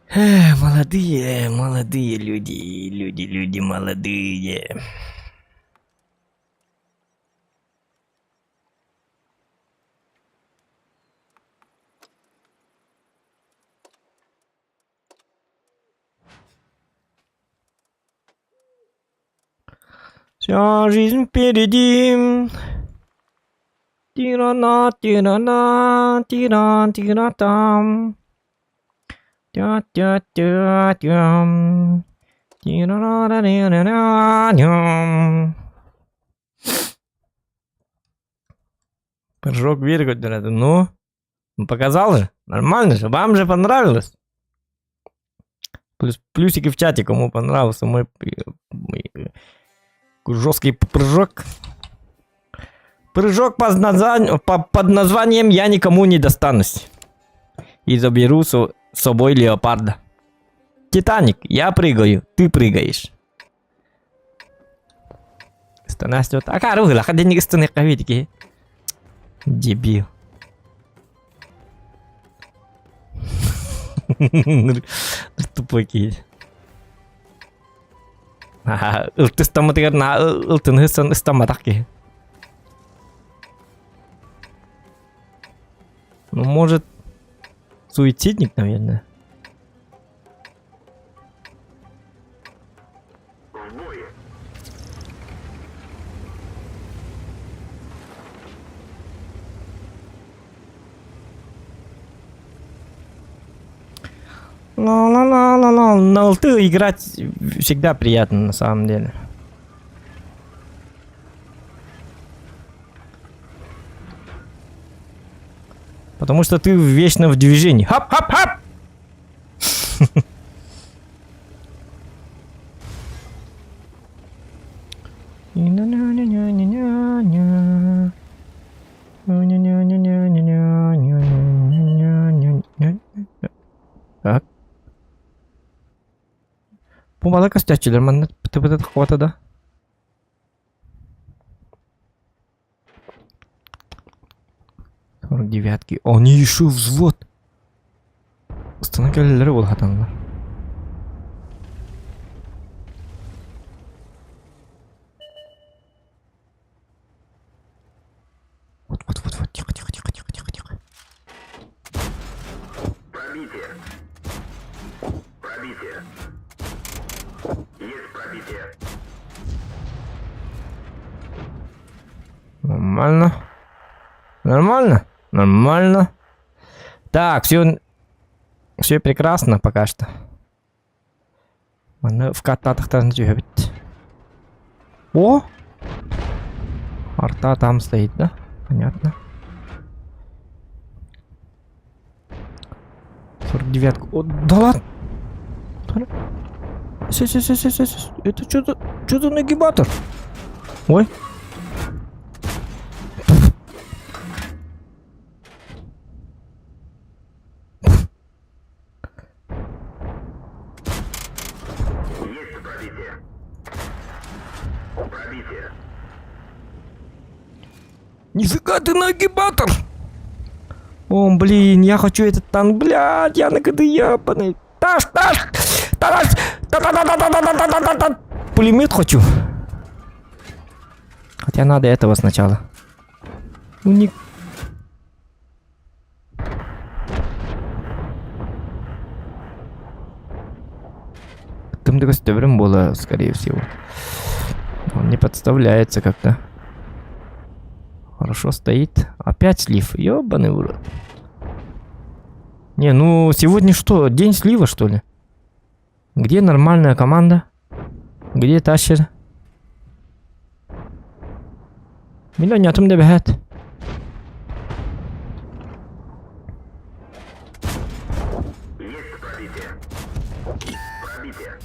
Молодые люди молодые. Вся жизнь впереди. Тирана, тирана, тиран, тиратам. Тя-тя-тя-тям. Тирара-ра-ра-ра-ра-рям. Прыжок вверх, ну, показал же, нормально же, вам же понравилось. Плюсики в чате, кому понравился мой жесткий прыжок. Прыжок под названием «Я никому не достанусь». И заберу с собой леопарда. Титаник, я прыгаю, ты прыгаешь. Станастет. А каругла, ходи не станы кавитики. Дебил. Тупой кid. Ты стаматыгар на ылтын стаматаки. Ну, может, суицидник, наверное. В бой. Ла-ла-ла-ла-ла. На ульты играть всегда приятно, на самом деле. Потому что ты вечно в движении. Хап-хап-хап! Так. Помада костячилер, man. Ты хвата, да? Девятки. Они еще взвод. Станакеллер бол хатанлар. Вот. Тихо. Пробитие. Пробитие. Есть пробитие. Нормально. Так, все прекрасно пока что. В кататах там бит. О! Арта там стоит, да? Понятно. 49. О, да ладно! Это что-то нагибатор. Ой. Есть пробитие. Пробитие. Нифига ты нагибатор! О, блин, я хочу этот танк, блядь, я на КД ебаный. Таш! Пулемет хочу. Хотя надо этого сначала. Уник. Там такой стебрем было, скорее всего. Он не подставляется как-то. Хорошо стоит. Опять слив. Ёбаный урод. Не, ну сегодня что? День слива, что ли? Где нормальная команда? Где тащер? Меня не атом дебет. Есть пробитие. Пробитие.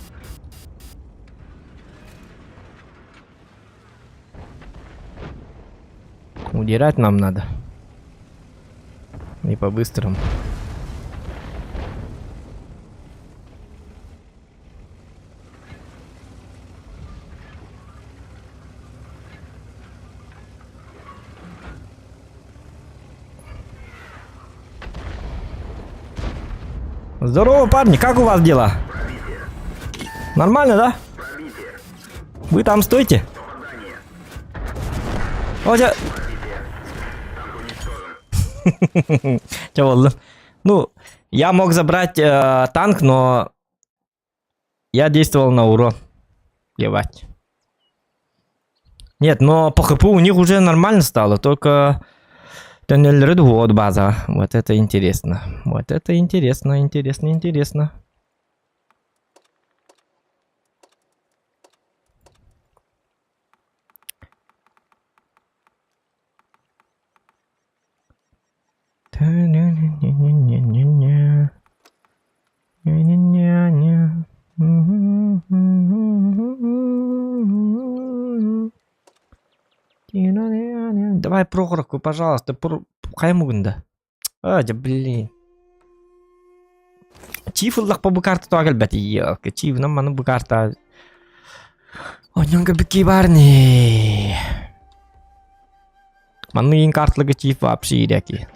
Удирать нам надо. И по-быстрому. Здорово, парни, как у вас дела? Пробитие. Нормально, да? Пробитие. Вы там стойте. Попадание. О, Пробитие. Танк уничтожен. Чё, ладно. Ну, я мог забрать танк, но я действовал на урон. Ебать. Нет, но по хп у них уже нормально стало, только вот база. Вот это интересно. Вот это интересно. давай Прохоровку, пожалуйста. Хай мугында. А, да блин. Чифллах по бу карта то әлбәттә, елка. Чифнан маны бу карта. Оньонга бики барни. Маны ин картлыгы чиф вообще иреки.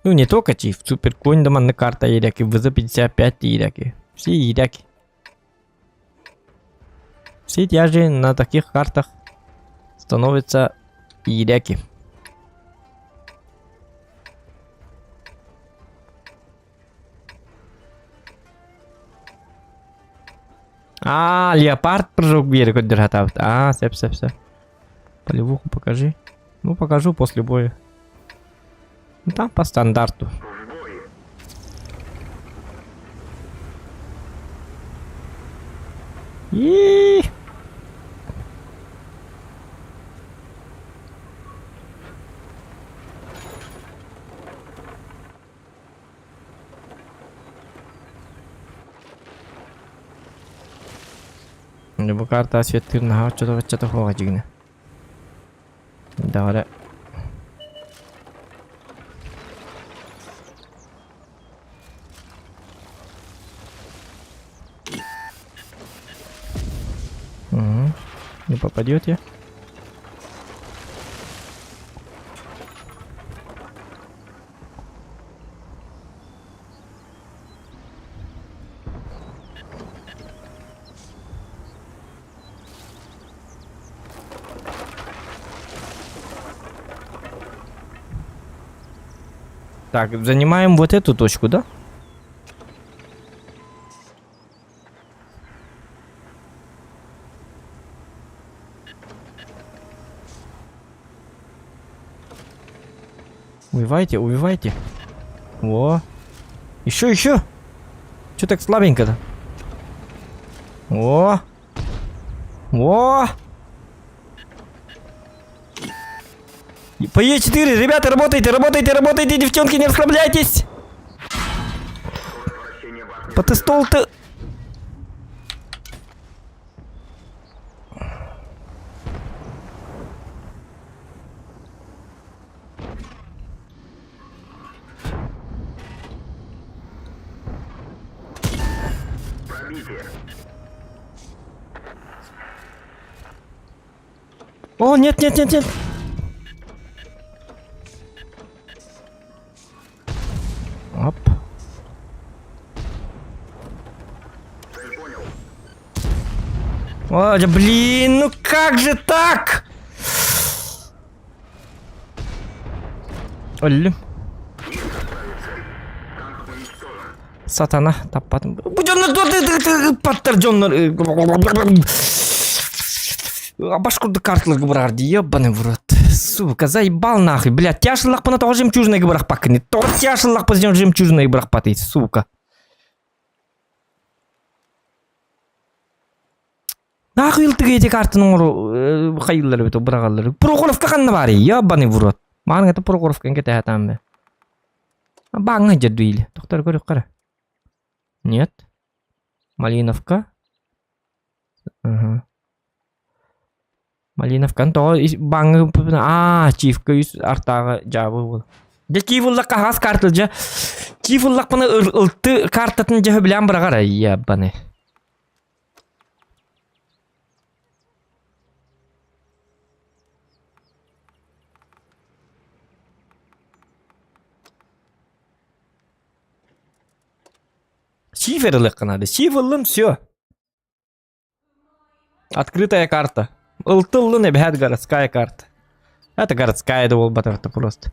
Ну, не только чиф, суперконь да маны карта иреки, ВЗ-55 иреки. Все иреки. Все тяжи на таких картах становятся иреки. А, леопард прыжок берег отдыхает. А, сеп. Полевуху покажи. Ну, покажу после боя. Ну, там по стандарту. И bu karta asvetlerin ha çata hoğacığını. Давай. Угу. Не попадет я. Так, занимаем вот эту точку, да? Убивайте. Во. Еще. Че так слабенько-то? Во. По Е4, ребята, работайте, девчонки, не расслабляйтесь. Потестол-то... О, нет. Оп. О, да блин, ну как же так? Олли. Сатана, таппадым. Башкурды картлыгы брарди, ебаный в рот. Сука, заебал нахуй, блядь. Тяшыллах пана того жемчужный гыбрах пакни. Тор тяшыллах позидем жемчужный гыбрах патыть, сука. Нахуй илтыгы эти картының ору хайыллары бето брагаллары. Прохоровка қанна бар, ебаный в рот. Маған это Прохоровка энке тәхатам бе. Баңа жадду или. Тоқтар көрек қара. Нет. Малиновка. Ага. Малиновка то баңы чифка артағы жабы бол. Де кивуллаққа хас картыл жа. Кивуллақ бұны ұлты картатын жа білен бірағара. Ебаны. Шиферлық надо. Шифрлым все. Открытая карта. Ултыллы не бәд городская карта. Это городская да болбата это просто.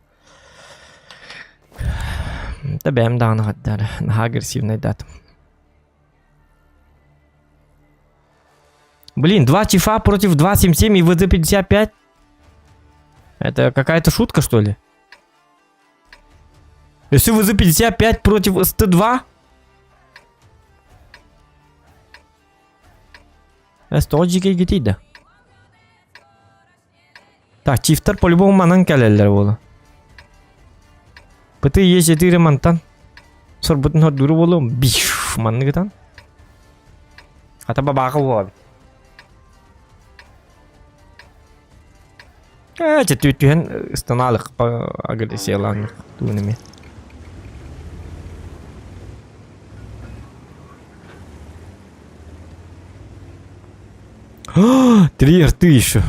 Да бәм даны хаттары. На агрессивный дат. Блин, 2 чифа против 2.77 и ВЗ-55. Это какая-то шутка, что ли? Если ВЗ-55 против СТ-2... Столджике гетиді. Так, чифтар по-любому манан кәлелер болу. Бұты Е4 мантан. Сор бұтын дұры болу. Биш манны гытан. Ата бабағы болу. Тютюген станалых по агрессии тунами. Три рты еще.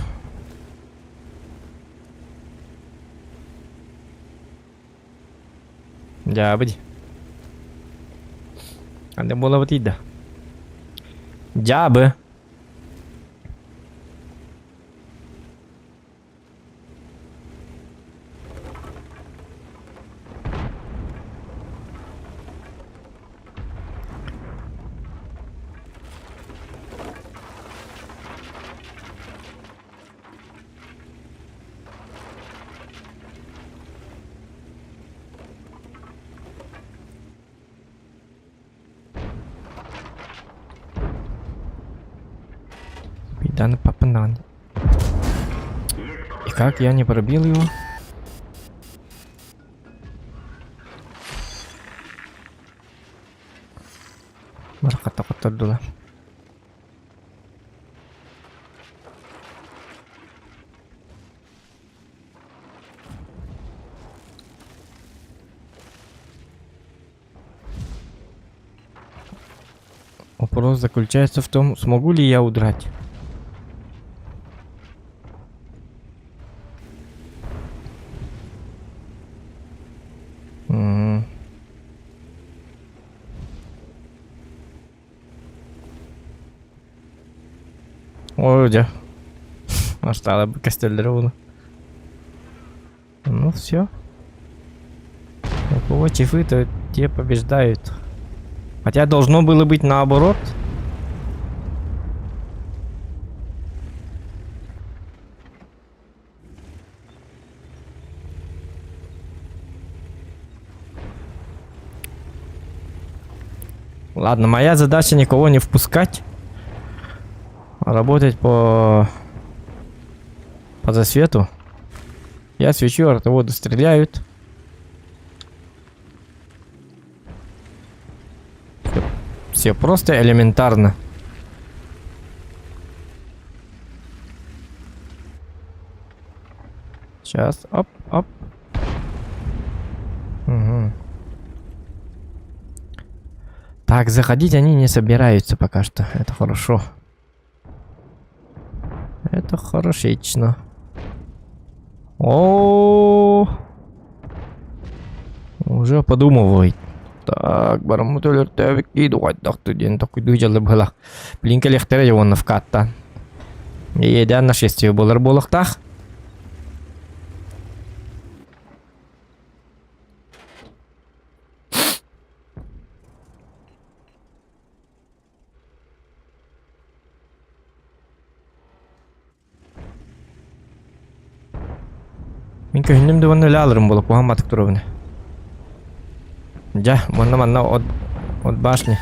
Джабди. Надо было вот ида. Джабы. Данный папанан. И как я не пробил его? Марката котардула. Вопрос заключается в том, смогу ли я удрать. Ой, да. Осталось бы костель. Ну все. У кого чифы, то те побеждают. Хотя должно было быть наоборот. Ладно, моя задача никого не впускать. Работать по засвету. Я свечу, артоводы стреляют. Все просто элементарно. Сейчас, оп, оп. Угу. Так, заходить они не собираются пока что. Это хорошо. Это хорошечно. О, уже подумывает. Так, барамутулер тәвик дейді ғой дақты ден такой дүйжалы бұла. Блинкелектері жауынны вкатта. Еден нашествие болар болықтақ. Мен көңілімді оны алырым болып, Мухаммад Туровны. Ja, mana od башни.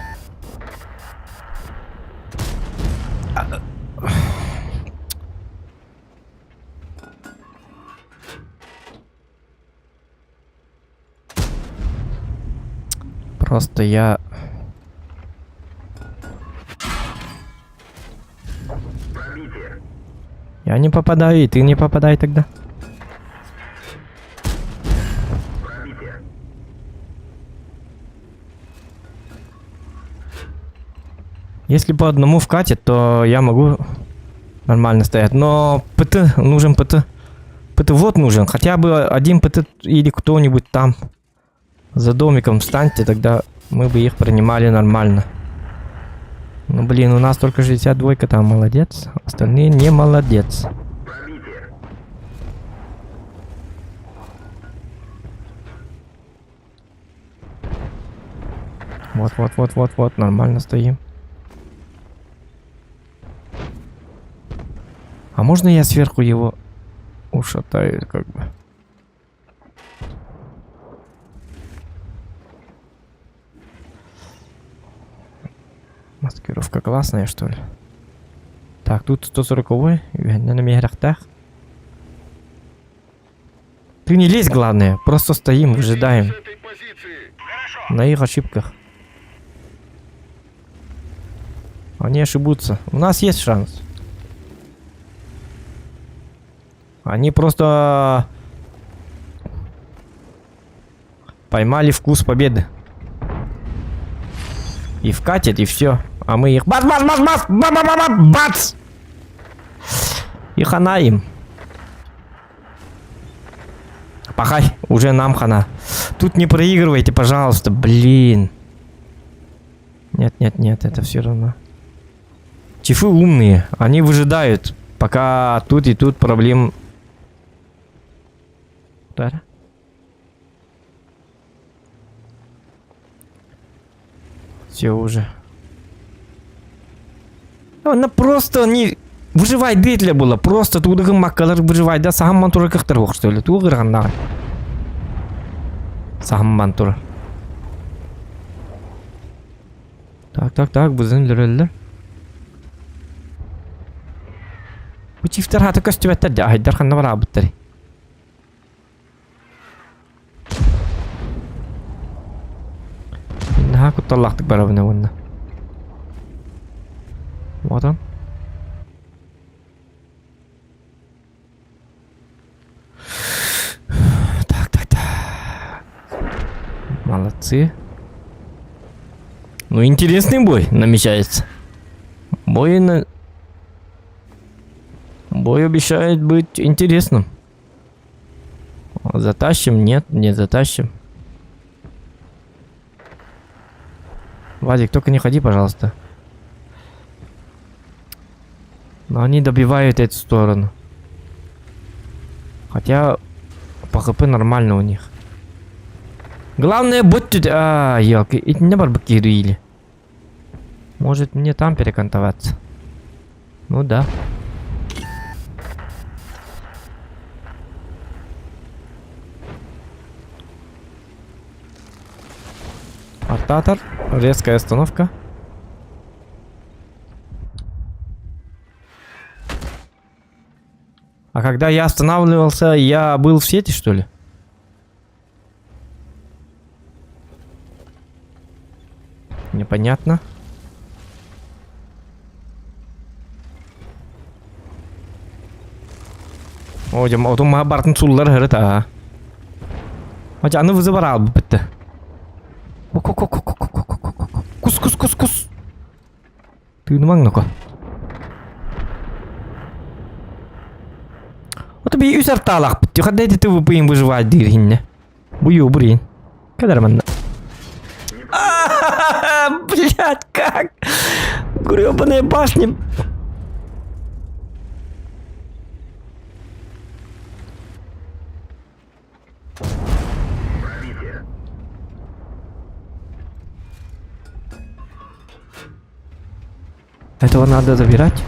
Просто я... Я не попадаю, и ты не попадай тогда. Если по одному вкатит, то я могу нормально стоять. Но ПТ, нужен ПТ. ПТ вот нужен. Хотя бы один ПТ или кто-нибудь там за домиком встаньте, тогда мы бы их принимали нормально. Ну блин, у нас только 62-ка там, молодец. Остальные не молодец. Вот, нормально стоим. А можно я сверху его ушатаю, как бы? Маскировка классная, что ли? Так, тут 140-й, на меграхтах. Ты не лезь, главное, просто стоим, выжидаем. На их ошибках. Они ошибутся. У нас есть шанс. Они просто поймали вкус победы. И вкатят, и все. А мы их бац, бац, бац, бац, бац, бац, бац, бац. И хана им. Пахай, уже нам хана. Тут не проигрывайте, пожалуйста, блин. Нет, нет, нет, это все равно. Чифы умные, они выжидают, пока тут и тут проблем. Да. Все уже. Она просто не выживать деятеля было. Просто тудыгы маккалар выживать. Да сам мантура кахтар ох, что ли. Тугыр ганда. Сам мантура. Так, бузын лөреллер. Bu çiftler hatı köstübetler de aydar xanna var abıttari. Daha kutallaktık barabına bununla. Вот он. Так. Молодцы. Ну, интересный бой намечается. Бой обещает быть интересным. Затащим? Нет, не затащим. Вадик, только не ходи, пожалуйста. Но они добивают эту сторону. Хотя по ХП нормально у них. Главное, будь тут... ёлки, и не барбеки дуили. Может мне там перекантоваться? Ну да. Артатор. Резкая остановка. А когда я останавливался, я был в сети, что ли? Непонятно. Ой, о, мага бартын суллар хырыт, а. Ача, аны вызы бар албы бітті. Кус. Ты ну маңна-ка. Вот тебе и сарталах бітті. Қандай ты выпыйын выживать дейін. Бую, бурин. Кадар манна. Блядь, как? Гребаная башня. Этого надо забирать.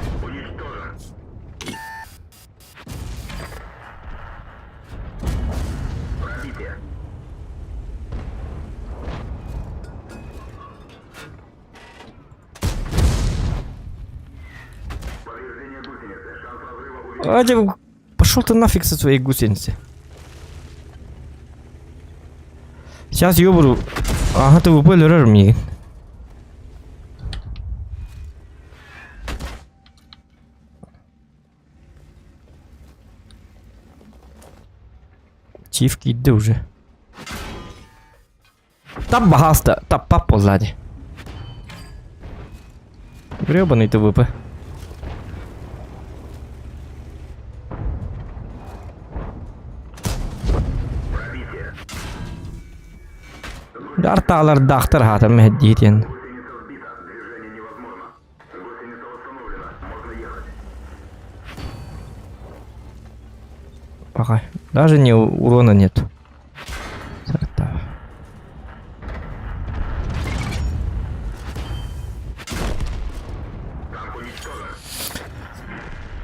Пошел ты нафиг со своей гусеницы. Сейчас ёбру. Ага, ты выпали рарми. Чивки, иди уже. Тап багаста, тап пап позади. Гребаный ТВП. Арталар дахтар хата мехдитин. Пока. Даже не урона нет.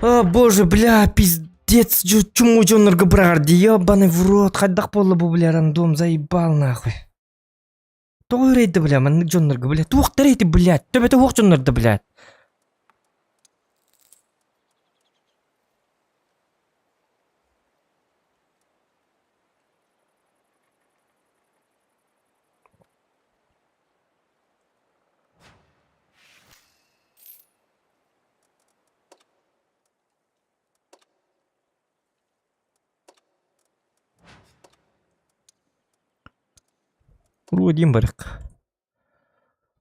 О боже, бля, пиздец, чему Джоннер Брарди, ебаный в рот, ходах пола бы, бля, рандом, заебал нахуй. Той рейді, бля, мен Джоннерга, бля, туқты рейді, блядь, төбеті оқ Джоннерді, блядь. Уродим барык.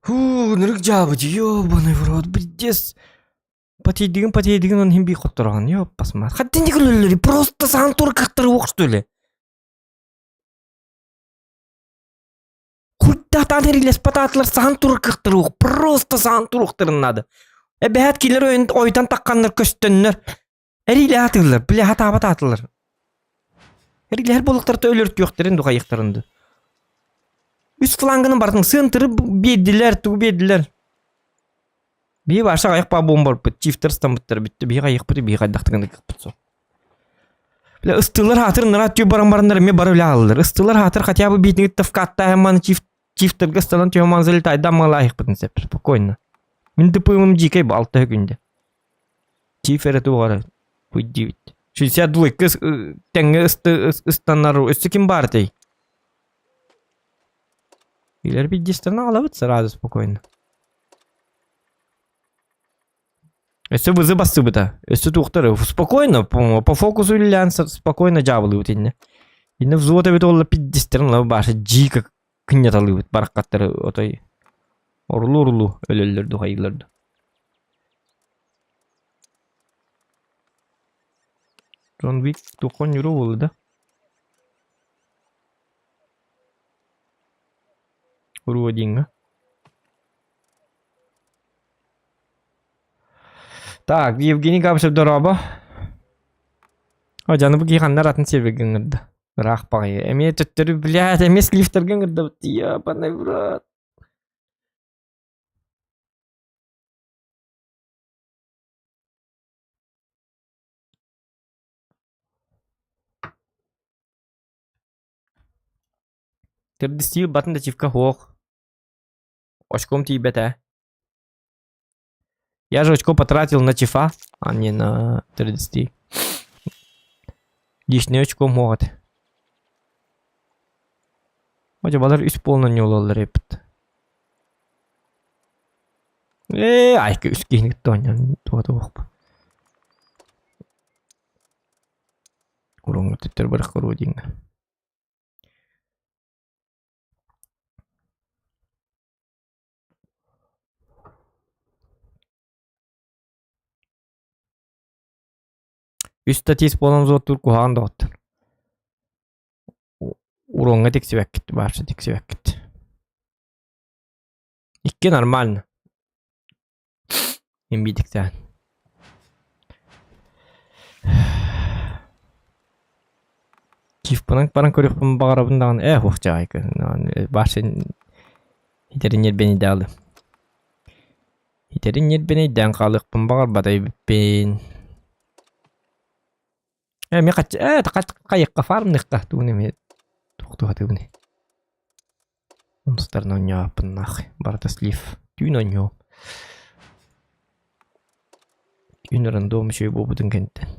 Нырык жабы, ёбаный в рот, бридес. Потейдигин он химби хотторган, ёп, посмотри. Хотя не глюлери, просто сантур как-то рух, что ли? Хуйтатан эрилес пататлар сантур как-то рух, просто сантур ухтырын надо. Бәһәт килер ойдан такканнар көстөннөр. Эриле атылар, биле хатабат атылар. Эрилер болуктарты өлөрт жоктырын дукайыктарынды. Үс флангының бардың сынтыры беддилер, ту беддилер. Би баша аяк па бомбар бит, чифтер стамбыттар битти, би аяк бит, би кайдактыгында кыппытсо. Биле ыстылар хатыр нара тю баран-барандар ме барып алалар. Ыстылар хатыр хотя бы битник тавкатта хэман чифтер гасталан тю ман залетай дамма лайык битин сеп, спокойно. Мен тыпымым жикей бу 6 күндө. Чифер тугара. Пуйди. 62 кыз теңге ыстаннар өстө ким бар дей. Илер бит дистана алабыт сразу спокойно. Если вы забастыбыта, если тухтары спокойно, по фокусу иллянса спокойно жабылыбыт инне. Инне взвода бит олла 50 лабы башы жика кынняталыбыт бараккаттары отой. Орлу өлөлөрдү кайылырды. Джон Вик тухон юру болду да. Уродинга. Так, Евгений Габышев дороба. О, жаныбы кийгандар атын себегиңирди. Рах багы. Эме төттөрү, блядь, эмес лифтергиңирди. Ябаный в рот. Тердистил батында чивка хох. Очком тибета. Я же очко потратил на чифа, а не на 30. Лишний очко могут. Хотя балар исполнен не улалар епт. Ай, скинет тоня. Урон тетер барах уродинга. Üstatiz bolan zotur kuhan dottun. Уронга тексибек кетти, барша тексибек кетти. Икки нормально. Эмбидиктен. Киф пананг паран көрүкпүн багарабындаган хохчайка. Барша итеринер бени далы. Итеринер бени дан калыкпын багар бадай бен. Ми кач кайыкка фармдыкка туунеме туктугатыбыны. Онстарно няпын нахуй. Барда слив. Түйно нё. Түйно рандом шөй бобудун кенттен.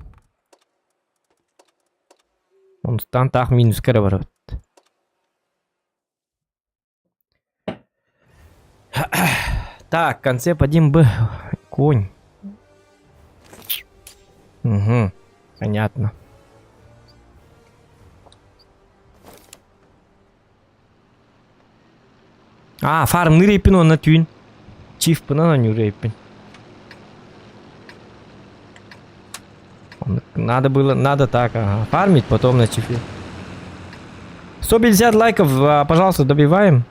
Онстан так минус кара барабыт. Так, концепт 1Б. Конь. Угу. Понятно. Фарм рейпин он на тюн. Чиф на ню рейпин. Надо так, фармить, потом на чифе. 150 лайков, пожалуйста, добиваем.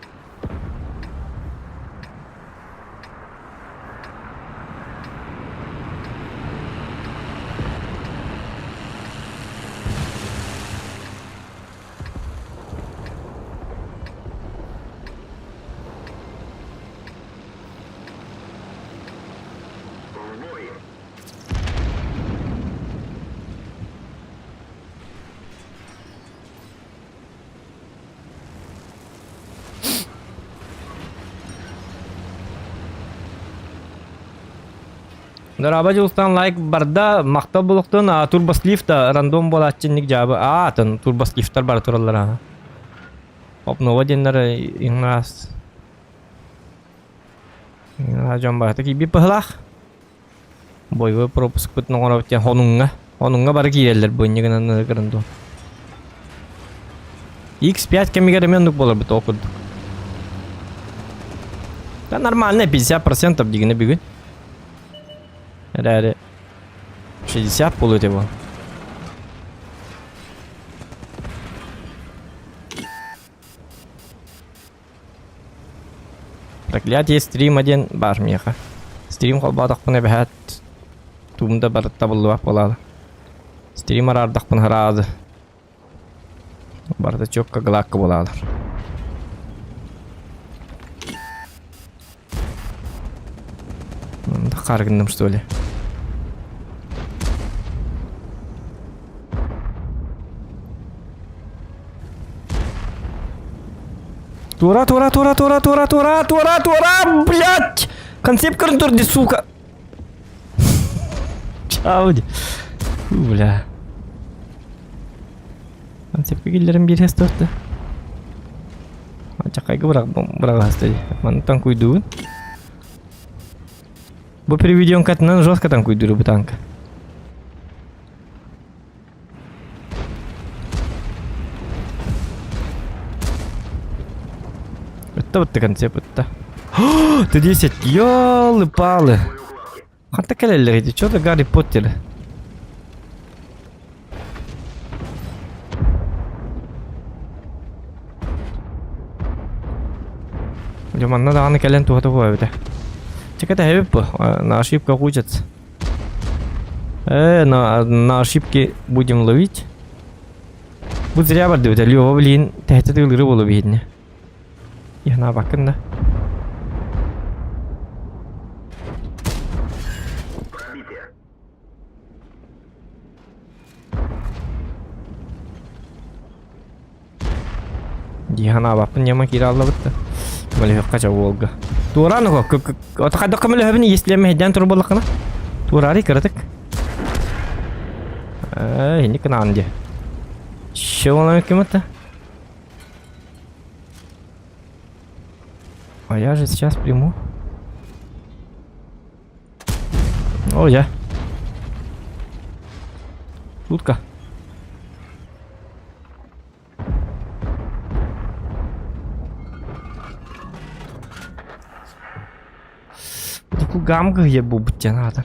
Дараба жылстан лайк барда мактал болуктун турбослифта рандом болатчынник жабы. Тын турбослифтар бар туралар. Опнова деннер иңас. Жан бар таки би пахлах. Бойго пропуск бит ногора бит хонунга бар киерлер бойнигенен грандо. X5 кемигер мендук болор бит окуд. Да нормально, 50% дегені бүгін. Әрі 60 пол өте бұл. Проклятие стрим один бар меха. Стрим қалбадық бұны бәхәт. Тумда бар табылды бақ болады. Стример ардық бұны ғырады. Барды чөкка ғылаққы болады. Да қарғындым, что ли. Тура, блядь! Концепт турди, сука! Чауди. Бля. Концептке келдерім берес тоқты. Чақайғы бірақ асты. Маны танк уйдуын. Бұл переведен катынан жестко танк уйдуру бұл танк. Өтті концепт өтті. Ты 10, ёлы-палы. Қанта кәлелер еді, чё-то Гарри Поттер. Манна дағаны кәлен туғаты қой өте. Чеката әбіп бұл, на ошибка учатся. На ошибки будем ловить. Бұл зря барды өте, лёва блин, тәхті тығылыры болу бейдіне. Яна бақында. Яна бақын нема кері алла бұтты. Кімілі қача олғы. Тураны қо, отақады кімілі өбіні естілемі хеден тұры болықына. Турары кірдік. Енді кіна анде. Ше олам кім өтті? А я же сейчас приму. О, я. Шутка. Такую гамгу ебу, будь тебе надо.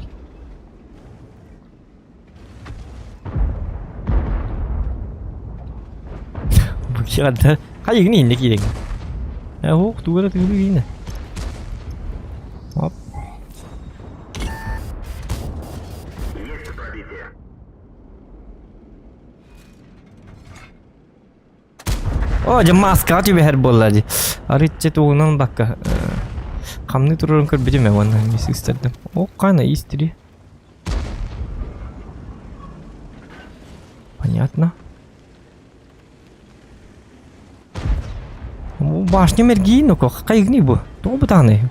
Букет, hay những nhìn kìa. Hút tôi đó tôi đi nè. Оп. Есть пробитие. О, жа маска тебе хер боллады. Аритче туунан бакка. Камны турурун көрбөдүм мен аны мис истердим. О, кайна истири. Понятно. Башня мергину, какая гнибу? То бутаны.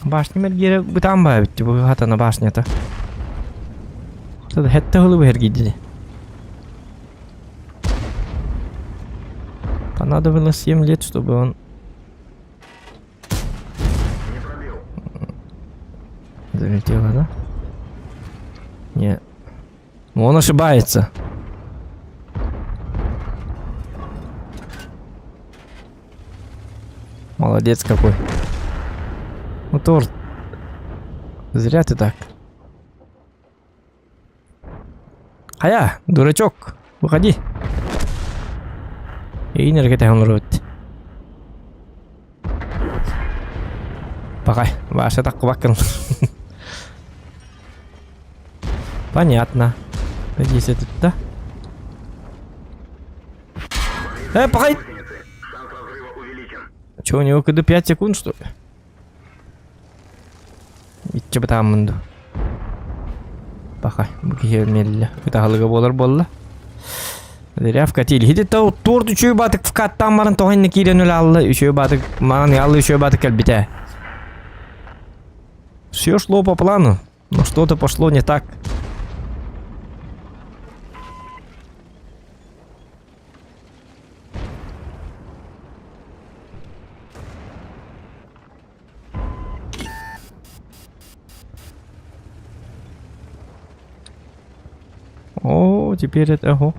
Башня мергира бутан бай, типа хата на башня-то. Что-то хетта хулу хергидили. Понадобилось 7 лет, чтобы он... Залетело, да? Нет. Ну, он ошибается. Молодец какой. Мотор. Зря ты так. Хая, дурачок, выходи. И энергия он рот. Пока, ваша так квакнул. Понятно. Надеюсь, это да? Пока. Шанс разрыва увеличен. Че, у него КД 5 секунд, что ли? Итче бітам мұнды. Бақай, бұкие медлі. Бұтағылығы болар. Дәрі вкатили. Хиді тау торт үшөй батық вкаттан барын тоғынны кейрен өлі алды. Үшөй батық, маған ялы үшөй батық кәлбіте. Все шло по плану, но что-то пошло не так. О, теперь это... Ого.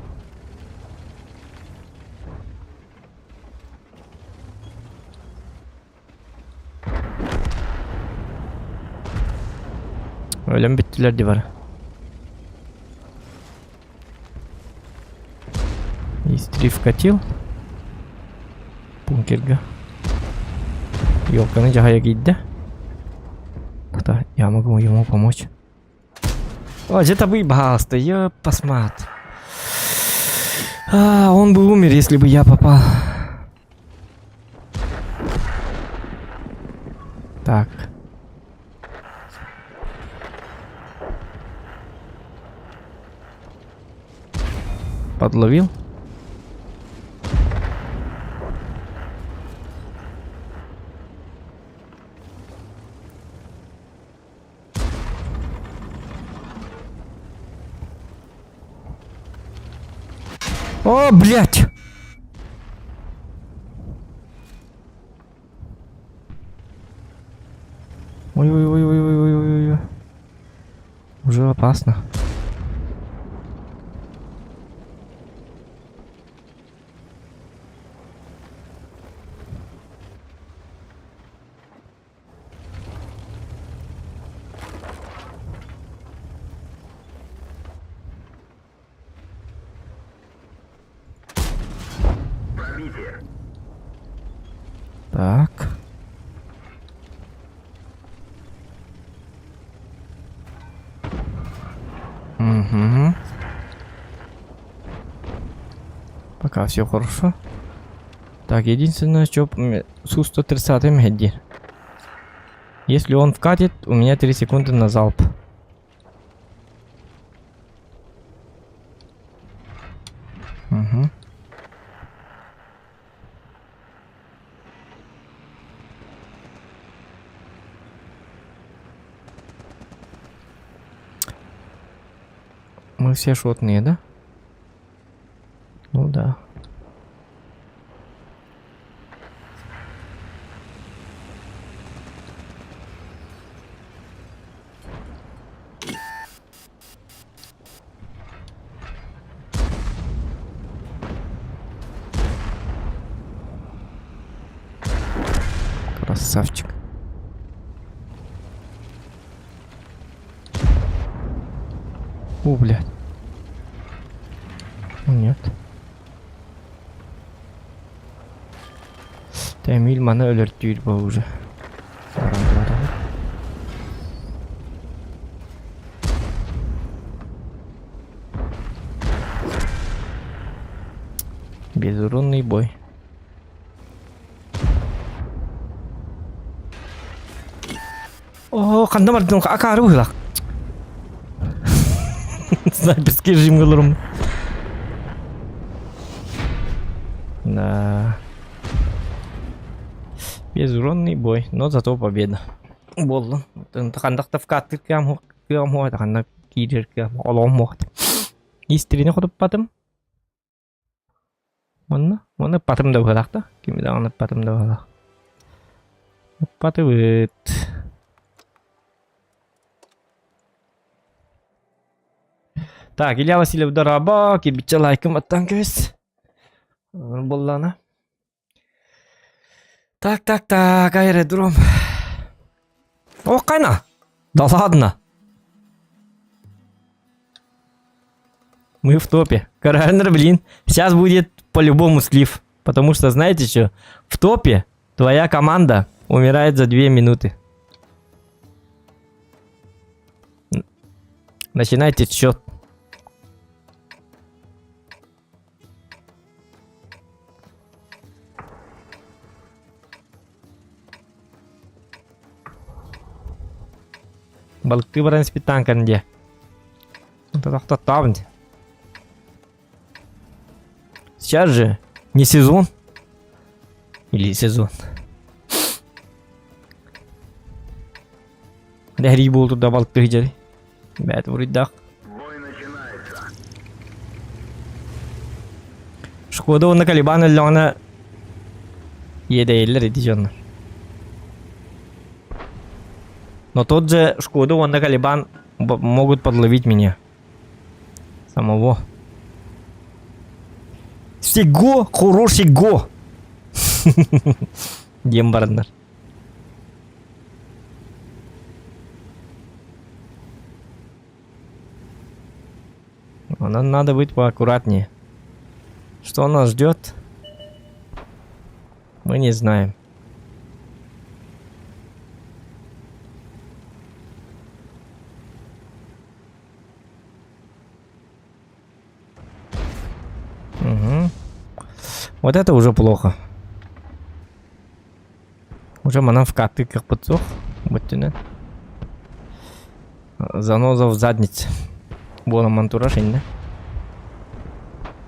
Көргөчүлөр де бар. Истри вкатил. Бункерга. Ёлканы жахая кийди. Да, я могу ему помочь. О, где-то выебался, я посмотрю. Он бы умер, если бы я попал. Так. Подловил. О, блядь! Ой-ой-ой-ой-ой-ой-ой. Уже опасно. Пробитие. Так. Угу. Пока все хорошо. Так, единственное, что Су-130 Медди. Если он вкатит, у меня 3 секунды на залп. Угу. Мы все шотные, да? Ну да. Красавчик. О, блядь. Нет. Тәмил маны өлөртүр бу уже. Безуронный бой. О, кандай бардың акары буйлак. Снайперский режим кылырым. Да. Безуронный бой, но зато победа. Болды. Тақандақта вкаттыр кам хо, тақандақ кирер кам олом мохт. Истирине ходып патым. Оны патым да бадақта. Кимде аны патым да бадақ. Паты бит. Так, Илья Васильев дораба, кирбиче лайкым аттан көз. Боллана. Так, аэродром. О, кайна. Да ладно. Мы в топе. Коронер, блин. Сейчас будет по-любому слив. Потому что, знаете что? В топе твоя команда умирает за 2 минуты. Начинайте счет. Балыкты баран спитан канде. Сейчас же не сезон. Или сезон. Дәри болды да балыкты жери. Бәт вуриддак. Бой начинается. Шкода оны Калибан өлләңне едейлер эдижоннар. Но тот же Шкода Honda Калибан могут подловить меня. Самого. Всего хорошего. Нам надо быть поаккуратнее. Что нас ждет? Мы не знаем. Угу. Вот это уже плохо. Уже манам в катыках подсох. Будьте. Заноза в заднице. Было антураж, да?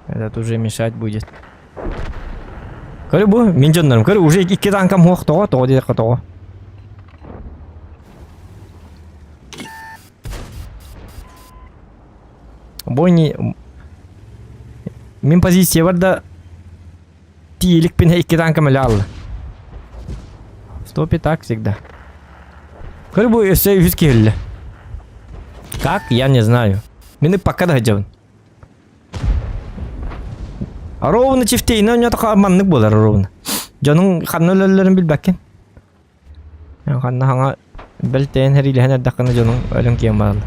Этот уже мешать будет. Көрі бұл, мен жондарым, көрі уже 2 танкам хоқтығы, тоғы деді қытығы. Бойни... Мен позиция бар да... Тиелікпен 2 танкам әлі алды. В топе так всегда. Көрі бұл өсе 100 келді. Как? Я не знаю. Мені пока да жауын. Ровно чифтей, но у него такой обманник болар ровно. Жаның ханны өлөлөрүн билбеккен. Ханны хаңа белтейін хәрилеген әрдаққаны жаның өлін кейін барылды.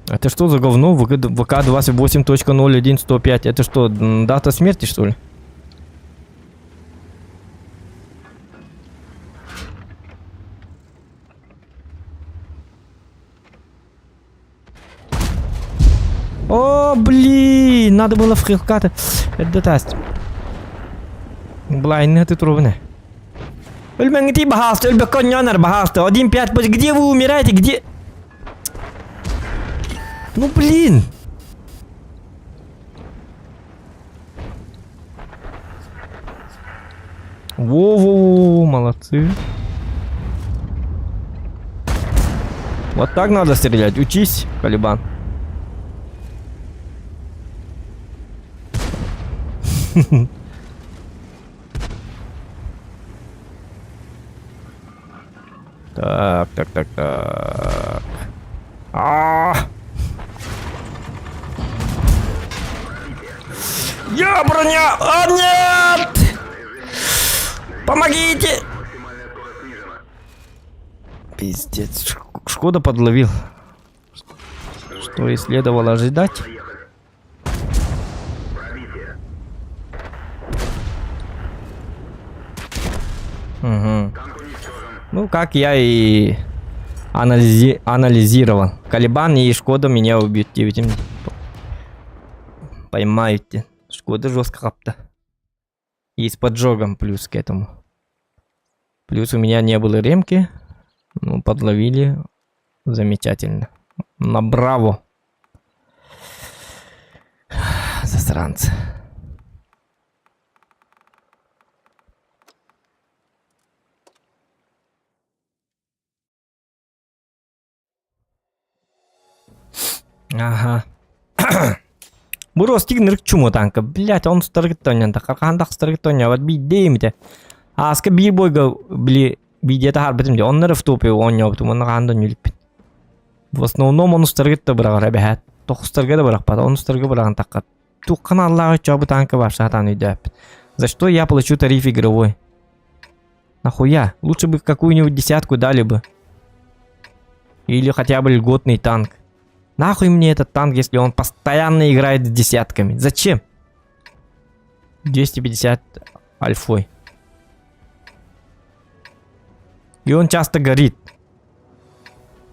Это что за говно? ВК 28.01.105. Это что, дата смерти, что ли? О, блин, надо было в хилкаты. Это тест. Блайн, ты трубный. Ульмангти бахаста, ульбеконьонер бахаста. 1.5, где вы умираете, где... Ну, блин. Во-во-во, молодцы. Вот так надо стрелять. Учись, Калибан. Так. Я броня! А, нет! Помогите! Пиздец. Шкода подловил. Что и следовало ожидать. Угу. Ну, как я и анализировал. Калибан и Шкода меня убьют. Поймаете. Шкода жестко капта. И с поджогом плюс к этому. Плюс у меня не было ремки. Ну, подловили. Замечательно. На браво. Засранцы. Ага. Бурос тигнер чумо танка. Блять, он старгитонян. Какандак старгитоня. Вот бидеймите. Аска би бойга бли бидета харбетимде. Оннары в топе он ёптум. Он канда нюлиппит. В основном он старгитта брагар эбехат. Тохстарга да брагпат. Он старга браган таккат. Туккан Аллахы чабы танка бар шатан үйдөп. За что я плачу тариф игровой? Нахуя? Лучше бы какую-нибудь 10-ку дали бы. Или хотя бы льготный танк. Нахуй мне этот танк, если он постоянно играет с 10-ками? Зачем? 250 альфой. И он часто горит.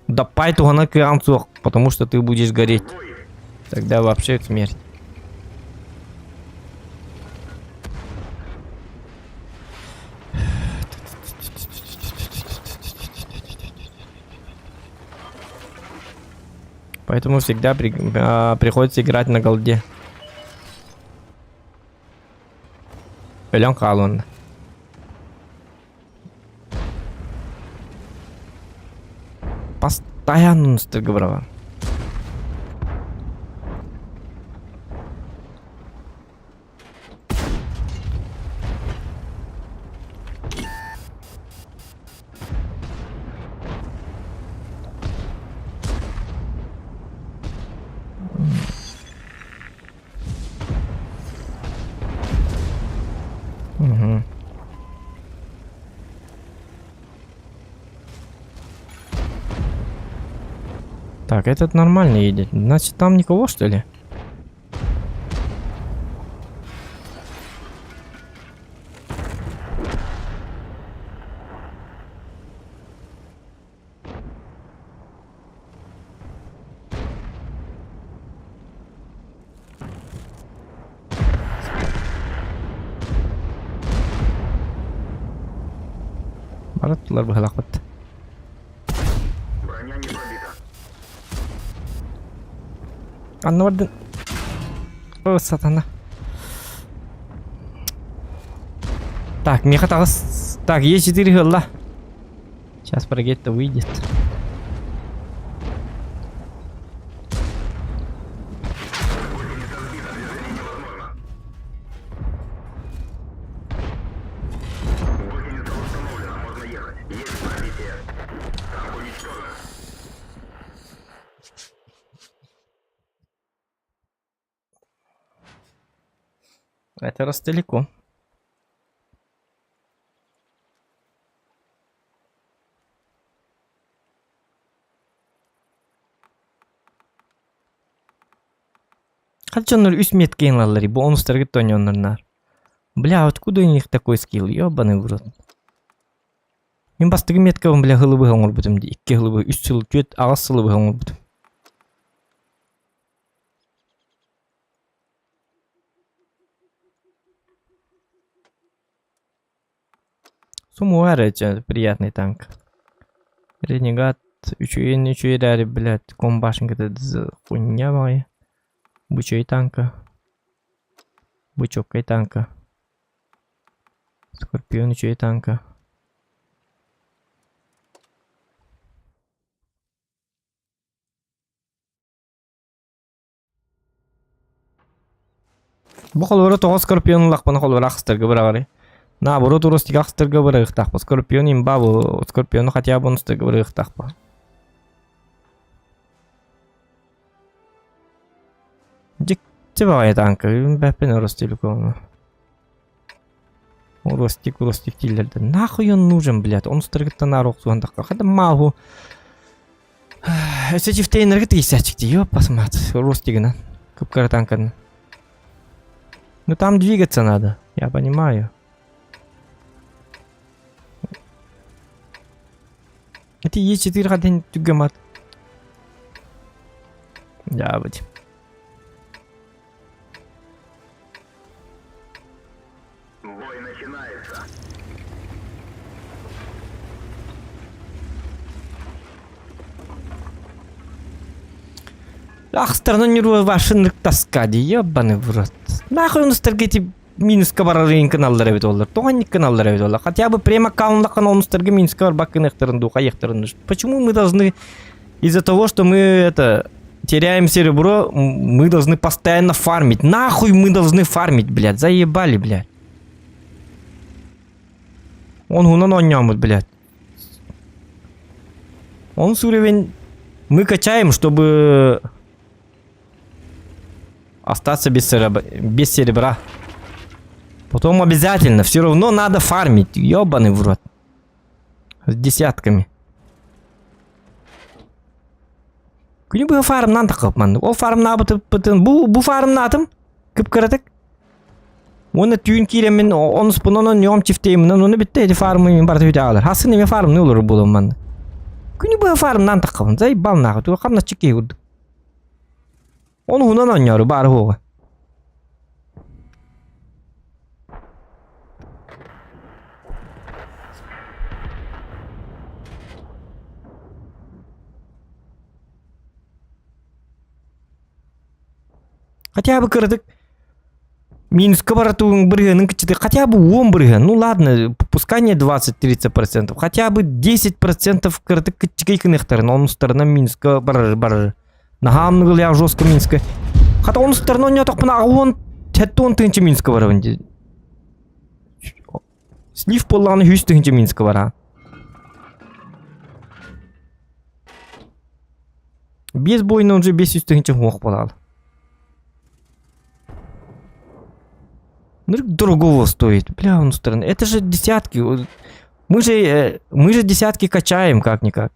Да пайту на кранцах, потому что ты будешь гореть. Тогда вообще смерть. Поэтому всегда приходится играть на голде. Пелен халон. Постоянно настроговал. Угу. Так, этот нормально едет. Значит, там никого, что ли? Бараттылар бахалак бат. Броня не пробита. Аннавардын. О, сатана. Так, меха тагыс. Так, есть 4 хилла. Сейчас прогетто выйдет. Гусеница установлена, можно ехать. Есть пробитие. Танк уничтожен. Это раз далеко. Қаншанар үс метке инлалар, бонустарга тонённар. Бля, откуда у них такой скилл? Ёбаный в рот. Мен бастыгы метка он, бля, хылыбы хоңор бутым. 2 хылыбы, 3 сыл, 4, ағыз сылыбы хоңор бутым. Сумуар, это приятный танк. Ренегат, 3 ряды, блядь, комбашенка, это хуйня моя. Бычок танка. Бычок танка. Скорпион и танка. Бу холборо тоғыз скорпион лақпаны холборо ақыстырғы бірағары. На, бұры турыстық ақыстырғы бірі ұқтақпы. Скорпион имба бұл. Скорпионы қатия бонустырғы бірі ұқтақпы. Дикті бағай танка. Бәппен ұрыстылық оны. Уростик тилерді. Нахуй он нужен, блядь? Он стыргыттан аруқ суғандаққа. Қады мағу. Өсетивтейнергі тейсячикті. Ёп, посмат. Уростигінен. Күпкары танканы. Ну там двигаться надо, я понимаю. Это Е4 хотя тюгамат. Да, быть. Бой начинается. Ах, сторону не руя ваши таскади, ебаный в рот. Нахуй он эти минус кабарарин каналлары бит олар. Тоғанник каналлары бит олар. Хотя бы прямо аккаунтлакан он стерги минус кабар бакын эхтерынду, хаехтерынду. Почему мы должны из-за того, что мы это теряем серебро, мы должны постоянно фармить? Нахуй мы должны фармить, блядь? Заебали, блядь. Он гунан оннямут, блядь. Он с уровень мы качаем, чтобы остаться без серебра. Потом обязательно, все равно надо фармить. Ёбаный в рот. С десятками. Күні бұл фармнан тақып, ман. Ол фармна бұтын. Бұл фармнатым. Кіп кірдік. Оны түйін кейлемен, оны спұнынан нем чифтеймін. Оны бітті, еті фармын барды өте алыр. Хасын еме фарм не olur болым, ман. Күні бұл фармнан тақып. Заебал нақы. Туға қамна чекей көрдік. Onu hunan oynuyor bari hoğa. Хотя бы кырдык. Минуска баратуың біргенің кічіде хотя бы 10 бірген. Ну ладно, пускай не 20-30%. Хотя бы 10% кырдык кічігей кінектарын. Оның стороны минуска барыр. Нахамны был я жестко Минска. Хотя он стороной не так а он тетон тынче Минска варанди. Слив полан хюст тынче Минска вара. Без бойна он же без хюст тынче хох полал. Ну, дорогого стоит. Бля, он стороны. Это же десятки. Мы же десятки качаем как-никак.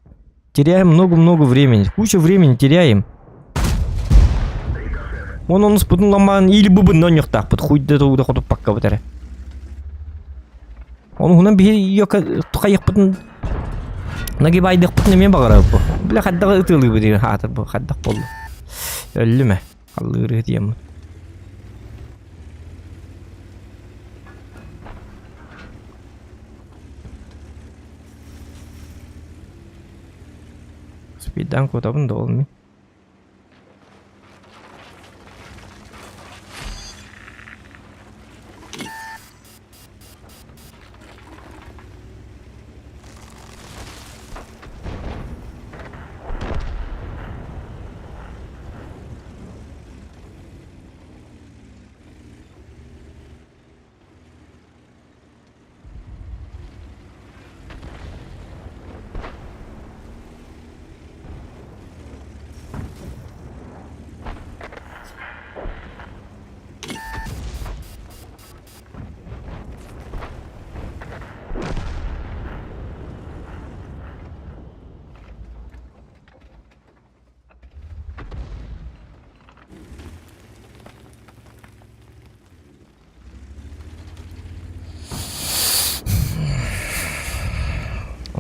Теряем много-много времени. Кучу времени теряем. Он спутнул ламан или бы но не так подходит до того дохода пока вот это. Он гунан бир ёка тухаяк бутун нагибайдык бутун мен багарап бу. Бля хадда ытылы бу деген хатыр бу хадда болду. Өллүмө. Аллыры дием. Спидан котабын да болмой.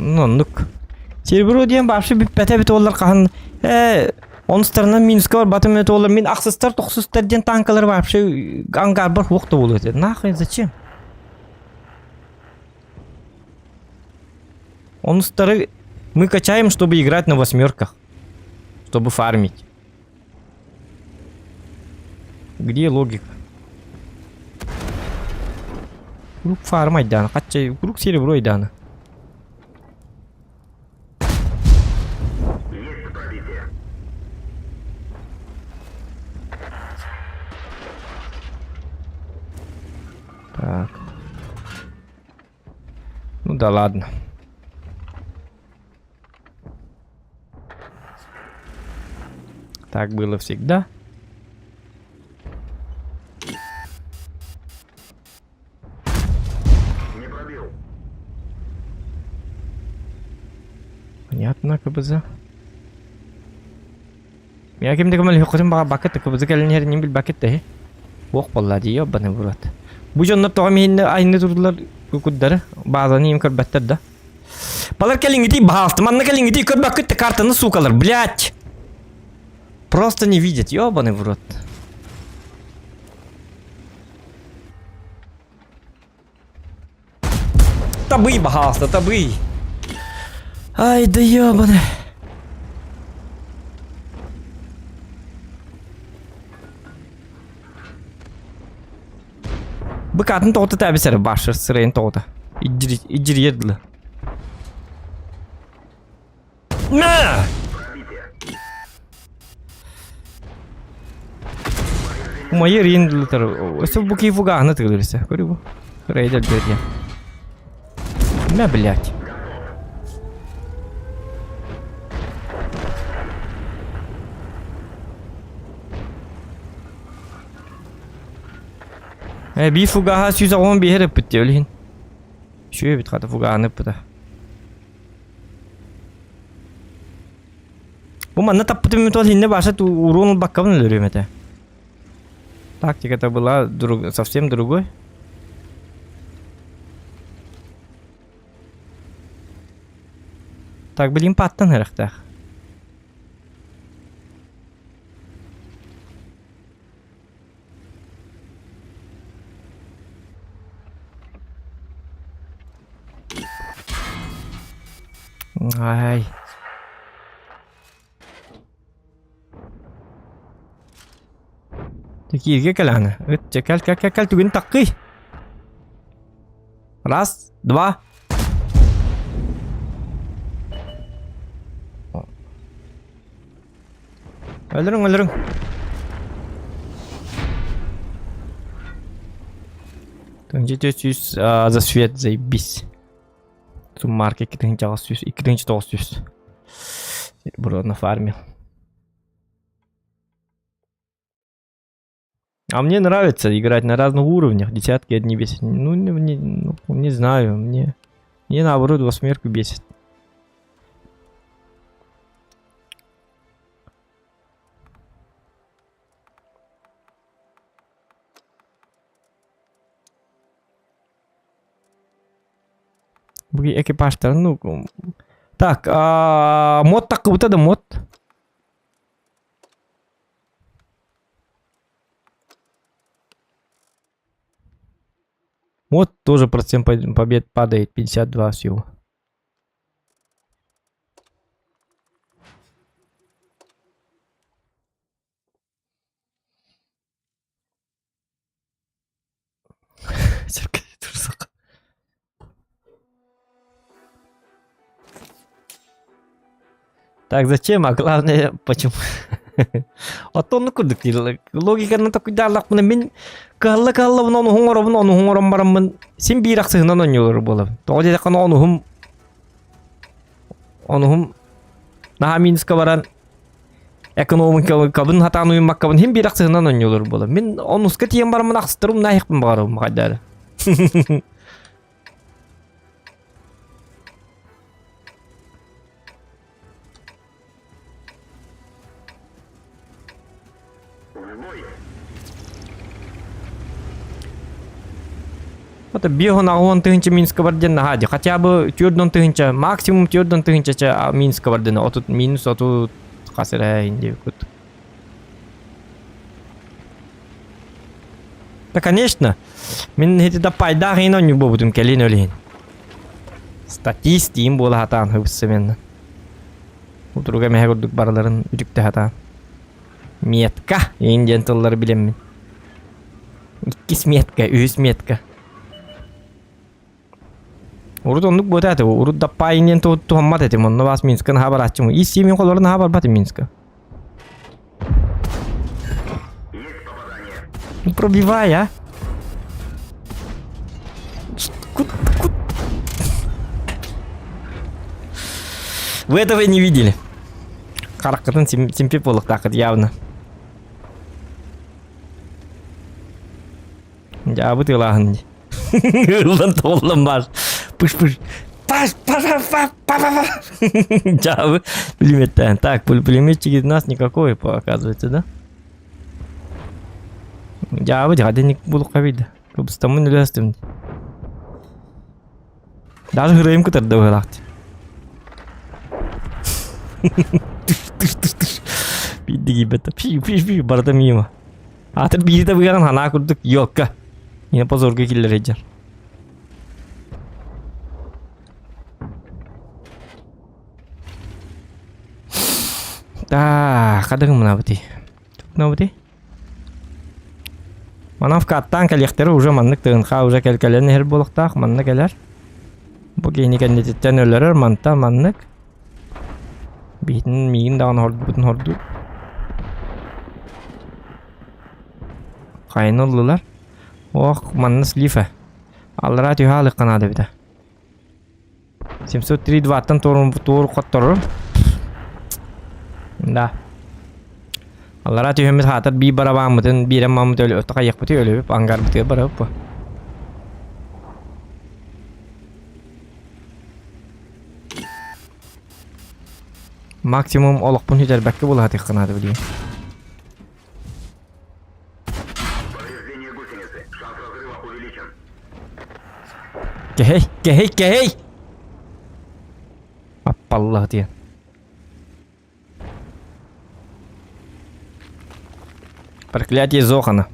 Ноннук. Сербру диен бапшы бит олар кахан. Он сторона минуска бар, батым это олар мин аксыстар, токсустар ден танкалар бапшы ангар бар вокта болот. Нахуй зачем? Он старый. Мы качаем, чтобы играть на восьмерках, чтобы фармить. Где логика? Круг фармать дана, хотя круг серебро и дана. Так. Ну да ладно. Так было всегда. Не пробил. Понятно, КБЗ. Я кем-то кемал хокотим бакет КБЗ келнер не бил бакетте. Бок боллади ёбаный в рот. Бужоннап тоғам айны турдулар күкуддары. Базаны им көрбәттер да. Балар келингити бахалты. Манна келингити көрбәккетті картаны сукалар. Блять. Просто не видят. Ёбаный в рот. Табый бахалты, табый. Ай да ёбаный. Быкатын тоғыты тәбісері башыр сырайын тоғыты. Иджір еділі. На! Майыр енділі тұр. Өсі бұл кейфу ғаны тұғылырсы. Көрі бұл. Рейдер берген. Мә, блядь. Bir fugaha 110 bir herif bitti öyle hin. Şöyle bir tane fugaha ne pıda. Bu manna tapıtı mümkün hinne başa tu урон bakkamın ölüyor mete. Тактика-то была совсем другой. Так, блин, паттан herifte. Ай. Такие каляны. Каль, тугин такой. Раз, два. Өлірің. Төнже 400 за свет, заебись. Суммарка 2900, 2900. Бро нафармил. А мне нравится играть на разных уровнях. Десятки одни бесит. Ну, не знаю. Мне наоборот восьмерку бесит. Экипаж-то, ну... Так, мод так, вот это мод. Мод тоже процент побед падает, 52 всего. Так, зачем? А главное, почему? Вот он кудык логиканы такой дарлак мына мен калла оны хуңором барамын сен бирак сыгынан ойнолор болот. Тоҕо жакан онуһум наха минуска баран экономика кабын хатан уймак кабын хем бирак сыгынан ойнолор болот. Мен онуска тиен барамын акстырым наихпын барам кайдары. Это биогон агон тыгынча Минска барден хади. Хотя бы тюрдон тыгынча, максимум тюрдон тыгынча Минска барден. Отут минус, отут касыра инде кут. Да, конечно. Мен эти да пайда хейно не бобудум келин олин. Статисти им бола хатан хыбсымен. Утруга мехагурдук барларын үтүктө хатан. Метка. Инден тыллар билем мен. 2 метка, 3 метка. Урут ондук бота ате, урут да пайнен то хаммат ете, монно бас Минскан хабар ачымы. И семин колорын хабар баты Минска. Ну пробивай, а. Кут. Вы этого не видели. Характерный темпеполок так вот явно. Я бы ты лаган. Лантолом маш. Пыш. Паш. Джавы. Пулемет. Так, пулеметчики у нас никакой, оказывается, да? Джавы, гаденник был ковид. Кубстамын үлестим. Даже грейм кутар даугалакт. Биддиги бета. Пиш. Барда мимо. Атыр бирде буган хана курдук ёкка. Yine pozorga killer eder. Kadang mana beti? Mana beti? Mana вкаттан коллектор уже маннык тыгынха уже келкелен хер болуктак манна келер. Бу кейни кандидаттан өлөрөр манта маннык. Битин мигин даган хорду хорду. Кайноллулар. Ох, манна слифа. Аллара тюхалы канады бита. 703 аттан тур коттору. Да. Аллара тюхемет хатат би барабамытын бирем мамыт өлө өтө каяк бити өлөп ангар бити барып. Максимум олокпун хитербекке булат канады били. Кехей! Аппаллах диен. Проклятие Зохана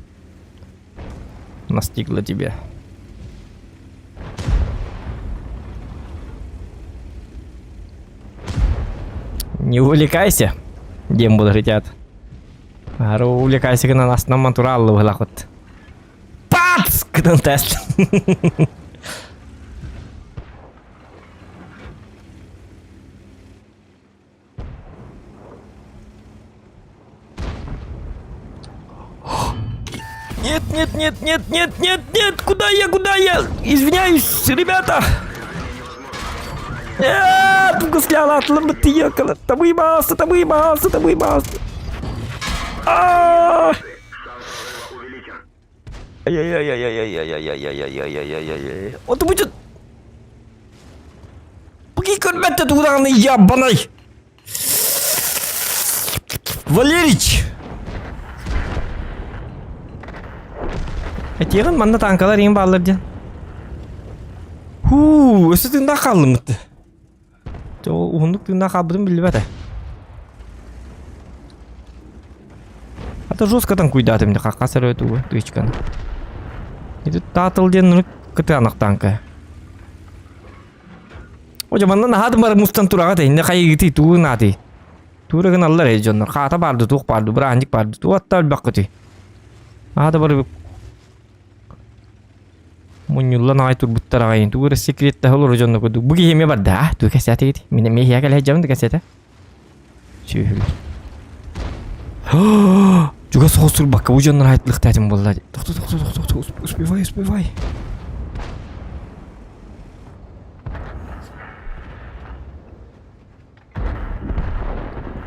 настигло тебя. Не увлекайся, дем будут летят. Ару увлекайся, когда нас на мантураллы выхлахот. Пац! Когда тест. Нет, куда я? Извиняюсь, ребята. Гусляла, отломать ехала. Там выебался. Ай-яй-яй-яй-яй-яй-яй-яй-яй-яй-яй-яй-яй-яй-яй. Оты будет. Пуки көрбетті туғдағыны ябанай. Валерич! Әтеген манда танкалар ең бағалар ден. Өсі тыңда қалды мұтты. Оғындық тыңда қалбыдың білі бәді. Ата жестко там куйдаты мне как касар эту тычкан. И тут татыл ден кытанак танка. Ожа манна нахат бар мустан турага тейне кайгыты туу нати. Турагын аллар эжоннор ката барды тук барды бранжик барды туу аттал баккыты. Ада бар Мунюлла най тур буттарагын тур секретте холор жонно коду. Буги эме бар да туу касаты кити. Мене мехия кале жамды касата. Чүл. Juga соғыстыр баққа ұжаннар айтлық тәтім болды. Тоқты, успевай.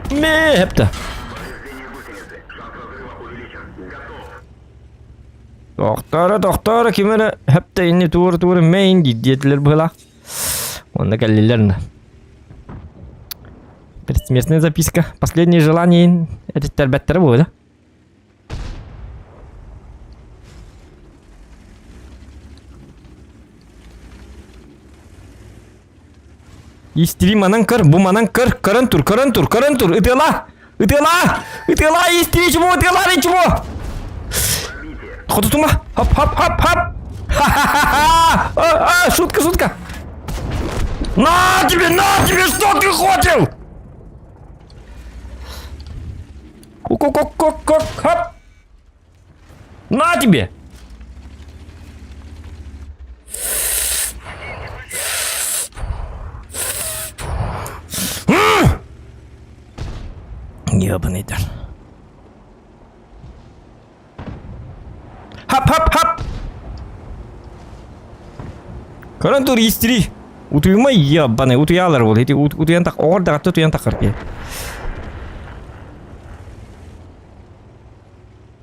Мепті. Тоқтары, кемері әпті енне туыры мәйін дейдетілер бұғыла. Онда кәлелерді. Предсмертная записка. Последнее желание. Это тербеттер будет, да? Истери манан кыр, бу манан кыр. Кырын тур. Ытыла, истери чего, чего? Ходу тума. Хоп. Ха-ха-ха. Шутка. На тебе, что ты хотел? Хоп! На тебе! Ёбаный дар. Хап! Карантур истери. Утуйма ябаный, утуялар бол. Эти утуян так орда, утуян так карпе.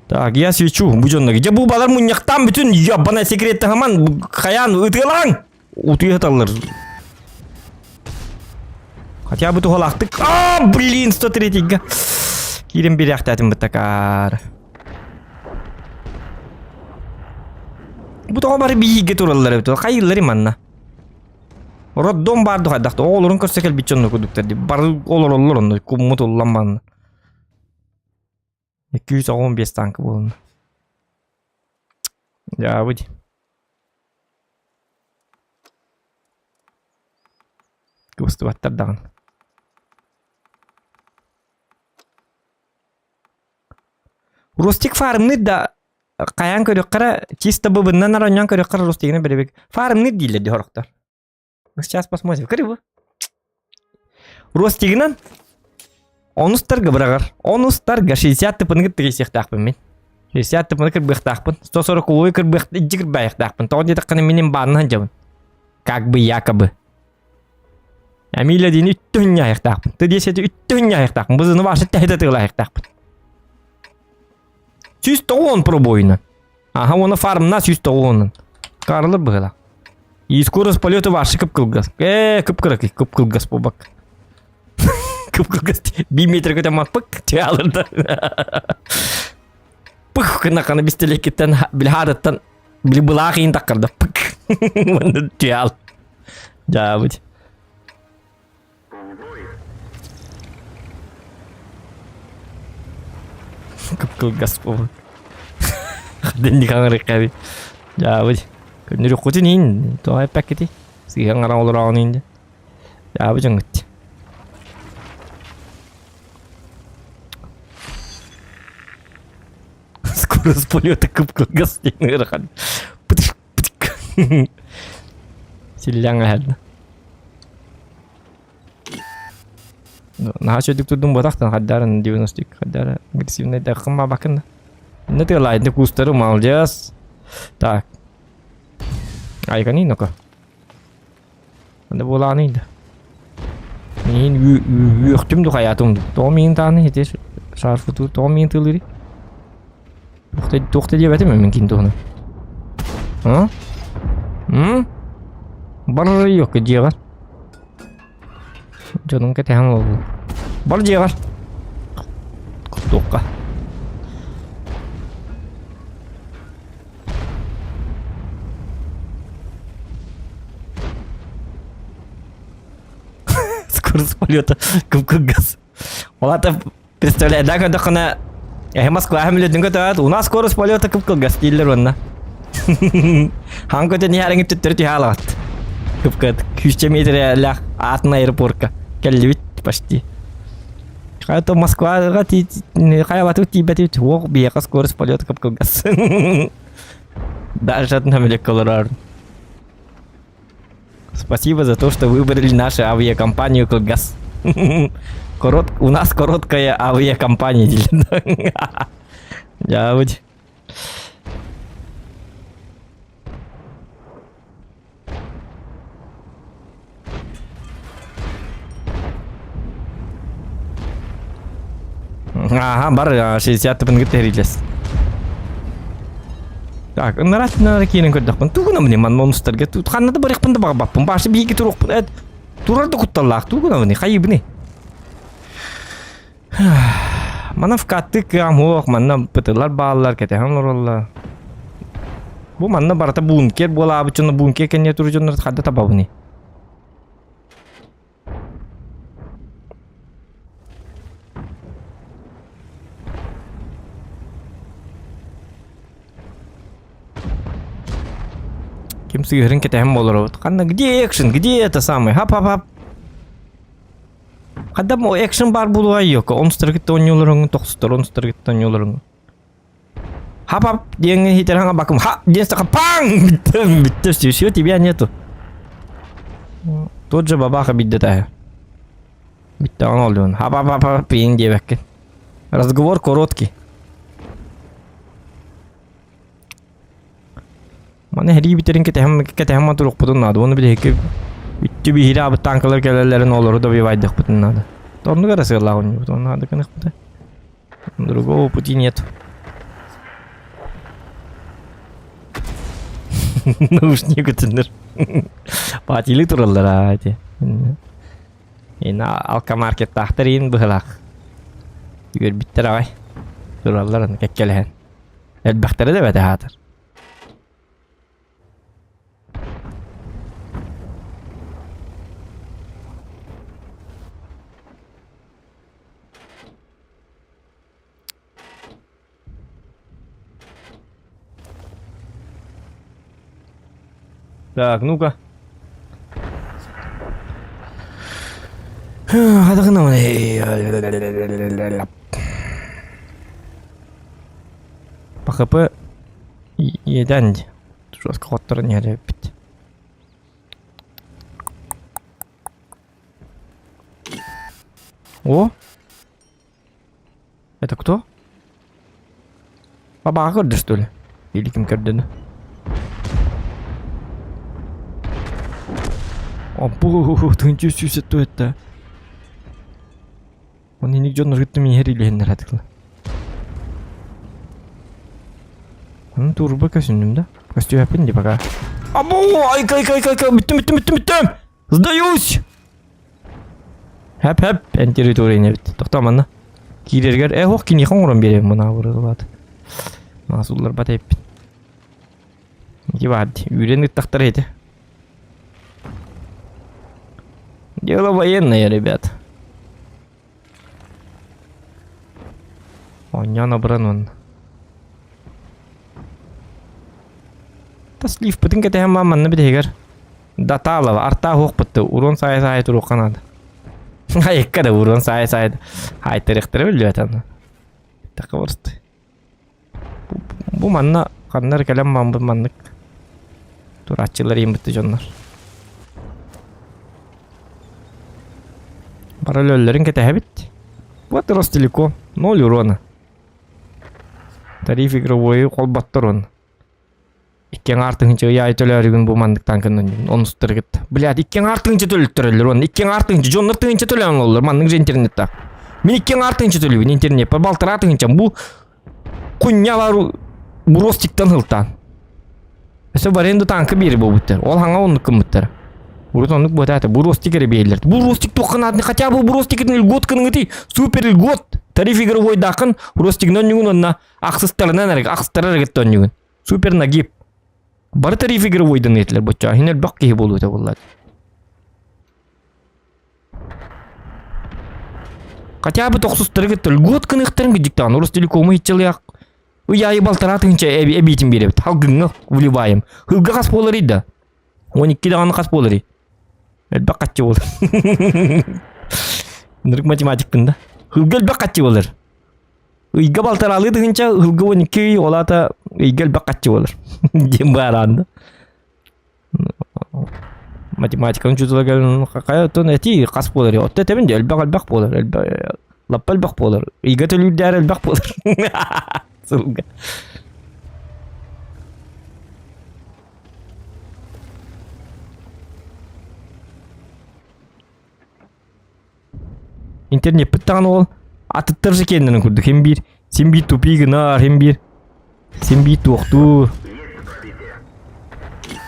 Так, я свечу, бужоннага. Же бул балар муньяктан бүтүн ябана секретти хаман каян ытылаң. Утуяталар. Хотя бы тухалактык. Блин, 103-га. Кирим биряктатым бытакар. Бутуга бары бийиге тураллар буту. Кайыллары манна. Роддон барды кайдакты. Олорун көрсөкел бичонну кудуктар. Бары олорлорун куммут улламан. 215 танк болын. Ja, выйди. Густы ваттардан. Ростик фармны да каян көрөккара чисто быбыннан араньян көрөккара ростигине беребек. Фармны диле ди хороктор. Сейчас посмотрим. Кырыбы. Ростигинен Онустарга брагар. Онустарга 60 тыпыны тегесектакпын мен. 60 тыпыны кырбыктакпын. 140 ой кырбык жигирбаяктакпын. Тоон жетакканы менен баанан жабын. Как бы якобы. Амиля дени үттөн яктакпын. Ты десети үттөн яктакпын. Бызыны башы тайда тыйлаяктакпын. 110 пробойна. Ага, оны фармна 110. Карлы быгыла. И скорость полета ваши кып-кылгас. Кып-кылгас побак. Кып-кылгас. 1 метр көтөмак пык. Тиалырда. Пык кынаканы бистелекеттен билхадаттан билбыла кыйын таккырда. Пык. Оны тиал. Жабыт. Кып-кылгас побак. Дэнди каңырыккаби. Жабыт. Көрнүрү кутунин. Тоай пакети. Сыйхан ара олорауын инде. Жабы жыңгыт. Скорость полета кып-кылгас дейін ырықан. Пытык. Силляң әді. Наға шөдік тұрдың ботақтан қаддарын 90-ік. Қаддары агрессивный дақымма бақында. Не тылайды кустары молодец. Так. Айканы ну-ка. Анда боланы инде. Мен өқтімді қаятымды. Тоғын таны етеш. Шарфы тұр. Тоғын тылыры. Тоқты деп әтім өмін кейін тоғыны. А? Бар yok жегар. Жонун кетем ол. Бар жегар. Кутукка. Скорость полета газ. Олата представляет, да, когда хана Москва хамилетин көтөт, у нас скорость полета газ дейлер онна. Хан көтөт не хараңып төттөрү хаалат. Кыпкат 300 метрлер атын аэропортка. Келбит почти. Кайто Москвага ти кайбату тибет ок бияка скорость полета газ. Даже от намелек колорар. Спасибо за то, что выбрали нашу авиакомпанию Колгаз. У нас короткая авиакомпания. Да, вот. Ага, бар 60 минут терилес. Так, наратна кийин көрдөкпүн. Тугуна мени ман монстрге тут ханнада барыкпын да багбаппын. Башы биги турукпун. Турарды кутталак. Тугуна мени кайыбыны. Мана вкаттык амок, мана пытылар баалар кетем оролла. Бу манна барата бункер бола абычына бункер кене туржонор хадда табабыны. Kimse görün кетем болор. Канда где экшен, где это самый? Хап. Када мо экшен бар булуга жок. Онстыргытта ойнолорун токстор, онстыргытта ойнолорун. Хап деңе хитераңа бакым. Ха, денстака пан! Битте, всё, тебя нету. Тот же бабаха биддета. Битте он олдун. Хап, пин дебекке. Разговор короткий. Мана хери битерин кетем турук бутун нады. Оны билеке бүтү бихира абы танкалар келелерин олору да бивайдык бутун нады. Торну гарасыгыла он бутун нады кынык бута. Другого пути нет. Наушник өтүндөр. Патили туралдар ати. Ена алкамаркет тахтарин быхалак. Югер биттер авай. Туралдар кеккелен. Элбахтары да бете хатыр. Так, ну-ка. ПХП еден жестко хоттары не репит. О! Это кто? Баба Агырды, что ли? Или кем кардена? Опу, ты ничего себе, что это? Он и нигде на житом не грели, не радикал. Ну, турбо косюнем, да? Костюм я пенди пока. Абу, ай, кай, битем. Сдаюсь! Хэп, en территории не бит. Тоқтаманна. Кирергер, ох, кини хоңрон берем мына бурылат. Масуллар батайып. Ебад, үйреніп тақтар еді. Дело военное, ребят. Он не набран он. Таслив, потом que te llama manna bidegер. Даталова, арта хоқ бітті. Урон сай тұру қанады. Айыққада урон сай. Айтырықтыры білі бәтаны. Тақы бұрысты. Бұл манна қандар кәлем мамбы маннық. Туратчылар ең бітті жонлар. Параллелерин кетебит. Вот Ростелеком, 0 урона. Тариф игровой колбаттар он. Иккен артыңчы яй төлөрүгүн бу мандык танкын он стыргыт. Блядь, иккен артыңчы төлөттөрөлөр он. Иккен артыңчы жоннор тыңчы төлөн олор мандык интернетте. Мен иккен артыңчы төлөбүн интернет. Балтыр артыңчы бу кунялар бу Ростиктен хылтан. Өсө бар енді танкы бері болбуттар. Ол хаңа онлық кымбыттар. Урут онлық бұтаты. Бұл ростикері бейлер. Бұл ростик тоққанатыны, хотя бұл ростикетін льгот кыныңыты. Супер льгот. Тариф игровой дақын. Ростигнен нүгін онна ақсыстарынан әрік. Ақсыстары әрігіттен нүгін. Супер нагиб. Бары тариф игровойдан етілер бұтча. Хинел бақ кейі болу өте болады. Хотя бы тоқсыстары кетті. Льгот кынықтарын кедіктан. Ростелекомы етчілі ақ. Уяйы балтаратынша әбейтін беребіт. Халгыңы вливаем. Хылға қас болар еді. 12 дағаны қас болар еді. Әлбәқ қатчы болар. Нұрық математикпін да. Хылға әлбәқ қатчы болар. Үйге балтаралы дығынша хылға 12 олата үйге әлбәқ қатчы болар. Дем баранды. Математиканың жүзілігін қақай өттен әти қас болар. Отты тәмін де әлбәқ болар. Лаппа әлбәқ болар. Үйге төлілдер әлбәқ болар. Сука. Интернет пыттаған ол атыттыр жекендерін көрдік. Хем бір, сен бір тупигі нар, хем бір, сен бір тоқту.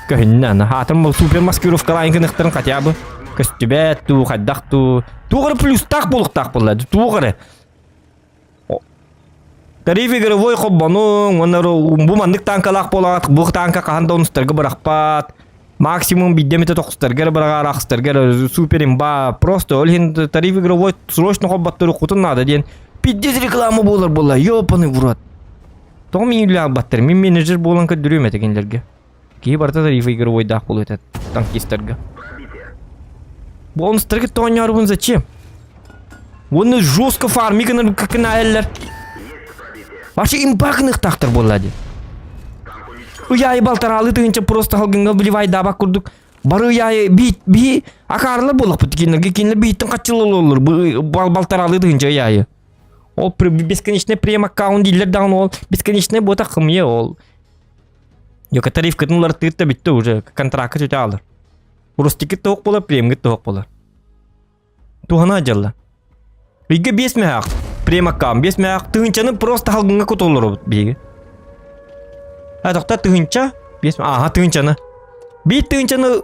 Көхіннен, атым супер маскировкалайын кінықтырын қатя бы. Көстібәт, ту, қайдақ ту. Туғыры плюс тақ болықтақ болады, туғыры. Тариф игровой қоббаның, бұл мандық танкалақ болағат, бұл танка қағанда оныстарға бірақпат. Максимум биддеметі тоқыстарға бірағар ақыстарға суперим ба. Просто өлген тариф игровой срочно қоббаттыры құтын нады ден. 50 рекламы болар бола, ёпаны бұрат. Тоғы мен үйлі ақбаттыр, мен менеджер болан көддірем әтегендерге. Кей барта тариф игровой дақ болу өтеді танкистарға. Бұл оныстарға тоғын арбын зачем? Оны жестко фармиканы какына әлілер. Вообще импактных тақтыр болады. Уяй балтаралы тыгынча просто халгынға вливай дабақ күрдік. Бары уяй бит акарлы болық бұтыкенлерге кенлер биттің қатчылы олыр. Балтаралы тыгынча уяй. Ол бесконечный прем аккаунт дейлер дағын ол. Бесконечный бота қымye ол. Йока тариф кытынлар тыгытта бітті уже. Контракт өте алыр. Уростикет тоқ болар, премгет тоқ болар. Туғана ажалла. Үйге 5 мәғақ. Прем аккаунт 5 мәғақ. Тыгынчаны просто халгынға көт олыр бейге. Тоқта тыгынча 5 мәғақ. Аға тыгынчаны. Бейт тыгынчаны.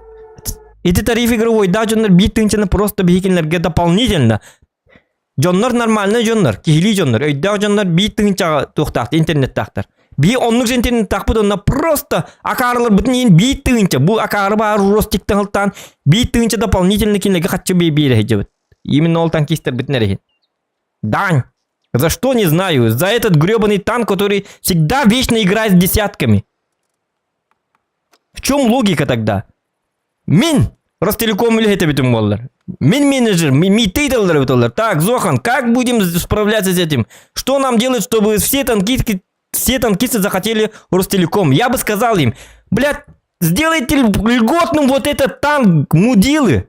Эти тариф игровой, да, жоннар бейт тыгынчаны просто бейкенлерге дополнительно. Жоннар нормально жоннар. Кихили жоннар. Өйда жоннар бейт тыгынчаға тоқтақты, интернет тақтар. Бей онлық же интернет тақпыды, онна просто акарылар бұтын ең бейт тыгынча. Бұл акары бар ростиктің ғылттан бейт тыгынча дополнительно кенлерге қатшы бейбейлі хеджебіт. Именно ол танкистер бітін әреген. Дань. За что, не знаю. За этот гребаный танк, который всегда вечно играет с десятками. В чем логика тогда? Мен Ростелеком или это битум боллар. Мен менеджер, ми тейтлер битуллар. Так, Зохан, как будем справляться с этим? Что нам делать, чтобы все танкисты захотели Ростелеком? Я бы сказал им, блядь, сделайте льготным вот этот танк, мудилы.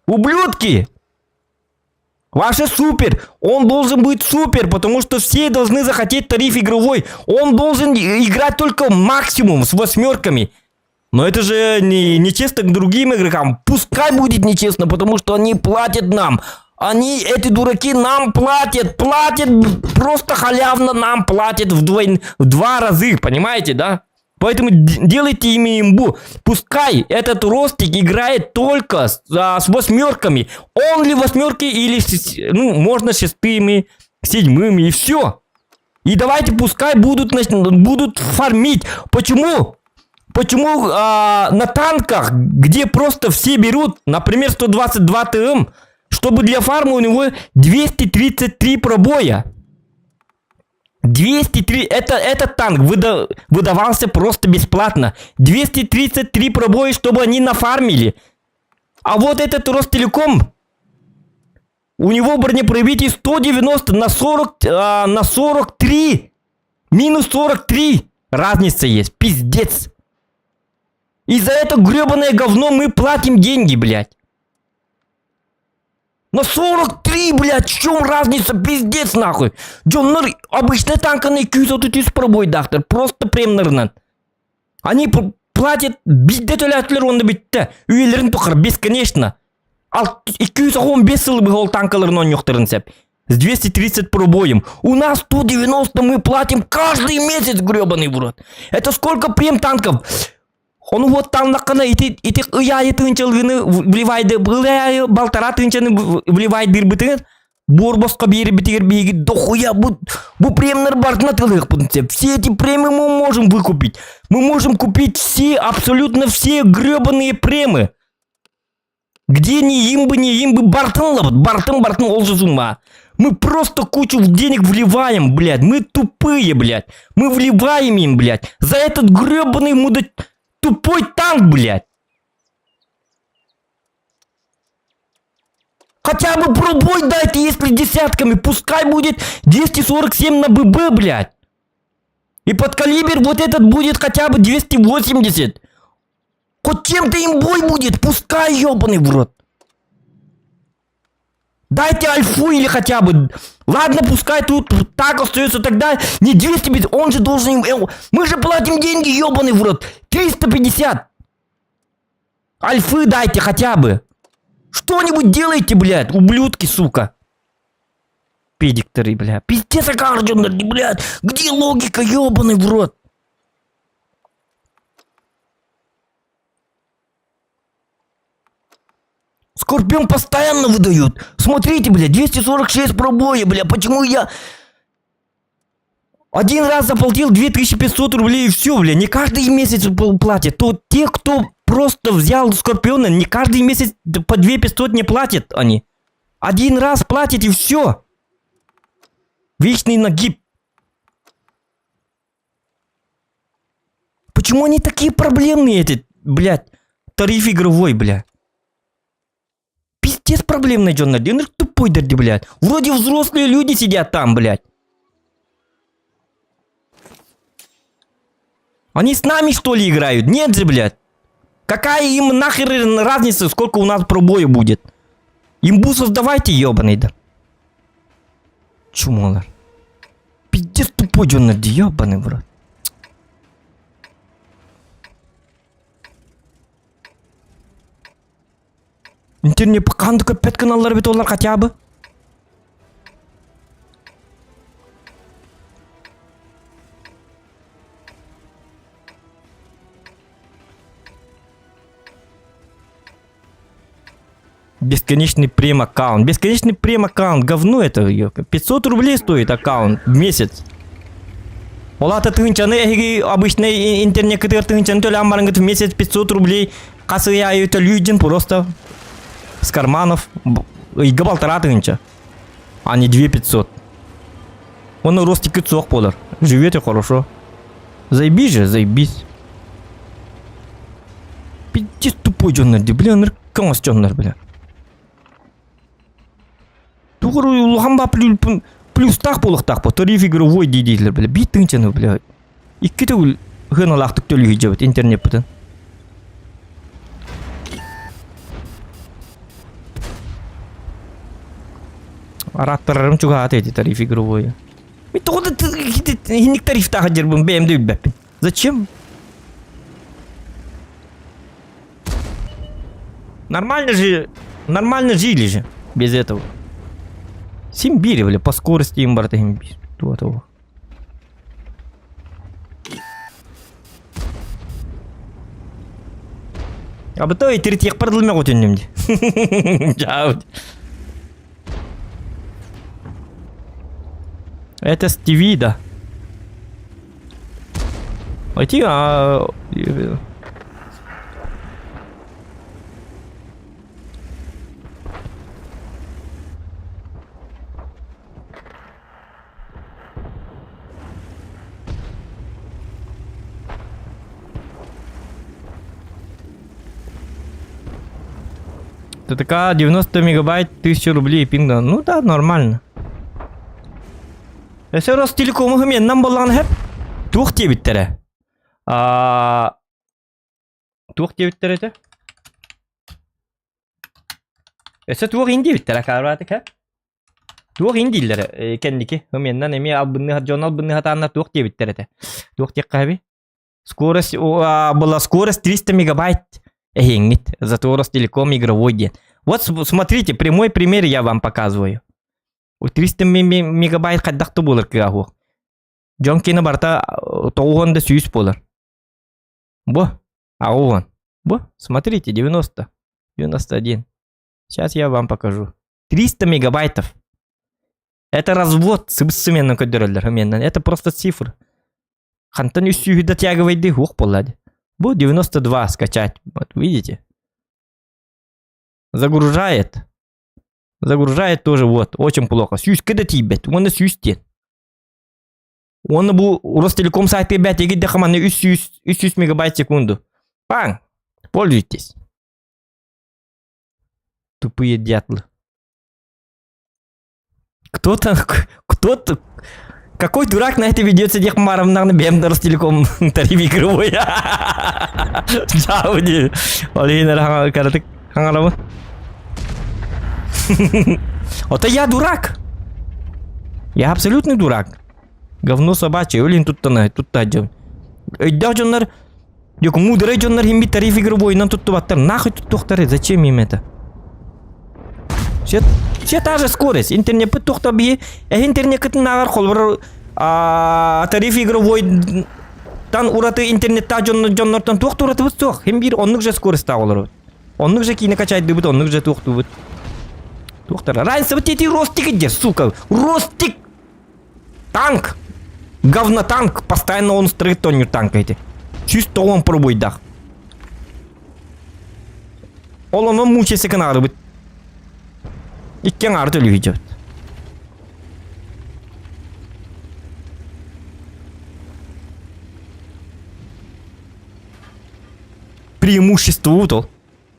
Ублюдки. Ваше супер, он должен быть супер, потому что все должны захотеть тариф игровой. Он должен играть только максимум с 8. Но это же нечестно к другим игрокам. Пускай будет нечестно, потому что они платят нам. Эти дураки нам платят просто халявно нам платят в 2 раза, понимаете, да? Поэтому делайте ими имбу. Пускай этот ростик играет только с 8. Only 8 или, ну, можно 6, 7 и все. И давайте пускай будут фармить. Почему? Почему на танках, где просто все берут, например, 122 ТМ, чтобы для фарма у него 233 пробоя? 203, этот танк выдавался просто бесплатно. 233 пробоя, чтобы они нафармили. А вот этот Ростелеком, у него бронепробитие 190 на 43. Минус 43. Разница есть, пиздец. И за это гребаное говно мы платим деньги, блядь. На 43, блядь, в чем разница? Пиздец, нахуй. Джоннар, обычный танк на 230 пробой, доктор. Просто премнернан. Они платят биддетелятлер онда битте. Үелерин тохар бесконечно. Ал 215 сыл бұл танкаларын он жоқтырын сәп. С 230 пробоем. У нас 190 мы платим каждый месяц, гребаный в рот. Это сколько прем танков? Он вот там на канале, и ты я тынчалгыны вливайды, былая балтара тынчаны вливайды бирбитин. Борбоска бери битер беги, дохуя бу премнер бартна тылых. Все эти премы мы можем выкупить. Мы можем купить все, абсолютно все гребаные премы. Где ни имбы, бартын, олжызума. Мы просто кучу денег вливаем, блядь. Мы тупые, блядь. Мы вливаем им, блядь. За этот гребаный тупой танк, блядь. Хотя бы пробой дайте, если десятками. Пускай будет 247 на ББ, блядь. И под калибр вот этот будет хотя бы 280. Хоть чем-то имбой будет, пускай, ёбаный в рот. Дайте альфу или хотя бы... Ладно, пускай тут так остается, тогда не 250, он же должен... Мы же платим деньги, ёбаный в рот. 350. Альфы дайте хотя бы. Что-нибудь делайте, блядь, ублюдки, сука. Педикторы, блядь. Пиздец, блядь. Где логика, ёбаный в рот? Скорпион постоянно выдают. Смотрите, бля, 246 пробоя, бля. Почему я... Один раз заплатил 2500 рублей и все, бля. Не каждый месяц платит. То те, кто просто взял Скорпиона, не каждый месяц по 2500 не платят они. Один раз платят и все. Вечный нагиб. Почему они такие проблемные, эти, блядь, тариф игровой, бля? Пиздец проблем найден на день, тупой дерди, блядь. Вроде взрослые люди сидят там, блядь. Они с нами, что ли, играют? Нет же, блядь. Какая им нахер разница, сколько у нас пробоя будет? Имбу создавайте, ёбаный, да. Чумолар. Пиздец тупой дерди, ёбаный, брат. Интернет қанды көппет каналдар бет олар хотя бы. Бесконечный прем-аккаунт. Бесконечный прем-аккаунт. Говно это, ёка. 500 рублей стоит аккаунт в месяц. Олата тынчаны, обычный интернет, который тынчаны, то ли амбарангат в месяц 500 рублей. Касыя это людям просто с карманов. И габалтара тынча. А не 2500. Он на росте кицох подар. Живете хорошо. Заебись же, заебись. Пиздец тупой джоннер, бля, наркомас джоннер, бля. Тугру улхамба плюс так полухтак по тариф игровой дидилер, бля. Бит тынчаны, бля. И киту гыналахтык төлөй жабыт интернет бутын. Араттарым чугаат эти тариф игровой. И тогда не тариф так одербым, BMW бэппин. Зачем? Нормально жили же без этого. Симбири, бля, по скорости имбарта имбир. Того. А бы то и третьих продолмя утенем. Чао. Это Стиви, да. Войти, ТТК 90 мегабайт, 1000 рублей пинга. Ну да, нормально. Эсэ Ростелекомы менен болгон хеп. Тух дебиттере. Тух дебиттере те. Эсэ тух инди биттере карбатык хеп. Тух индилер кендики. Менен эми албынны жонал бынны хатанна тух дебиттере те. Тух тек каби. Скорость была скорость 300 мегабайт. Эхингит. Зато Ростелеком игровой день. Вот смотрите, прямой пример я вам показываю. 300 мегабайт каддақты болар кыаху. Жон кені барта 9 сүйіс болар. Бо, ауын. Бо, смотрите, 90, 91. Сейчас я вам покажу. 300 мегабайтов. Это развод с современным кодероллером. Это просто цифры. Хантан үсүйі дотягивайды, ух, полади. Бо, 92 скачать. Вот, видите? Загружает. Загружает тоже, вот, очень плохо. Сүйіс кіді тейбет, оны сүйістен. Оны бұл Ростелеком сайты бәт егеде қаманы 300 мегабайт секунду. Пан, пользуйтесь. Тупые дятлы. Кто-то, какой дурак на это ведется, дех маром на бем Ростелеком тариф игровой. Жауди. Олейнер каратык хангаравы. Это я дурак. Я абсолютный дурак. Говно собачье, олин тут-то джон. Өйдә джоннар, yok мудрый джоннар химби тариф игровой, нам тут баттар. Нахуй тут тохтары, зачем им это? Все та же скорость. Интернет тухта би, интернет кытын нагар холбар тариф игровой тан ураты интернетта джоннартан тухта ураты бит тух. Химби онлык же скорость та олар. Онлык же кине качайды бит, онлык же тухту бит. Тухтар. Раньше вот эти ростики где, сука. Ростик. Танк. Говнотанк, постоянно он строит тонью танкаете. Чисто он пробует дах. Он мучается канары быть. И кенгар то видит. Преимущество утол.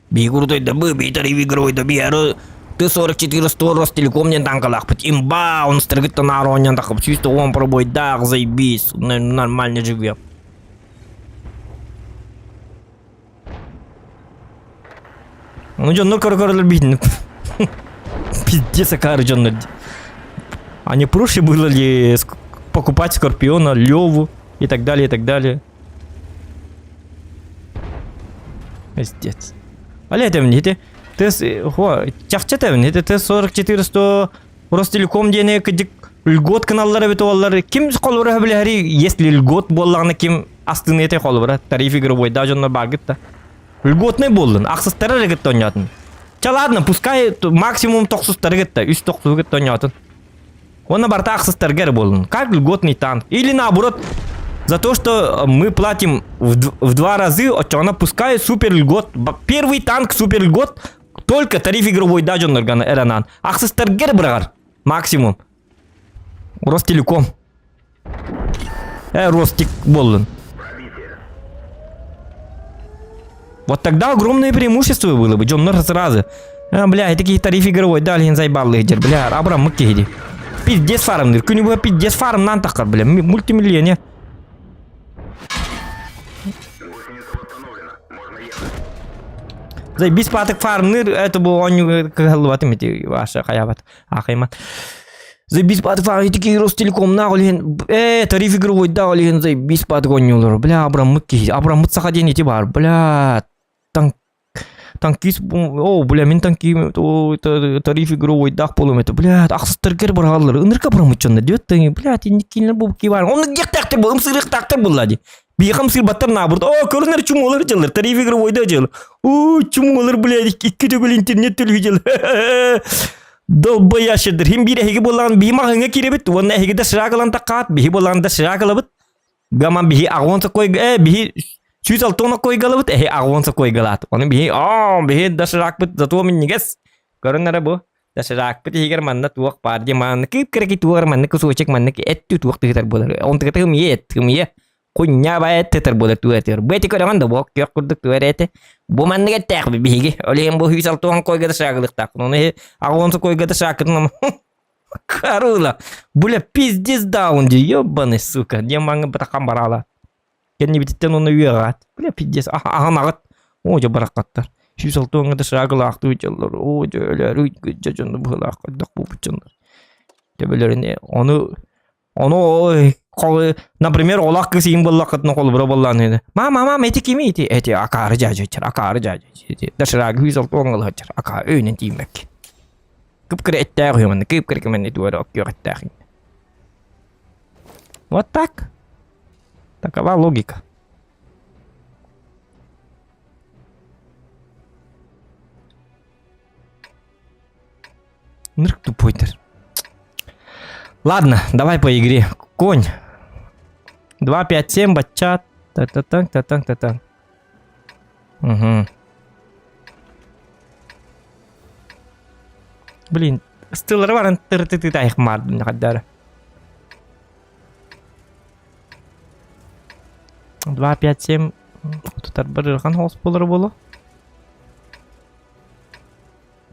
Бигурдой да бы, битари игрой да биару. Т-44 100 Ростелеком не танкалах. Имба, он стригит на ароне, так чисто он пробует, да, заебись, нормально живет. Ну, Джон, ну, короче, бедный. Пиздец, акар, Джон. А не проще было ли покупать Скорпиона, Леву и так далее, и так далее? Пиздец. А летом не ты? Чахчатавин, это Т-44 100 Ростелеком дене кадик льгот каналлары бит оллары. Ким колбара билари, если льгот боллагына ким астыны эте колбара. Тариф игровой да жонна багытта. Льготный болдун, аксыстары регет тонятын. Ча ладно, пускай максимум 900 регетта, 390 регет тонятын. Он на борта аксыстары гер болдун. Как льготный танк. Или наоборот, за то, что мы платим в 2 раза, она пускай супер льгот. Первый танк супер льгот. Только тариф игровой да жоннорганы эранан. Аксыстаргер брагар. Максимум. Ростелеком. Ростик болдун. Вот тогда огромное преимущество было бы. Джоннор сразу. Бля, такие тариф игровой да лин заебал лидер. Бля, Абрам мыккеди. Пиздец фарм. Күнүбө пиздец фарм нан такар, бля. Мультимиллионер. Заебись патык фармныр, это был он галватым эти ваши хаябат. Ахаймат. Заебись патык фарм, такие Ростелеком на олен. Тариф игровой да олен, заебись патык онюлар. Бля, Абрам мыкки, Абрам мыцахаден эти бар. Бля, танкист, о, бля, мен танки, тариф игровой дах полом это, бля, аксыстаргер баралар. Ынырка промычонда дёт, бля, ты не кинул бубки бар. Он где тактыр был, сырык тактыр был лади. Бихам сыр баттар набырд. О, көрінер чумолар жалар. Тариф игровой да жал. О, чумолар, блядь, икки төгіл интернет төлі жал. Долбай ашыдыр. Хим бір әйгі болған бейма ғыңа керебет. Оны әйгі да шырағылан таққат. Бейі болған да шырағылы бұд. Гаман бейі ағуанса қойға. Бейі сүйіс алтуына қойғалы бұд. Әйі ағуанса қойғалат. Оны бейі, бейі да шырақ бұд. Затуа мен негес. Көрінер бұ. Да шырақ бұд. Егер манна туақ бар. Деманны кіп кереки туағыр манны күсуачек манны ки әтті туақ тығытар болар. Он тығыты ғым е. Kunya bae tether boleh tuh ter. Beti kau dengan dua kyak kuduk tuh rete. Buman nggak tak bihige. Oleh yang bohi sal tuang kau gata sakit tak. None aku langsung kau gata sakit nama. Karula. Boleh pizdes down je. Yobane suka. Dia mangga betakam barala. Kan ni beti tenu nuirat. Boleh pizdes. Nagat. Oh coba rakatar. Si sal tuang gata sakit lak tuh jalur. Oh jalur. Ruit jajan bolak. Dak bu becunder. Tebeler ini. Например, олақ кісі ең болақ қытны қолы бұра болған еді. Мама, әті кеме еті? Әті ақары жажы өтір, ақары жажы өтір. Дашырағы үйзал тоңғылы өтір, ақары өйнен деймек. Вот так. Такова логика. Нырк тупой-то. Ладно, давай по игре. Конь. 2, 5, 7, бачат. Та-та-та-та-та-та. Угу. Блин, стылар бар, тыр-ты-ты тайық мардым, қаддары. 2, 5, 7. Тұтар бір ұрған холс болыр болу.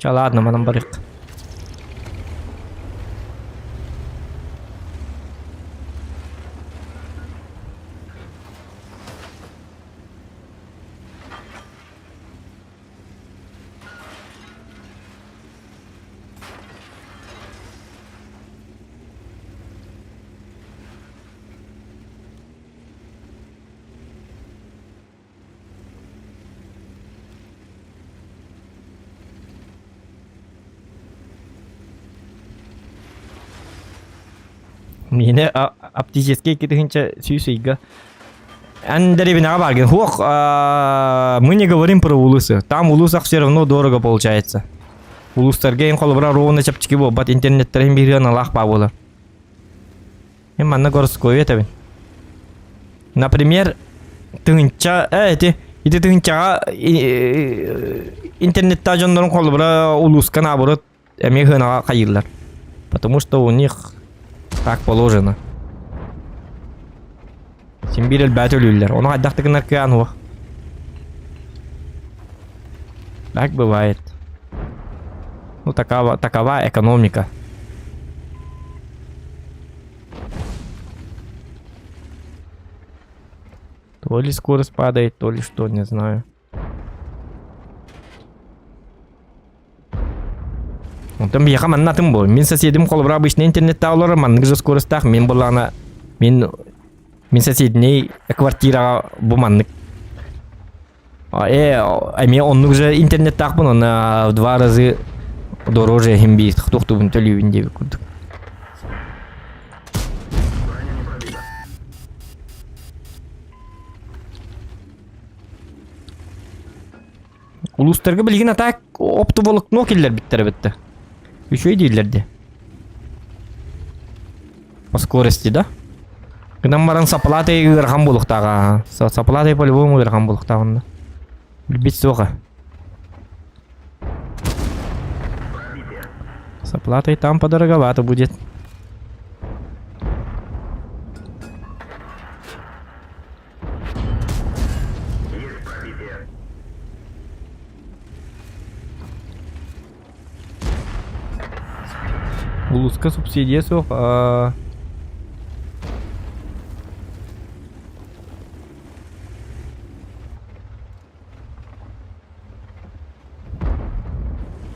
Ладно, манам барық. Mine оптический кетихинче сүйсейга. Деревина барген. Хух, мы не говорим про улусы. Там в улусах все равно дорого получается. Улустарга им холобра ровно чапчики бол, бат интернеттерин бирген алах па болар. Им манна городской это. Например, тынча, тынча интернетта жондорун холобра улуска наоборот эмегена кайырлар. Потому что у них так положено. Симбирел бәтөлүлләр. Оны айдақтығына кыян о. Так бывает. Ну, такова экономика. То ли скорость падает, то ли что, не знаю. Онтан бияқа манна тым бол. Мен соседим қолыбыра обычный интернетта олар, манның же скоростақ. Мен болана, мен соседней квартираға бұл манның. Мен онның же интернеттақ бұн, оны в 2 разы дороже хембейт. Тоқтубын төлеуін деп көрдік. Улустарға білген атақ опты болық нокеллер біттері бітті. Еще и дилерди. По скорости, да? Когда маран саплатай ирхан болуктага. Саплатай по-любому ирхан болуктагында. Любить соха. Саплатай там подороговато будет. Улуска субсидия сох.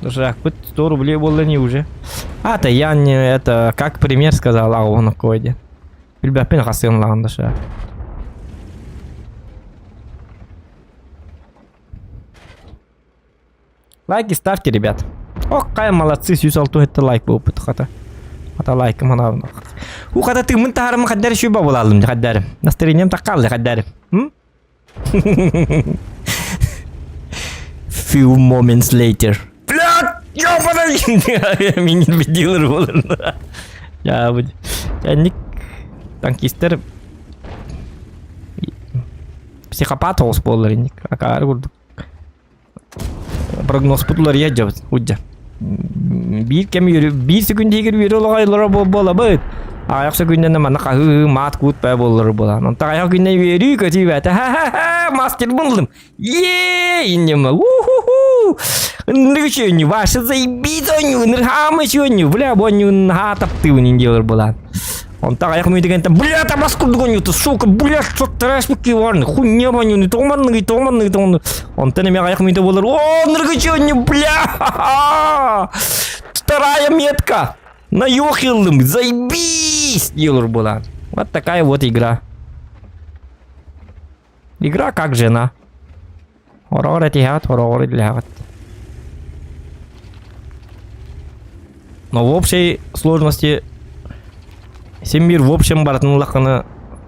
Жак, 100 рублей было не уже. Это я не это как пример сказал, а он на коде. Ребят, пен хасен ландаша. Лайки ставьте, ребят. Ох, какая молодцы, 106 это лайк был хата. Хата лайк мана. У хата ты мын тахарым хаддар шуба болалым хаддар. Настроением такал хаддар. Few moments later. Блядь, ёбаный! Меня не бедилер болар. Я буду. Ник танкистер психопат олс болар ник. Акар курдук. Прогноз путулар я жабыт. Уджа. Bir sekund егер bir olağaylara bola bıt. Ayak sekundden mana kahı mat kut pe bolur bola. Nonta ayak günden veri kötü bete. Ha master buldum. Иннема. Уху. Нырчёню, ваши заебизоню, нырхамычёню. Бля, боню хатаптывнин делар bola. Он так аяқ мүйдеген там, бля, там аскурдугон юты, сука, бля, что трэшмики варны, хуйня банюны, томанны. Он тәне мен аяқ мүйді болар, о, ныргычёню, бля, 2-я метка, наёхилым, заебись, делар была. Вот такая вот игра. Игра как жена. Хорор этихат. Но в общей сложности Семир в общем баратын лақаны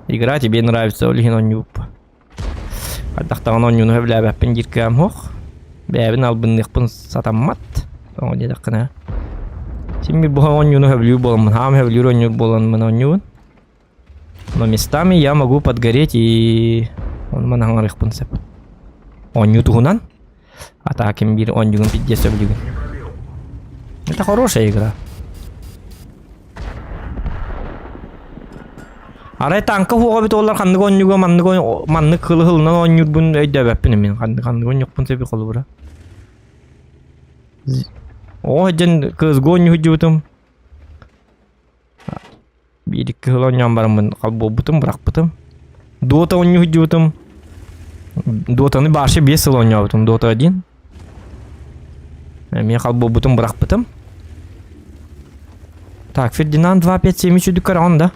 игра тебе нравится олихин онюп. Ардақтаған онюны өбілі бәппен jirkam хоқ. Бәбін албыннықпын сатаммат. Оң дедаққына. Семир бұға онюны өбілі боламын. Хам өбілі оню боламын онюн. Но местами я могу подгореть и он манаңарықпын сәп. Оню туғынан. Атаким бир онюгын пиддес өбілігін. Это хорошая игра. Арай танка хуга бит олар ханны гонюга манны кылы-кылынан онюр бун өйдө бәппин мен ханны гонюкпун себи колу бура. О жен кыз гоню жутум. Бирик кылы оням бармын калбо бутум бирак бутум. Дота оню жутум. Дотаны башы 5 жыл онябытым. Дота 1. Мен калбо бутум бирак бутум. Так, Фердинанд 257 дүкөр онда.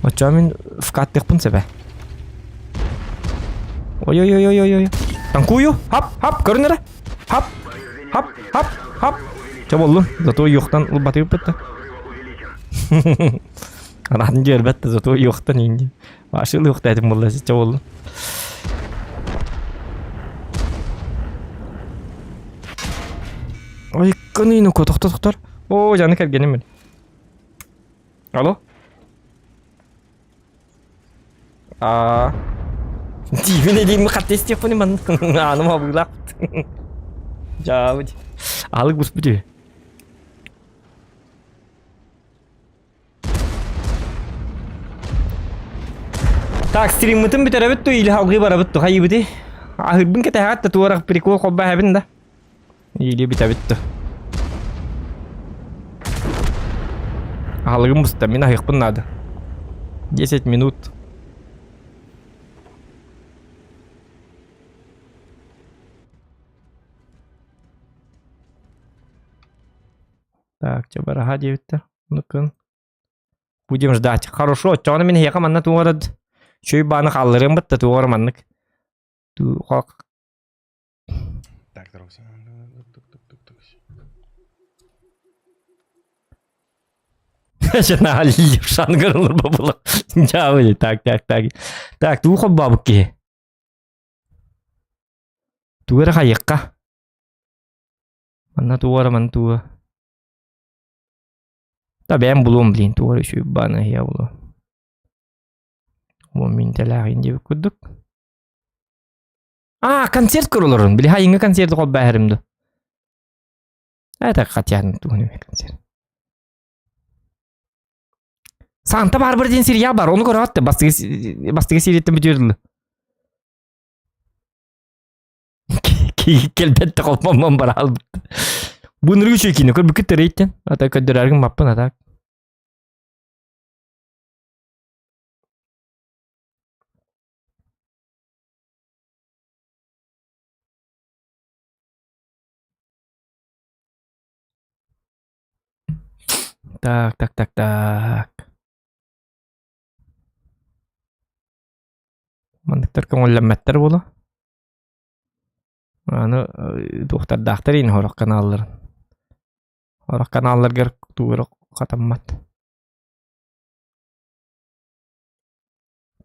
Очо мен вкаттықпын себе. Ой-ой-ой-ой-ой. Танкую. Хап, көрінері. Хап. Че болду? Зато yoқтан ұлбатып бітті. Анатын жер бәтті, зато yoқтан енді. Башыл yoqта әтім болды, че болду? Ой, қанайны ко, тоқтар. О, жаны кәргенім мен. Алло? Дивіне деймі қатты істеп бұны ман. Аным абылақ. Жауы де. Алық бұс бұды. Так, стриммітім бітер әбітті, үйлі хауғы бар әбітті. Қайы бұды. Ахырбын кәті әғатты туарақ прикол қобба әбін да. Үйлі біт әбітті. Алығым бұсты, мен ахықпын нады. 10 минут. Так, что барага девять-то? Ну-ка. Будем ждать. Хорошо, что на меня манна туарад. Чой банах аллырым бітті туар маннык. Так, друзі. Жана алиев шангырылыр бабылық. Жауы, так. Так, туға бабыке. Туары қайыққа. Манна туары, манна туы. Да ben bulum bilin tuarı şu bana ya bulu. Bu mintelağın gibi kuduk. Konser kurulurun. Bili hayınga konserdi kol bäherimdi. Ayta katyanın tuğunu me konser. Santa Barbara den seriya bar. Onu korattı. Bastığı seriyetten bitiyordu. Kelbette kolmamam bara albıttı. Bunları güçekini kır büküt tereyitten. Ata ködürergin mappın atak. Так. Мандыктар көңілләмәттер болу. Аны доктор дақтар ен хорық каналларын. Horaq kanallarga tuğru qatammat.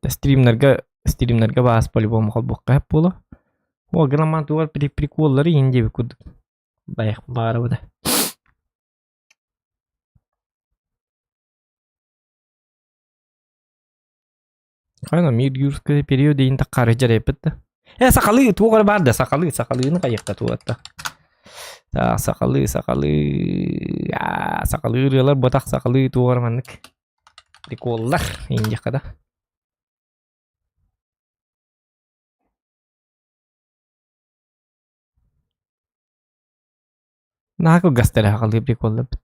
Streamlarga bas polibom qalbuqqa hep bolu. O graman tuğru prikolları indi bir kuduk. Bayaq bara bu da. Qayna Mirgurskiy periodu indi qarıjar epetdi. Saqalı tuğru barda, saqalını qayıqta tuğatta. Saqalı. Saqalı ırılar botak saqalı tuğru manlık. Prikollar indi qada. Naku gastela saqalı prikollar bit.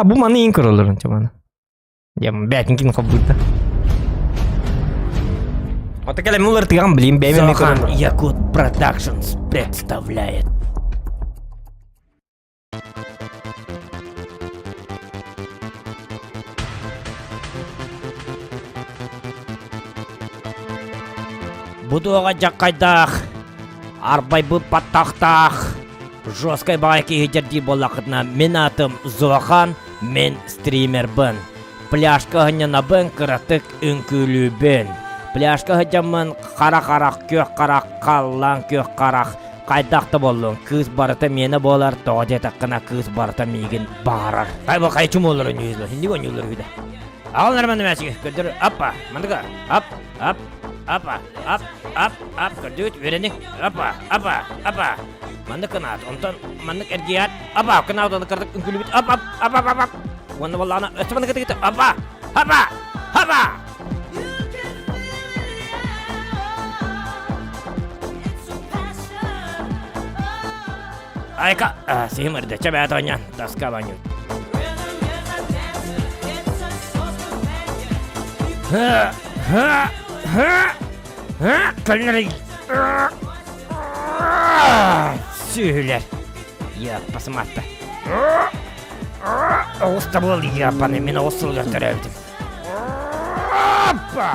Bu mana in kurulurun çamana. Ya бәтінкін қабылды. Вот такая мулар тыган блин, бәймен Зохан Якут Продакшнс представляет. Будуға жаққайдақ. Арбай бұл паттақтақ. Жосқай бағайки хетерді болақытна. Мен атым Зохан, мен стримербін. Пляшка ғынянабын қыратық үнкілібін. Пляшка ғыжамын қара-қарақ, көк-қарақ, қаллан көк-қарақ. Қайдақты болуын, кыз барыта мені болар, тоғады таққына кыз барыта мейгін бағарар. Қай бұл қайчым олар өнюзлы, hindi өн юлар үйді. Ағылар мәні мәсігі, көрдір, апа, мандыға, ап, көрдіт, верені, апа, мандық қынаат, онтан мандық әргеят, апа, қынаат, оны қырдық үнкілі біт, ап, оны болағына, өсті мандық кетті, апа. Айка, симырды, чабәт ойнян, таска банют. Көлнері. Сүйілер. Яппасым атты. Оғыста бол, япаны, мен оғысыл өтір өлдім. Опа!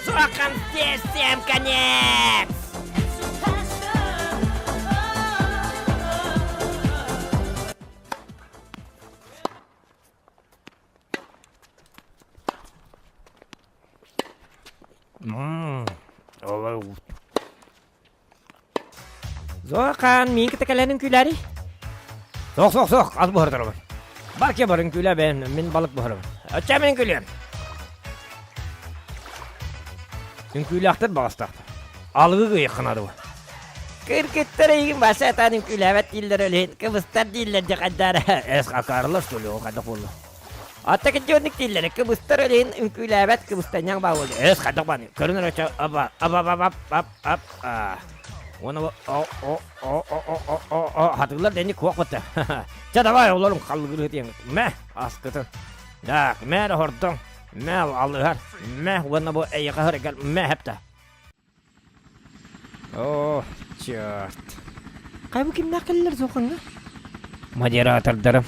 Соқын сесем конец! Зоқан, мен кітікәләнің күйләрі? Соқ, аз бұхырдыр бар. Бар ке барын күйлә бән, мен балық бұхырым. Өтчә мен күйлем. Үн күйлі ақтыр бағыстақты. Алғы көйі қынады бұл. Кіркеттер егін басы әтанын күйләвәт дейілдер өлейін. Кыбыстар дейілдер жақадары. Әс қақарылыр сөйлі оғадық болды. Аттакы жөнік дейілдер. Кыбыстар өлейін үн күйләвәт кыбыстан яң бағы болды. Әс қадық баны. Көрінір өтчә. Оны хатыгылар дәне көк бітті. Давай оларым қалғыры дейін. Мә, асқытын. Так, мә да хордың. Мә алығар. Мә, оны бұл әйіға хөрекел. Мә әпті. О, чорт. Қай бұл кім нәқілілер зоқынға? Модератордарым.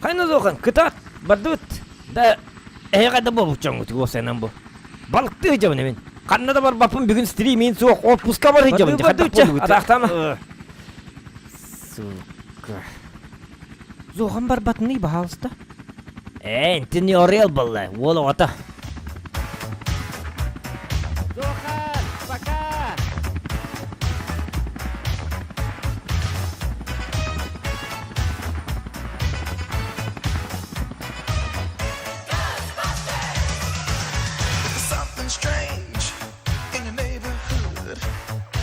Қайны зоқын? Күтат, бардут. Да, әйіға да бұл бұқчан өтігі осайнан бұл. Балықты жауын емен. Қаннада бар бапым бүгін стримейін соқ отпуска бар ежауын. Адақтама. Сука. Зоған бар батыны бағалысты? Энтіні орел болы, олы ота. Зоған, пока!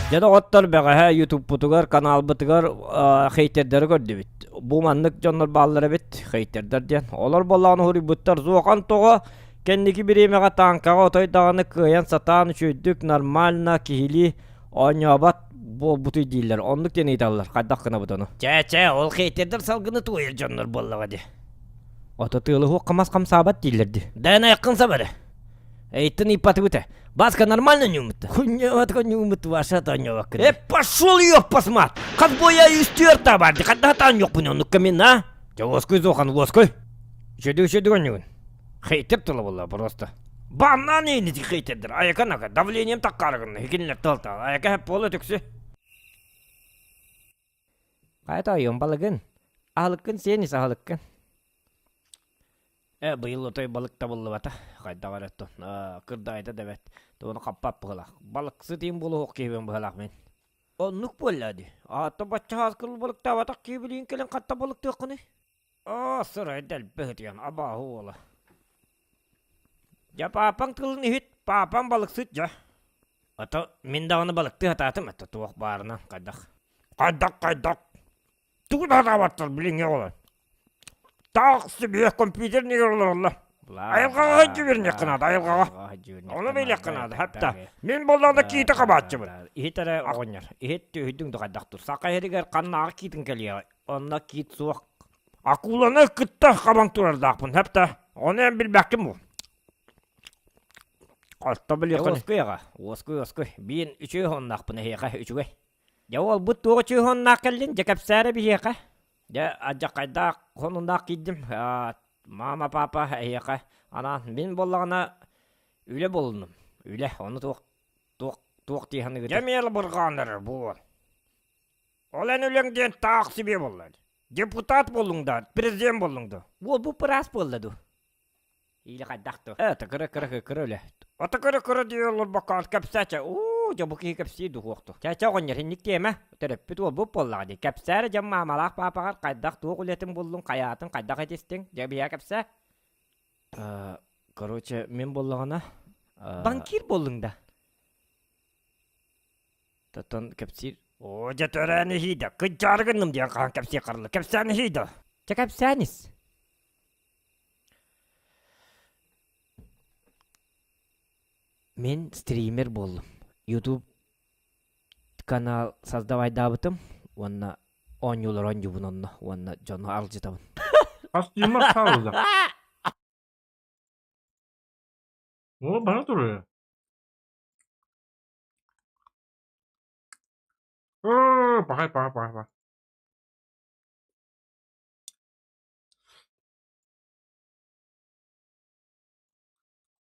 Жада оттар бәғәһә YouTube бұтығар, канал бұтығар хейтердері көрді бит. Бұл маннық жонлар баллары бит, хейтердер ден. Олар болағын хұры бұттар зоған тоға, кәндекі бір емеға танқаға отойдағаны күйен сатан үшөйдік нормально кейлі ойнабат бұл бұты дейлер. Ондық ден ейталар, қайдақ қына бұтыны. Чә, ол хейтердер салғыны туайыр жонлар болаға де. Оты тылы хуқ қамас қамсабат дейлерді. Дайна яққынса бәрі. Эйтін ипаты бұты. Баска нормально не умыта? Хуйняватка не умыта ваша танёвак. Пошёл ёппасмат! Как боя юстер табарди, когда танёк пунён камина? Ja оской зохан, оской. Шеду гонюн. Хейтер тылы болла просто. Банна нейни хейтердер. Аяка нака давлением таккаргын. Хикинлер тылта. Аяка хеп болы түксі. Қайта ойын балығын. Алықын сені сағалықын. Быйыл отой балықта болы бата. Қайда қараттон. Кырдайда дәбәт. Тоны қаппап бұғылақ. Балықсы дейін болы оқ кейбен бұғылақ мен. Онлық болады. Ата бача хазқыл балықта батақ кейбілейін келен қатта балықта өқіні. Сырай дәл бөхітген. Абаху ола. Ja папаң тылын үйт. Папаң балықсыт жа. Ата мен дағыны балықты хататым. Ата туақ барына. Қайдақ. Туғын хатабаттар біліңе олар. Тақсы бейек компьютер неге олар. Айылғаға жіберін еқінады, айылғаға. Оны бейл еқінады, әпті. Мен болдағында кейті қабатшы бір. Ихетері ағынер. Ихетті үйдің дұғайдақ тұр. Сақа ерігер қаннаға кейтін келе. Онына кейт суақ. Акуланы күтті қабаң тұрардақпын, әпті. Оны ән білбәкім бұл. Қасты біл еқін. Оскөй. Бейін үші ғоннақпын еқа үшіге. Ja ол бұт тоғы ғоннақ келден, жекіп сәрі бір еқа. Ja ажа қайда ғонындақ кейдім. Мама, папа, еқа. Ана, мен болағына үйлі болындым. Üle onu tuğuk diýhany gidi. Jamil burganlar bu. Olan ölüngden taksibi bollar. Deputat bolluňda, prezident bolluňda. Bu pras bolladu. İyi kaddaktı. Evet, kırı öyle. Ata kırı diyorlar bakan kapsaça. Oo, ya bu ki kapsi duhuktu. Çaça gonyer hinnik diyeme. Terepit ol bu bolladı. Kapsar jamma malak papakar kaddak tuğuk uletin bollun kayatın kaddak edistin. Jabiya kapsa. Короче, men bollagana bankir bollunda. Tatan kapsir. O jatörani hida. Kıcargınım diyen kan kapsi karlı. Kapsani hida. Çakapsanis. Men streamer boldum. YouTube kanal создавай дабытым. Онна 10 yıllar önce bununla. Онна canı alcıtabın. Aslında sağlığı. O bana duruyor. Bakay.